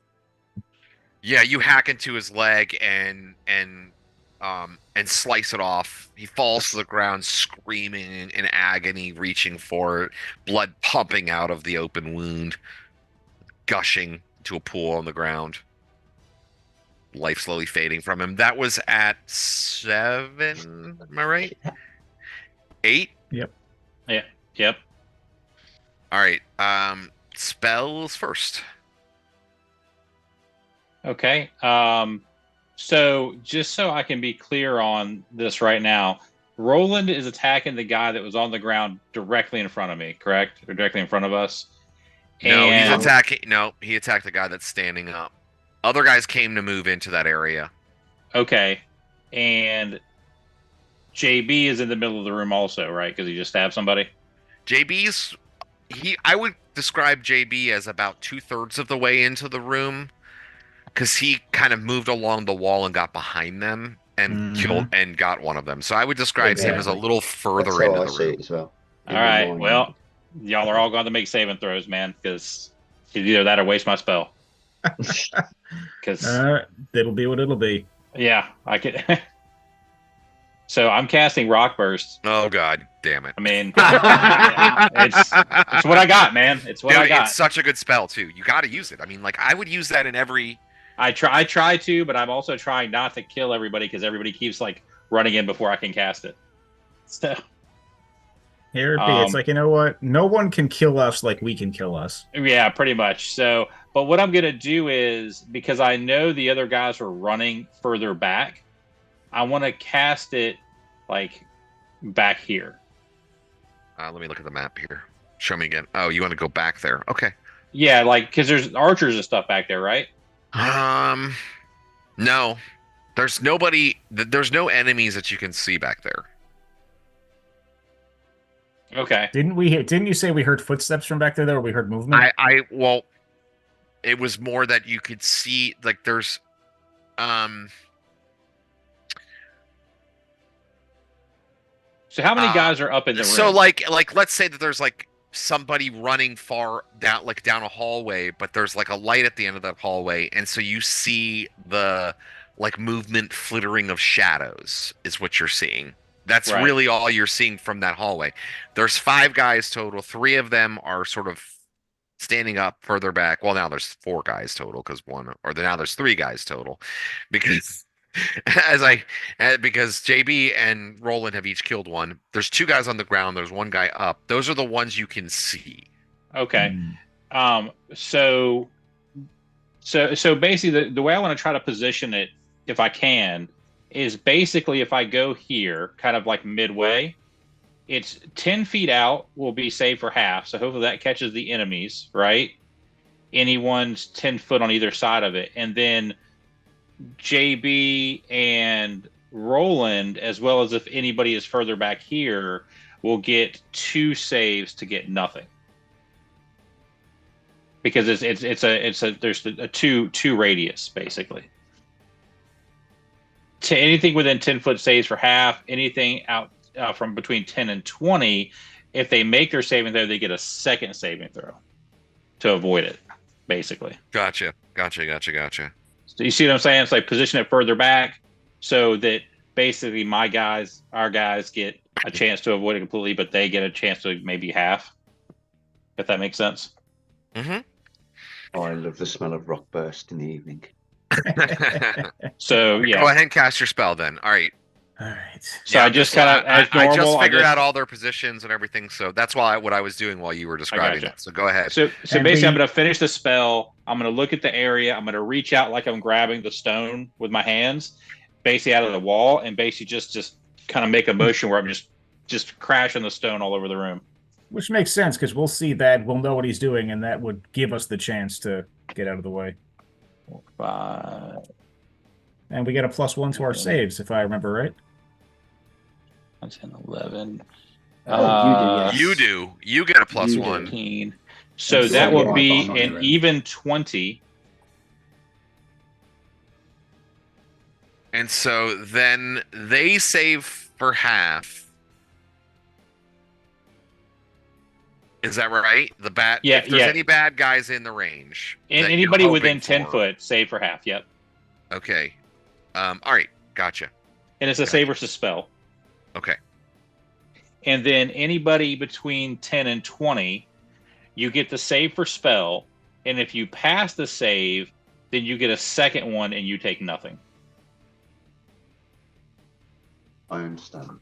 Yeah, you hack into his leg and slice it off. He falls to the ground screaming in agony, reaching for it, blood pumping out of the open wound, gushing to a pool on the ground. Life slowly fading from him. That was at 7, am I right? 8? Yep. Yeah. Yep. All right. Spells first. Okay. So just so I can be clear on this right now, Roland is attacking the guy that was on the ground directly in front of me, correct? Or directly in front of us? No, he attacked the guy that's standing up. Other guys came to move into that area. Okay. And JB is in the middle of the room also, right? Because he just stabbed somebody. I would describe JB as about 2/3 of the way into the room, because he kind of moved along the wall and got behind them and killed and got one of them. So I would describe him as a little further That's into how I the see room. it as well. All right. Well, y'all are all going to make saving throws, man, because either that or waste my spell. Because it'll be what it'll be. Yeah, I could. So I'm casting Rock Burst. Oh God, damn it! I mean, it's what I got, man. It's what I got. It's such a good spell too. You got to use it. I mean, like I would use that in every. I try to, but I'm also trying not to kill everybody because everybody keeps like running in before I can cast it. So here it be. It's like, you know what? No one can kill us like we can kill us. Yeah, pretty much. So, but what I'm gonna do is, because I know the other guys are running further back, I want to cast it like back here. Let me look at the map here. Show me again. Oh, you want to go back there? Okay. Yeah, like because there's archers and stuff back there, right? No. There's nobody. There's no enemies that you can see back there. Okay. Didn't you say we heard footsteps from back there? Or we heard movement? Well, it was more that you could see, like there's So how many guys are up in the room? So like let's say that there's like somebody running far down, like down a hallway, but there's like a light at the end of that hallway, and so you see the like movement, flittering of shadows is what you're seeing. That's right. Really all you're seeing from that hallway. There's 5 guys total. 3 of them are sort of standing up further back. Well, now there's 4 guys total now there's 3 guys total, because because JB and Roland have each killed one. There's 2 guys on the ground. There's 1 guy up. Those are the ones you can see. Okay. So basically the way I want to try to position it, if I can, is basically if I go here, kind of like midway, it's 10 feet out will be saved for half. So hopefully that catches the enemies, right? Anyone's 10 foot on either side of it. And then JB and Roland, as well as if anybody is further back here, will get 2 saves to get nothing. Because there's a two radius basically. To anything within 10 foot saves for half. Anything out from between 10 and 20, if they make their saving throw, they get a second saving throw to avoid it. Basically. Gotcha. So you see what I'm saying? It's like position it further back so that basically our guys get a chance to avoid it completely, but they get a chance to maybe half. If that makes sense. Mm-hmm. Oh, I love the smell of rock burst in the evening. So yeah. Go ahead and cast your spell then. All right. So I just kind of, as normal, I just figured out all their positions and everything, so that's what I was doing while you were describing it. So go ahead. So basically, I'm going to finish the spell. I'm going to look at the area. I'm going to reach out like I'm grabbing the stone with my hands, basically out of the wall, and basically just kind of make a motion where I'm just crashing the stone all over the room. Which makes sense because we'll see that, we'll know what he's doing, and that would give us the chance to get out of the way. 5. And we get a +1 to our saves, if I remember right. 10, 11. You do. You get a +1. 15. So that would be an even 20. And so then they save for half. Is that right? If there's any bad guys in the range. And anybody within 10 foot, save for half. Yep. Okay. All right. Gotcha. And it's a save versus spell. Okay. And then anybody between 10 and 20, you get the save for spell. And if you pass the save, then you get a second one and you take nothing. I understand.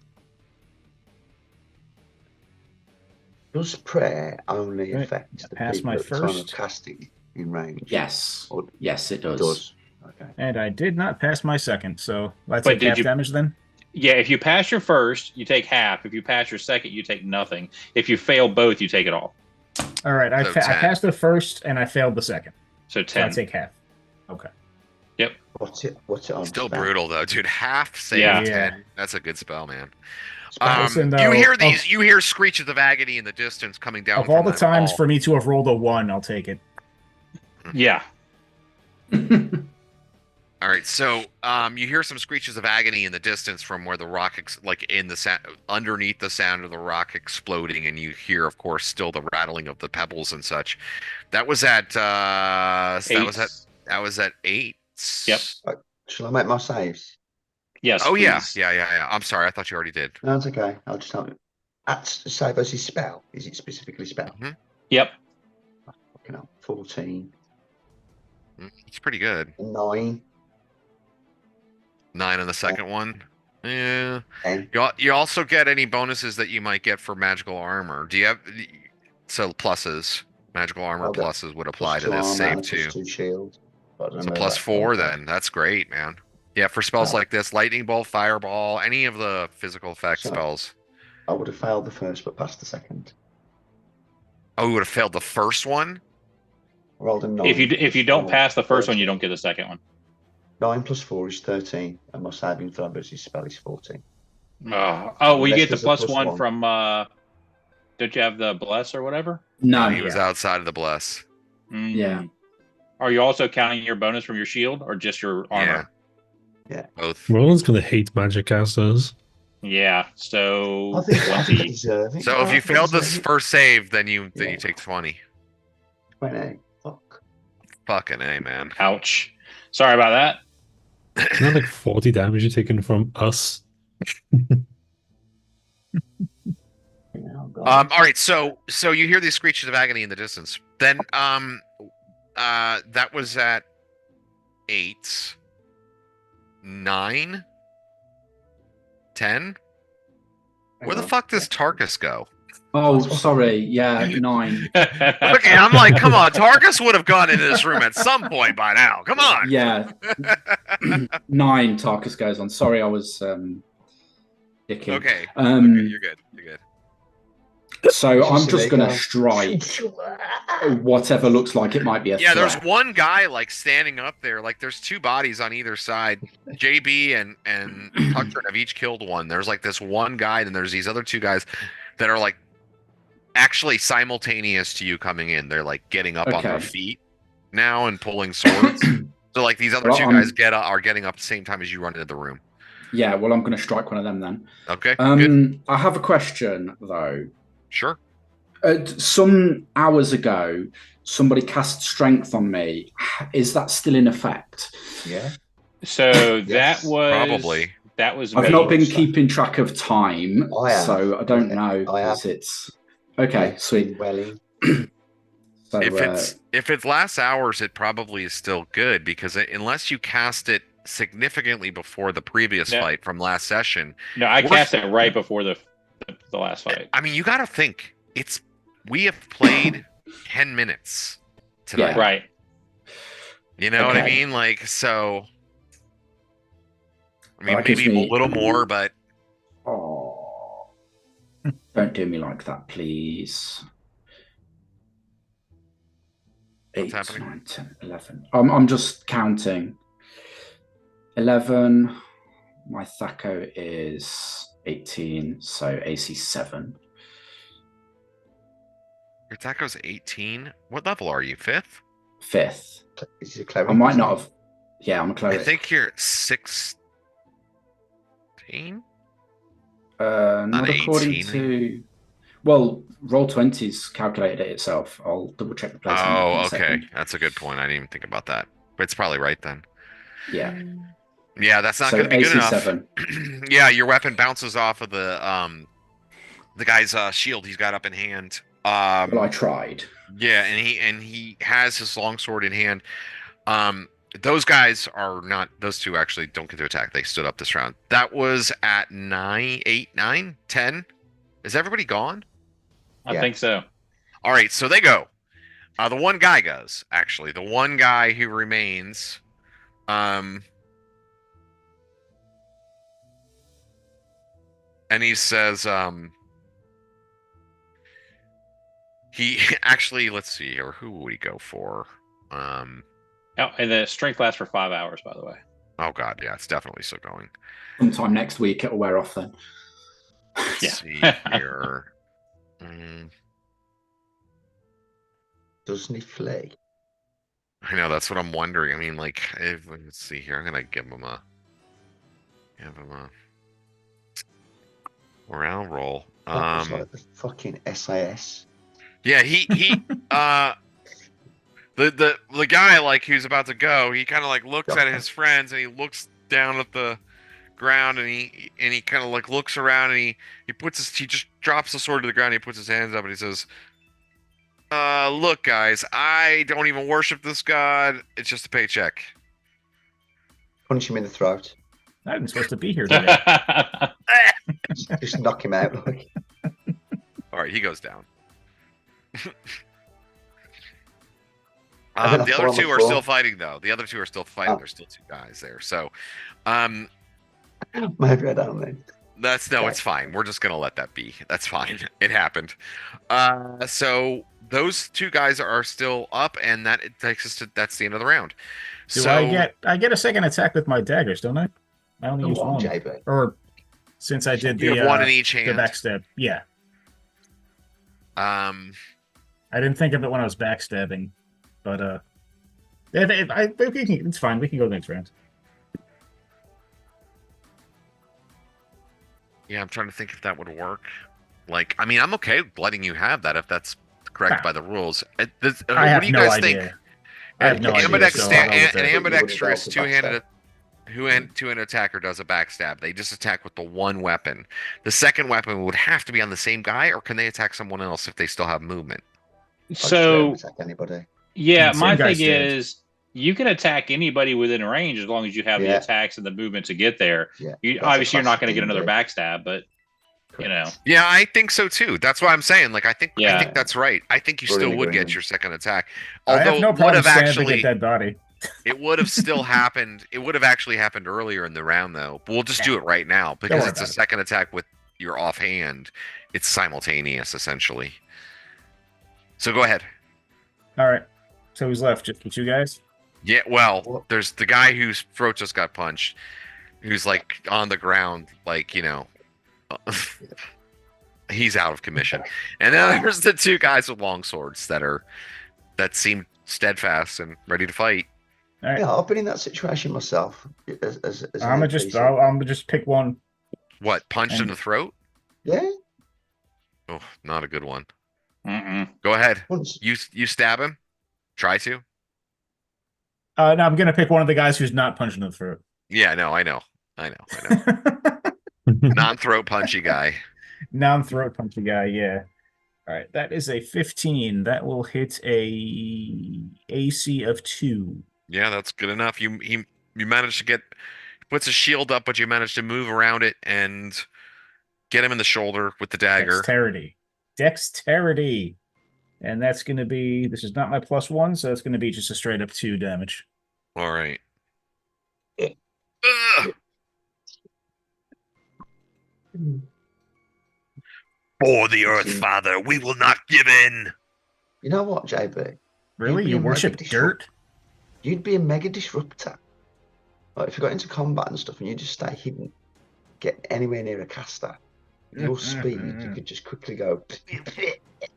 Does prayer only affect the people at the time of casting in range? Yes. Yes, it does. It does. Okay. And I did not pass my second, so let's take half damage then? Yeah, if you pass your first, you take half. If you pass your second, you take nothing. If you fail both, you take it all. All right, I passed the first and I failed the second. So 10. So I take half. Okay. What's it on? Still Spell? brutal though, dude. Half save Yeah. 10. That's a good spell, man. Listen, You though, hear these? You hear screeches of agony in the distance coming down. Of all from the that times hall. for me to have rolled a 1, I'll take it. Yeah. All right, so you hear some screeches of agony in the distance from where the rock, underneath the sound of the rock exploding, and you hear, of course, still the rattling of the pebbles and such. That was at that was at 8. Yep. Shall I make my saves? Yes. Oh please. yeah. I'm sorry, I thought you already did. No, it's okay. I'll just tell you. At save as his spell. Is it specifically spell? Yep. Fucking hell. 14. It's pretty good. 9. 9 on the second one. Yeah. 10. You also get any bonuses that you might get for magical armor. Do you have pluses? Magical armor pluses would apply to this save too. +2 shield. So +4 then. That's great, man. Yeah, for spells like this, lightning bolt, fireball, any of the physical effect spells. I would have failed the first, but passed the second. Oh, you would have failed the first one? Rolled a 9. If you don't pass the first one, you don't get the second one. 9 + 4 is 13, and my saving throw versus spell is 14. Well, you get the +1 from. Don't you have the bless or whatever? No, he was outside of the bless. Yeah. Are you also counting your bonus from your shield or just your armor? Yeah. Both. Roland's gonna hate magic casters. Yeah. So I think I deserve it. So if you failed this first save, then you take 20. 20. Fuck. Fucking A, man. Ouch. Sorry about that. Isn't that like 40 damage you're taking from us? All right, so you hear these screeches of agony in the distance. Then that was at 8, 9, 10. Where the fuck does Tarkus go? Oh, sorry. Yeah, 9. Okay, I'm like, come on, Tarkus would have gone into this room at some point by now. Come on. Yeah. 9 Tarkus goes on. Sorry, I was dicking. Okay. Okay, You're good. You're good. So I'm just going to strike whatever looks like it might be a threat. There's one guy like standing up there. Like there's 2 bodies on either side. JB and Tucker have each killed one. There's like this one guy, and there's these other 2 guys that are like actually simultaneous to you coming in. They're like getting up on their feet now and pulling swords. So like these other 2 guys are getting up at the same time as you run into the room. Yeah, well, I'm going to strike one of them then. Okay. Good. I have a question though. Sure. Some hours ago, somebody cast strength on me. Is that still in effect? Yeah. So Yes. that was. I've not been keeping track of time, so I don't know. I have. It's okay. Sweet. Welling. So, if it's last hours, it probably is still good because unless you cast it significantly before the previous fight from last session. No, I cast it right before the last fight. I mean, you got to think we have played 10 minutes tonight. Yeah, right. You know what I mean? Like, so I mean, maybe a little more, but oh, don't do me like that, please. What's 8, happening? 9, 10, 11. I'm just counting. 11. My Thaco is 18, so AC 7. Your Taco's 18. What level are you? 5th? 5th. Is he a cleric? I might not have. Yeah, I'm a cleric. I think you're 16. Not according 18. to. Well, Roll20's calculated it itself. I'll double check the placement. Oh, okay. That's a good point. I didn't even think about that. But it's probably right then. Yeah. Yeah, that's not So going to be good enough. 7. Yeah, your weapon bounces off of the guy's shield he's got up in hand. Well, I tried. Yeah, and he has his longsword in hand. Those guys are not. Those 2 actually don't get to attack. They stood up this round. That was at 9, 8, 9, 10. Is everybody gone? I think so. All right, so they go. The one guy goes. Actually, the one guy who remains. And he says, he actually, let's see here. Who would he go for? Oh, and the strength lasts for 5 hours, by the way. Oh god, yeah, it's definitely still going. Sometime next week it'll wear off then. Let's see here. Doesn't he flee? I know, that's what I'm wondering. I mean, like, let's see here. I'm gonna give him a morale roll. That was like the fucking SAS. Yeah, he the guy like who's about to go, he kind of like looks at his friends and he looks down at the ground and he kind of like looks around and he just drops the sword to the ground. And he puts his hands up and he says, "Look, guys, I don't even worship this god. It's just a paycheck." Punch him in the throat. I wasn't supposed to be here today. Just knock him out. Like. All right, he goes down. And then the I other fall on two the are floor. still fighting, though. The other two are still fighting. Oh. There's still two guys there. So, Maybe I don't then. it's fine. We're just gonna let that be. That's fine. It happened. So those two guys are still up, and that it takes us to that's the end of the round. Do I get a second attack with my daggers, don't I? I only used one. JB. Or since I did You the have one in each the hand. backstab. Yeah. I didn't think of it when I was backstabbing, but it's fine. We can go next round. Yeah, I'm trying to think if that would work. Like, I mean, I'm okay with letting you have that if that's correct by the rules. I what have do you no guys idea. think? I have no idea. So I'll go with An it. ambidextrous Two-handed two-handed attacker does a backstab. They just attack with the one weapon. The second weapon would have to be on the same guy, or can they attack someone else if they still have movement? So, Attack anybody. yeah, Same my guy's thing dead. is you can attack anybody within range as long as you have the Yeah. attacks and the movement to get there. Yeah. Obviously, you're not going to get classic another D&D. backstab, but you know. Yeah, I think so too. That's why I'm saying. Like, I think that's right. I think you We're still in would get agreement. your second attack. I have Although no it would problem have stabbing actually a dead body. it would have still happened. It would have actually happened earlier in the round, though. But we'll just do it right now because worry it's a about it. second attack with your offhand. It's simultaneous, essentially. So go ahead. All right. So who's left? Just the two guys? Yeah, well, there's the guy whose throat just got punched, who's like on the ground, like, you know, he's out of commission. And then there's the two guys with long swords that seem steadfast and ready to fight. All right. Yeah, I've been in that situation myself. As I'm gonna just pick one. What, punched in And- the throat? Yeah. Oh, not a good one. Mm-mm. Go ahead. Once. You stab him. Try to. No, I'm gonna pick one of the guys who's not punching the throat. Yeah, no, I know. Non-throat punchy guy. Non-throat punchy guy, yeah. All right, that is a 15. That will hit a AC of 2. Yeah, that's good enough. You managed to get puts a shield up, but you managed to move around it and get him in the shoulder with the dagger. Dexterity. And that's going to be, this is not my +1, so it's going to be just a straight up 2 damage. All right. For the Earth Father, we will not give in. You know what, JB? Really? You'd be You a worship mega dirt? You'd be a mega disruptor. Like if you got into combat and stuff and you just stay hidden, get anywhere near a caster, your speed, you could just quickly go.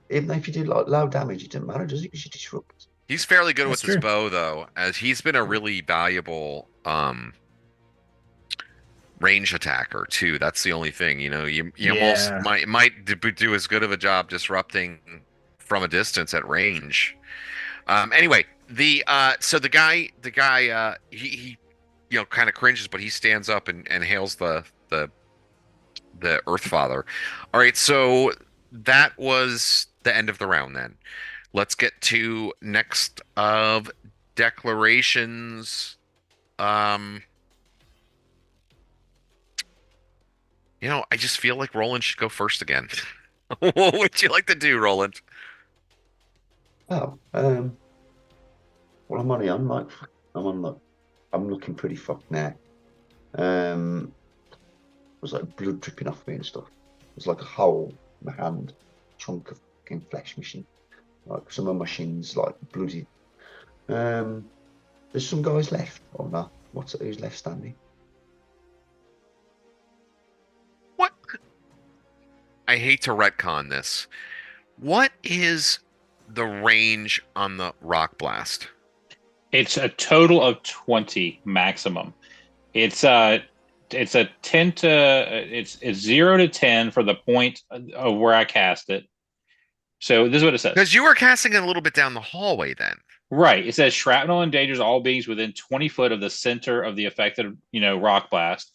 Even though if you do like low damage, it doesn't matter, does it? Because you disrupt. He's fairly good That's with his true. bow, though, as he's been a really valuable range attacker too. That's the only thing, you know. You almost might do as good of a job disrupting from a distance at range. Anyway, so the guy he you know kind of cringes, but he stands up and hails the Earth Father. All right, so that was the end of the round. Then let's get to next of declarations. You know, I just feel like Roland should go first again. What would you like to do, Roland? Oh, well, I'm only on like I'm looking pretty fucked now. It was like blood dripping off me and stuff. It was like a hole in my hand, chunk of fucking flesh machine. Like some of my shins like bloody. There's some guys left or not? Who's left standing? What? I hate to retcon this. What is the range on the rock blast? It's a total of 20 maximum. It's a 10 to it's 0 to 10 for the point of where I cast it. So this is what it says. Because you were casting it a little bit down the hallway then. Right. It says shrapnel endangers all beings within 20 foot of the center of the affected, rock blast.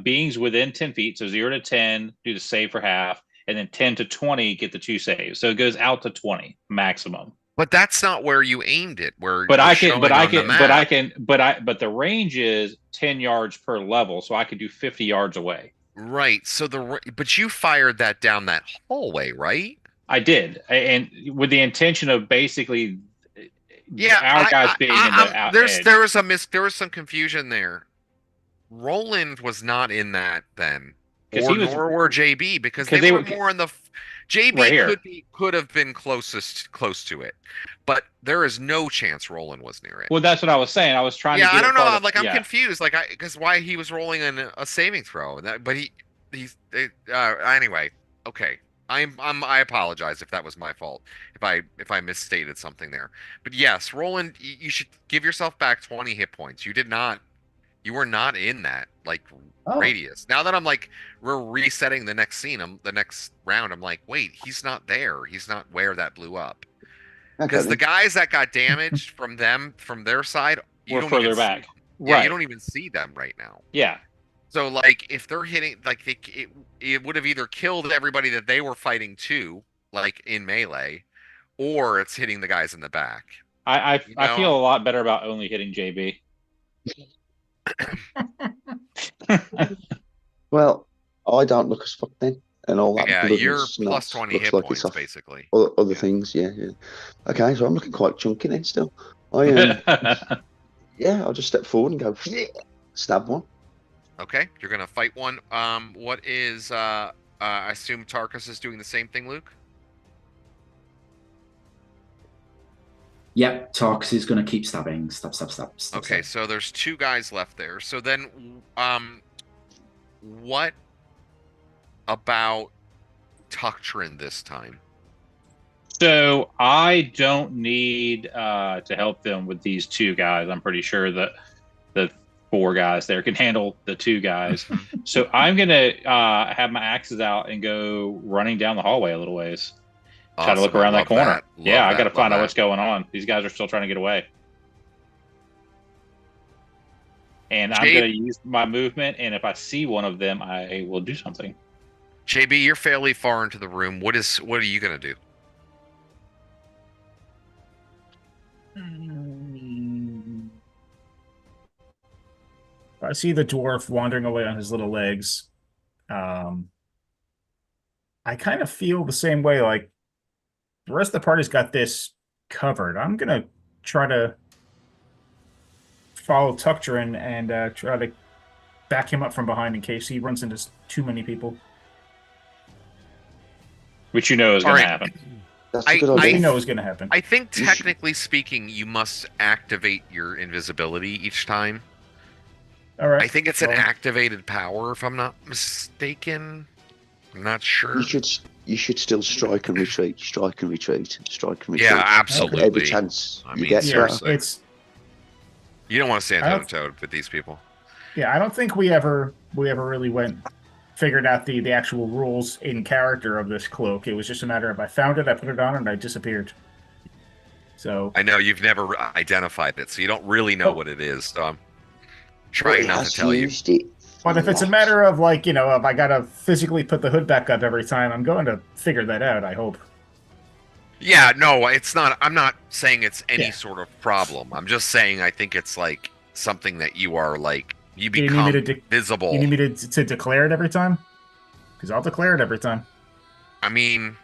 Beings within 10 feet, so 0 to 10 do the save for half, and then 10 to 20 get the 2 saves. So it goes out to 20 maximum. But that's not where you aimed it. But the range is 10 yards per level, so I could do 50 yards away. Right. So but you fired that down that hallway, right? I did, and with the intention of basically, our guys being in the out edge. There was some confusion there. Roland was not in that then, nor were JB, because they were more in the. JB right could have been close to it, but there is no chance Roland was near it. Well, that's what I was saying. I was trying to. Yeah, I don't know. I'm confused. Because why he was rolling in a saving throw, but anyway. Okay. I apologize if that was my fault, if I misstated something there. But yes, Roland, you should give yourself back 20 hit points. You were not in that radius. Now that we're resetting the next scene, the next round, I'm like, wait, he's not there. He's not where that blew up. Because the guys that got damaged from their side, we're further back. Yeah, right. You don't even see them right now. Yeah. So, if they're hitting, it would have either killed everybody that they were fighting to, in melee, or it's hitting the guys in the back. I feel a lot better about only hitting JB. Well, I don't look as fuck then, and all that. Yeah, you're plus 20 hit points, basically. Other things, yeah. Okay, so I'm looking quite chunky then still. I'll just step forward and go, stab one. Okay, you're gonna fight one. What is? I assume Tarkus is doing the same thing, Luke. Yep, Tarkus is gonna keep stabbing. Stab. Okay, so there's 2 guys left there. So then, what about Tuctrin this time? So I don't need to help them with these 2 guys. I'm pretty sure that the 4 guys there can handle the 2 guys. So I'm gonna have my axes out and go running down the hallway a little ways. Awesome. Try to look around that corner. I got to find out that. What's going on. These guys are still trying to get away. And I'm going to use my movement, and if I see one of them, I will do something. JB, you're fairly far into the room. What are you going to do? I see the dwarf wandering away on his little legs. I kind of feel the same way, like the rest of the party's got this covered. I'm going to try to follow Tuctrin and try to back him up from behind in case he runs into too many people. Which you know is going to happen. That's a good idea. We know is going to happen. I think technically speaking, you must activate your invisibility each time. All right. I think it's an activated power, if I'm not mistaken. I'm not sure. You should still strike and retreat. Strike and retreat. Strike and retreat. Yeah, absolutely. Every chance you get. It's. You don't want to stand toe to toe with these people. Yeah, I don't think we ever really figured out the actual rules in character of this cloak. It was just a matter of I found it, I put it on, and I disappeared. So I know you've never identified it, so you don't really know what it is. So I'm trying not to tell you. But if it's a matter of if I gotta physically put the hood back up every time, I'm going to figure that out, I hope. Yeah, no, it's not. I'm not saying it's any sort of problem. I'm just saying I think it's something that you are you become visible. You need me to declare it every time? Because I'll declare it every time. I mean,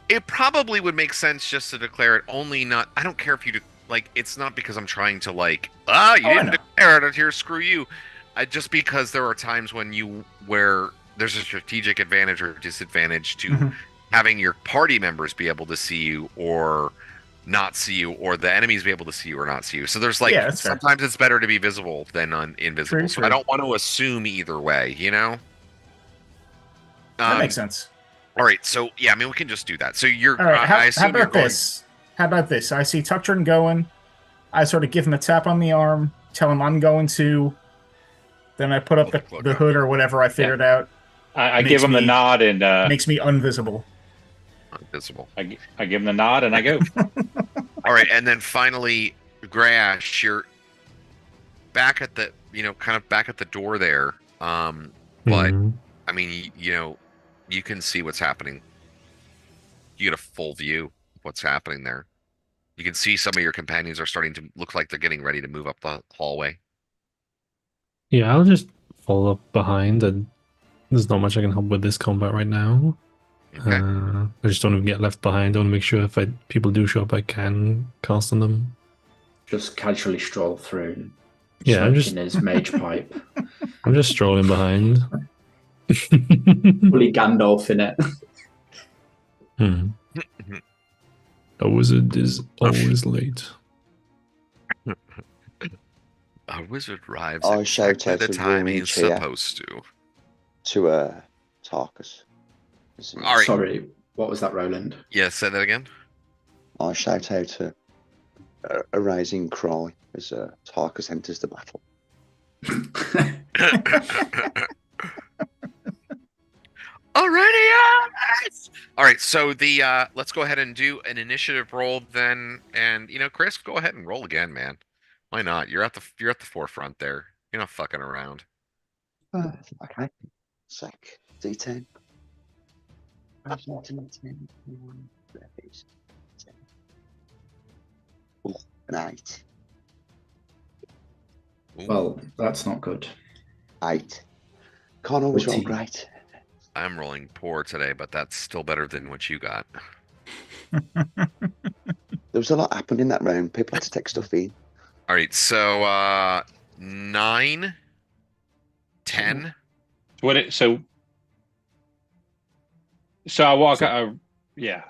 it probably would make sense just to declare it. I don't care if you it's not because I'm trying to you didn't declare it here. Screw you. Just because there are times where there's a strategic advantage or disadvantage to having your party members be able to see you, or not see you, or the enemies be able to see you or not see you. So there's like Yeah, that's fair. sometimes it's better to be visible than invisible. True, So true. I don't want to assume either way, you know. That makes sense. All right, so yeah, I mean we can just do that. So you're. All right, I how assume you're about going. this? How about this? I see Tuctrin going. I sort of give him a tap on the arm, tell him I'm going to. Then I put up the hood or whatever I figured out. I give him the nod and makes me invisible. Invisible. I give him the nod and I go. All right, and then finally, Grash, you're back at the kind of back at the door there. But I mean, you can see what's happening. You get a full view of what's happening there. You can see some of your companions are starting to look like they're getting ready to move up the hallway. Yeah, I'll just follow up behind, and there's not much I can help with this combat right now. Okay. I just don't want to get left behind. I want to make sure if people do show up, I can cast on them. Just casually stroll through. Yeah, I'm just in his mage pipe. I'm just strolling behind. Fully Gandalf in it. A wizard is always late. A wizard arrives I at shout exactly out the a time warning he's cheer. supposed to. To Tarkus. All right. Sorry, what was that, Roland? Yeah, say that again. I shout out a rising cry as Tarkus enters the battle. Already, all right. So let's go ahead and do an initiative roll then, and Chris, go ahead and roll again, man. Why not? You're at the forefront there. You're not fucking around. Okay. Sec. D10. An 8. Well, that's not good. 8. Can't always roll Witty. great. I'm rolling poor today, but that's still better than what you got. There was a lot happened in that round. People had to take stuff in. All right, so 9, 10. So I walk. Yeah.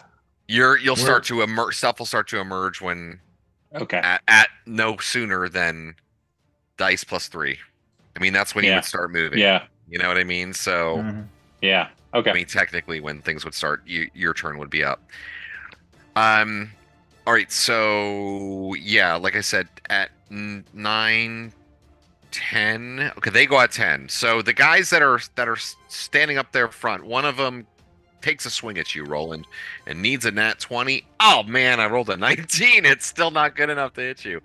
You'll start to emerge. Stuff will start to emerge when. Okay. At no sooner than dice +3. I mean, that's when you would start moving. Yeah. You know what I mean? So. Yeah. Okay. I mean, technically, when things would start, your turn would be up. All right. So yeah, like I said, at 9, 10. Okay, they go at 10. So the guys that are standing up there front, one of them takes a swing at you, Roland, and needs a nat 20. Oh man, I rolled a 19. It's still not good enough to hit you.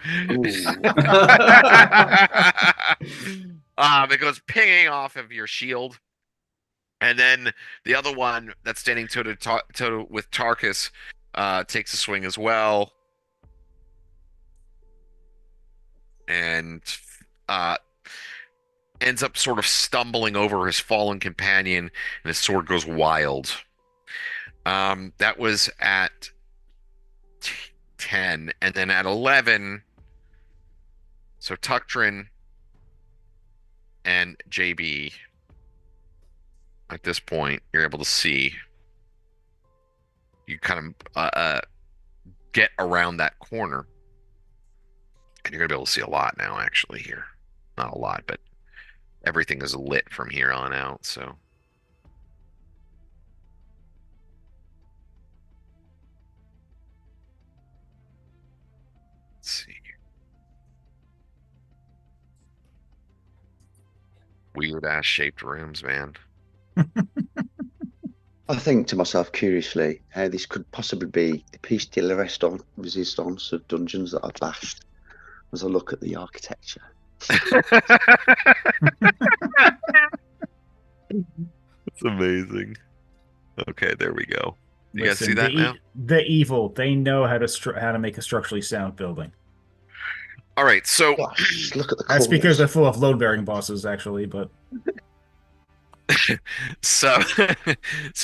It goes pinging off of your shield. And then the other one that's standing toe to toe with Tarkus takes a swing as well. And ends up sort of stumbling over his fallen companion, and his sword goes wild. That was at 10. And then at 11, so Tuctrin and JB, at this point, you're able to see. You kind of get around that corner. And you're going to be able to see a lot now, actually, here. Not a lot, but everything is lit from here on out, so. Let's see. Weird-ass shaped rooms, man. I think to myself curiously how this could possibly be the piece de la resistance of dungeons that I've bashed as I look at the architecture. It's amazing. Okay, there we go. You guys see Listen, that now? The evil, they know how to make a structurally sound building. All right, so Gosh, look at the That's colours. because they're full of load-bearing bosses, actually. But so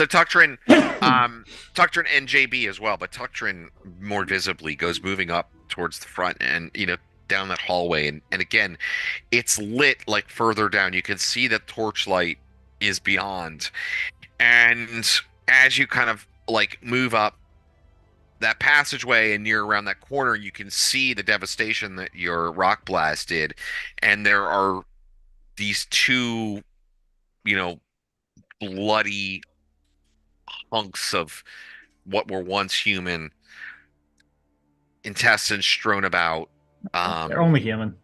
Tuctrin and JB as well, but Tuctrin more visibly goes moving up towards the front and down that hallway, and again, it's lit like further down. You can see that torchlight is beyond, and as you kind of like move up, that passageway and near around that corner, you can see the devastation that your rock blast did, and there are these two, bloody hunks of what were once human intestines strewn about. They're only human.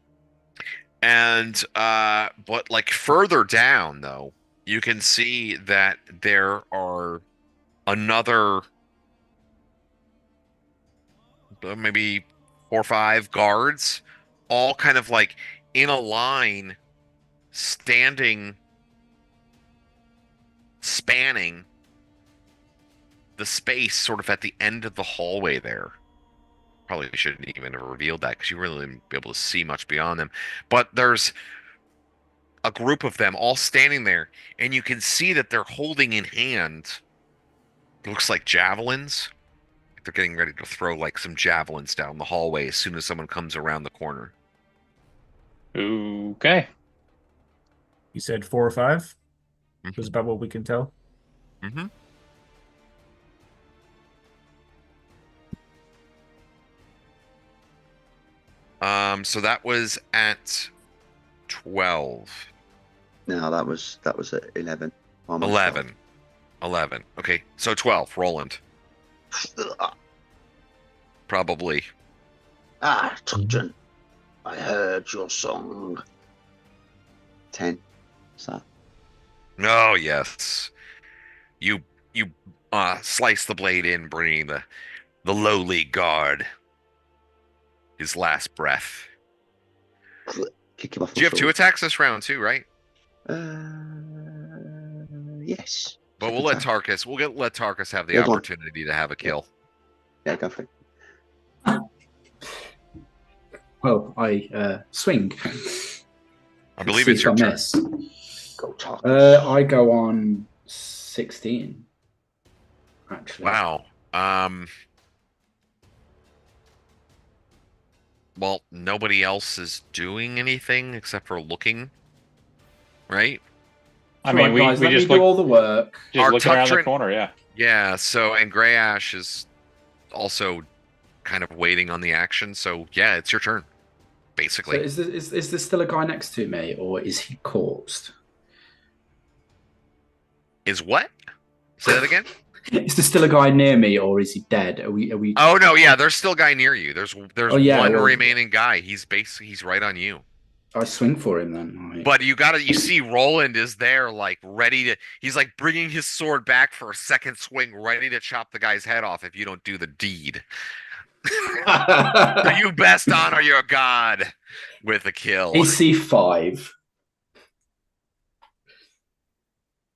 And but like further down though, you can see that there are another maybe 4 or 5 guards, all kind of like in a line, standing, spanning the space sort of at the end of the hallway there. Probably shouldn't even have revealed that because you really wouldn't be able to see much beyond them. But there's a group of them all standing there, and you can see that they're holding in hand, it looks like javelins. They're getting ready to throw like some javelins down the hallway as soon as someone comes around the corner. Okay. You said 4 or 5? Mm-hmm. Was about what we can tell. Mm-hmm. So that was at 12. No, that was at 11. 11. Okay, so 12. Roland. Probably. Tugden, I heard your song. 10. So. Oh yes. You slice the blade in, bringing the lowly guard his last breath. Kick him off. Do you have 2 attacks this round too, right? Yes. But we'll let Tarkus have the opportunity to have a kill. Yeah, go for it. Well, I swing. I believe it's your turn. Miss. Go Tarkus. I go on 16. Actually. Wow. Well, nobody else is doing anything except for looking, right? I mean, guys, we let just me do all the work. Just looking around the Tucktrin- corner, yeah. Yeah, so, and Grey Ash is also kind of waiting on the action, so yeah, it's your turn, basically. So is there still a guy next to me, or is he corpsed? Is what? Say that again? Is there still a guy near me, or is he dead? Are we? Oh no, yeah, there's still a guy near you. There's one well, remaining guy. He's right on you. I swing for him then. But you see Roland is there, like ready to. He's like bringing his sword back for a second swing, ready to chop the guy's head off if you don't do the deed. So you best honor your god with a kill. AC 5.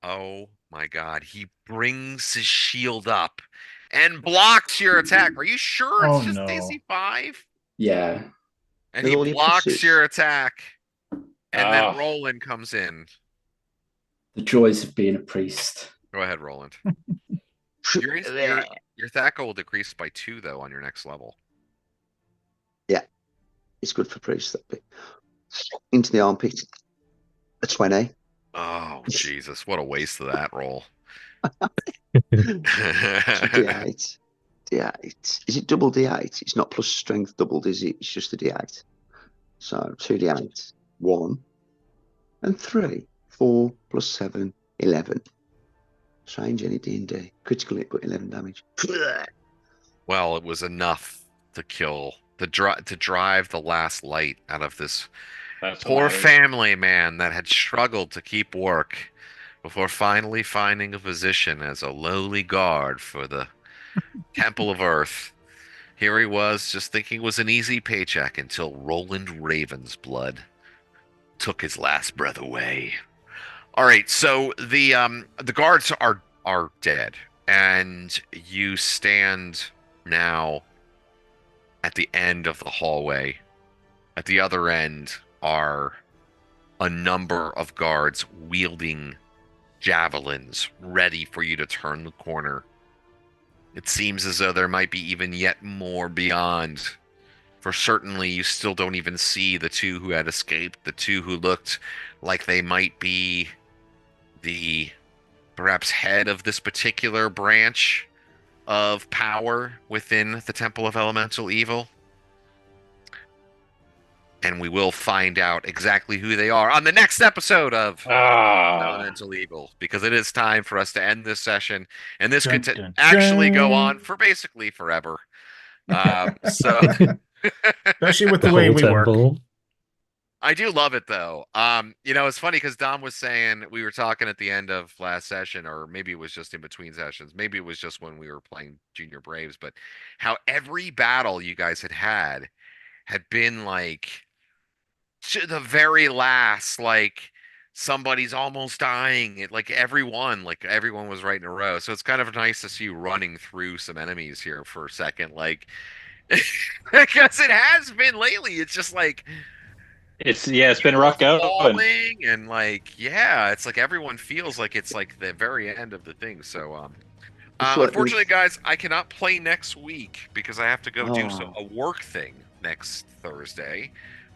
Oh my god, he brings his shield up and blocks your attack. Are you sure it's just AC 5? Yeah. And he blocks your attack. And then Roland comes in. The joys of being a priest. Go ahead, Roland. Your Thaka will decrease by 2, though, on your next level. Yeah. It's good for priests, that bit. Into the armpit. A 20. Oh, Jesus. What a waste of that roll. D8. D8. Is it double D8? It's not plus strength doubled, is it? It's just a D8. So 2D8. 1 and 3. 4 plus 7, 11. Strange, any D&D. Critical hit, but 11 damage. Well, it was enough to kill, to drive the last light out of this poor family man that had struggled to keep work before finally finding a position as a lowly guard for the Temple of Earth. Here he was, just thinking it was an easy paycheck until Roland Ravensblood took his last breath away. All right, so the guards are dead, and you stand now at the end of the hallway. At the other end are a number of guards wielding javelins, ready for you to turn the corner. It seems as though there might be even yet more beyond. For certainly, you still don't even see the 2 who had escaped, the 2 who looked like they might be the perhaps head of this particular branch of power within the Temple of Elemental Evil. And we will find out exactly who they are on the next episode of Elemental Evil, because it is time for us to end this session, and this could actually go on for basically forever. So, especially with the way we work. I do love it though. It's funny because Dom was saying, we were talking at the end of last session, or maybe it was just in between sessions. Maybe it was just when we were playing Junior Braves, but how every battle you guys had been like to the very last, like somebody's almost dying. Everyone was right in a row. So it's kind of nice to see you running through some enemies here for a second, because it has been lately. It's just like it's been rough going, and it's like everyone feels like it's like the very end of the thing. So unfortunately, guys, I cannot play next week because I have to go do a work thing next Thursday.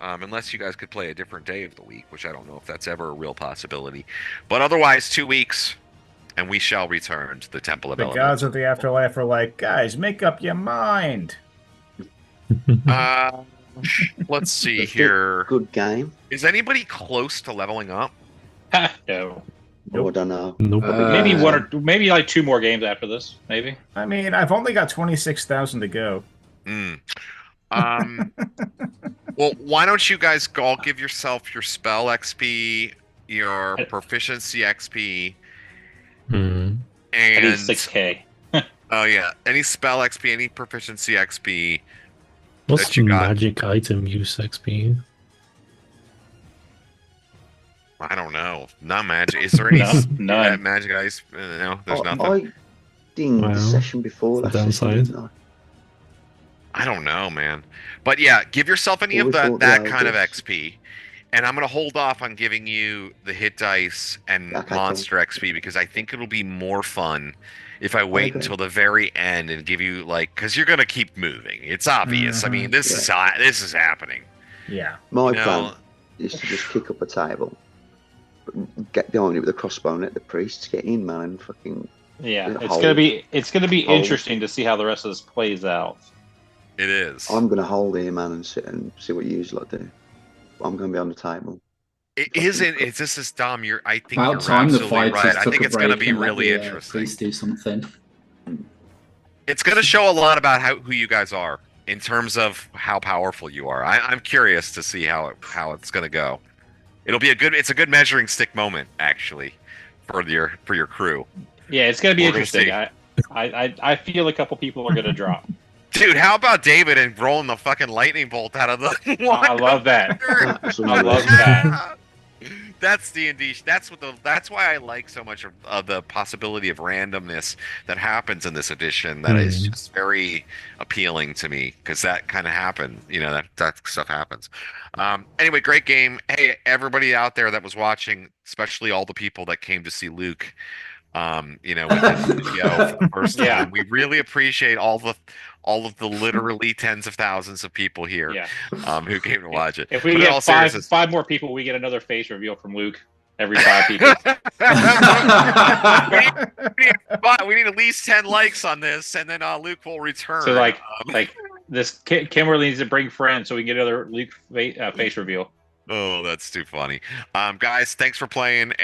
Unless you guys could play a different day of the week, which I don't know if that's ever a real possibility. But otherwise, 2 weeks, and we shall return to the Temple of Elemental. The gods of the afterlife are like, guys, make up your mind. Let's see here. Good game. Is anybody close to leveling up? No. Nope. I don't know. Nope. Maybe like 2 more games after this. Maybe. I mean, I've only got 26,000 to go. Well, why don't you guys all give yourself your spell XP, your proficiency XP, and 6K. Oh yeah, any spell XP, any proficiency XP. What's magic item use XP? I don't know. Not magic. Is there any none. Magic ice? No, there's nothing. I dinged the session before last downside. session, I don't know, man. But yeah, give yourself any of that kind of XP. And I'm going to hold off on giving you the hit dice and monster XP because I think it'll be more fun if I wait until the very end and give you because you're going to keep moving. It's obvious. Mm-hmm. I mean, this is happening. Yeah. My plan is to just kick up a table, get behind it with a crossbow and let the priests get in, man, and fucking. Yeah, it's gonna be interesting to see how the rest of this plays out. It is. I'm gonna hold here, man, and sit and see what you usually do. I'm gonna be on the table. It isn't. It's this is Dom. I think About you're time the absolutely fighters right. I took think a it's gonna break be and let really the, interesting. Please do something. It's gonna show a lot about who you guys are in terms of how powerful you are. I'm curious to see how it's gonna go. It's a good measuring stick moment actually for your crew. Yeah, it's gonna be interesting. I feel a couple people are gonna drop. Dude, how about David and rolling the fucking lightning bolt out of the one? I love that. I love that. That's D&D. That's why I like so much of the possibility of randomness that happens in this edition. That is just very appealing to me because that kind of happened. That stuff happens. Anyway, great game. Hey, everybody out there that was watching, especially all the people that came to see Luke. With this video for the first time. Yeah. We really appreciate all of the literally tens of thousands of people here who came to watch it. If we get five more people, we get another face reveal from Luke every 5 people. we need at least 10 likes on this, and then Luke will return. So this Kimberly needs to bring friends so we can get another Luke face reveal. Oh, that's too funny. Guys, thanks for playing.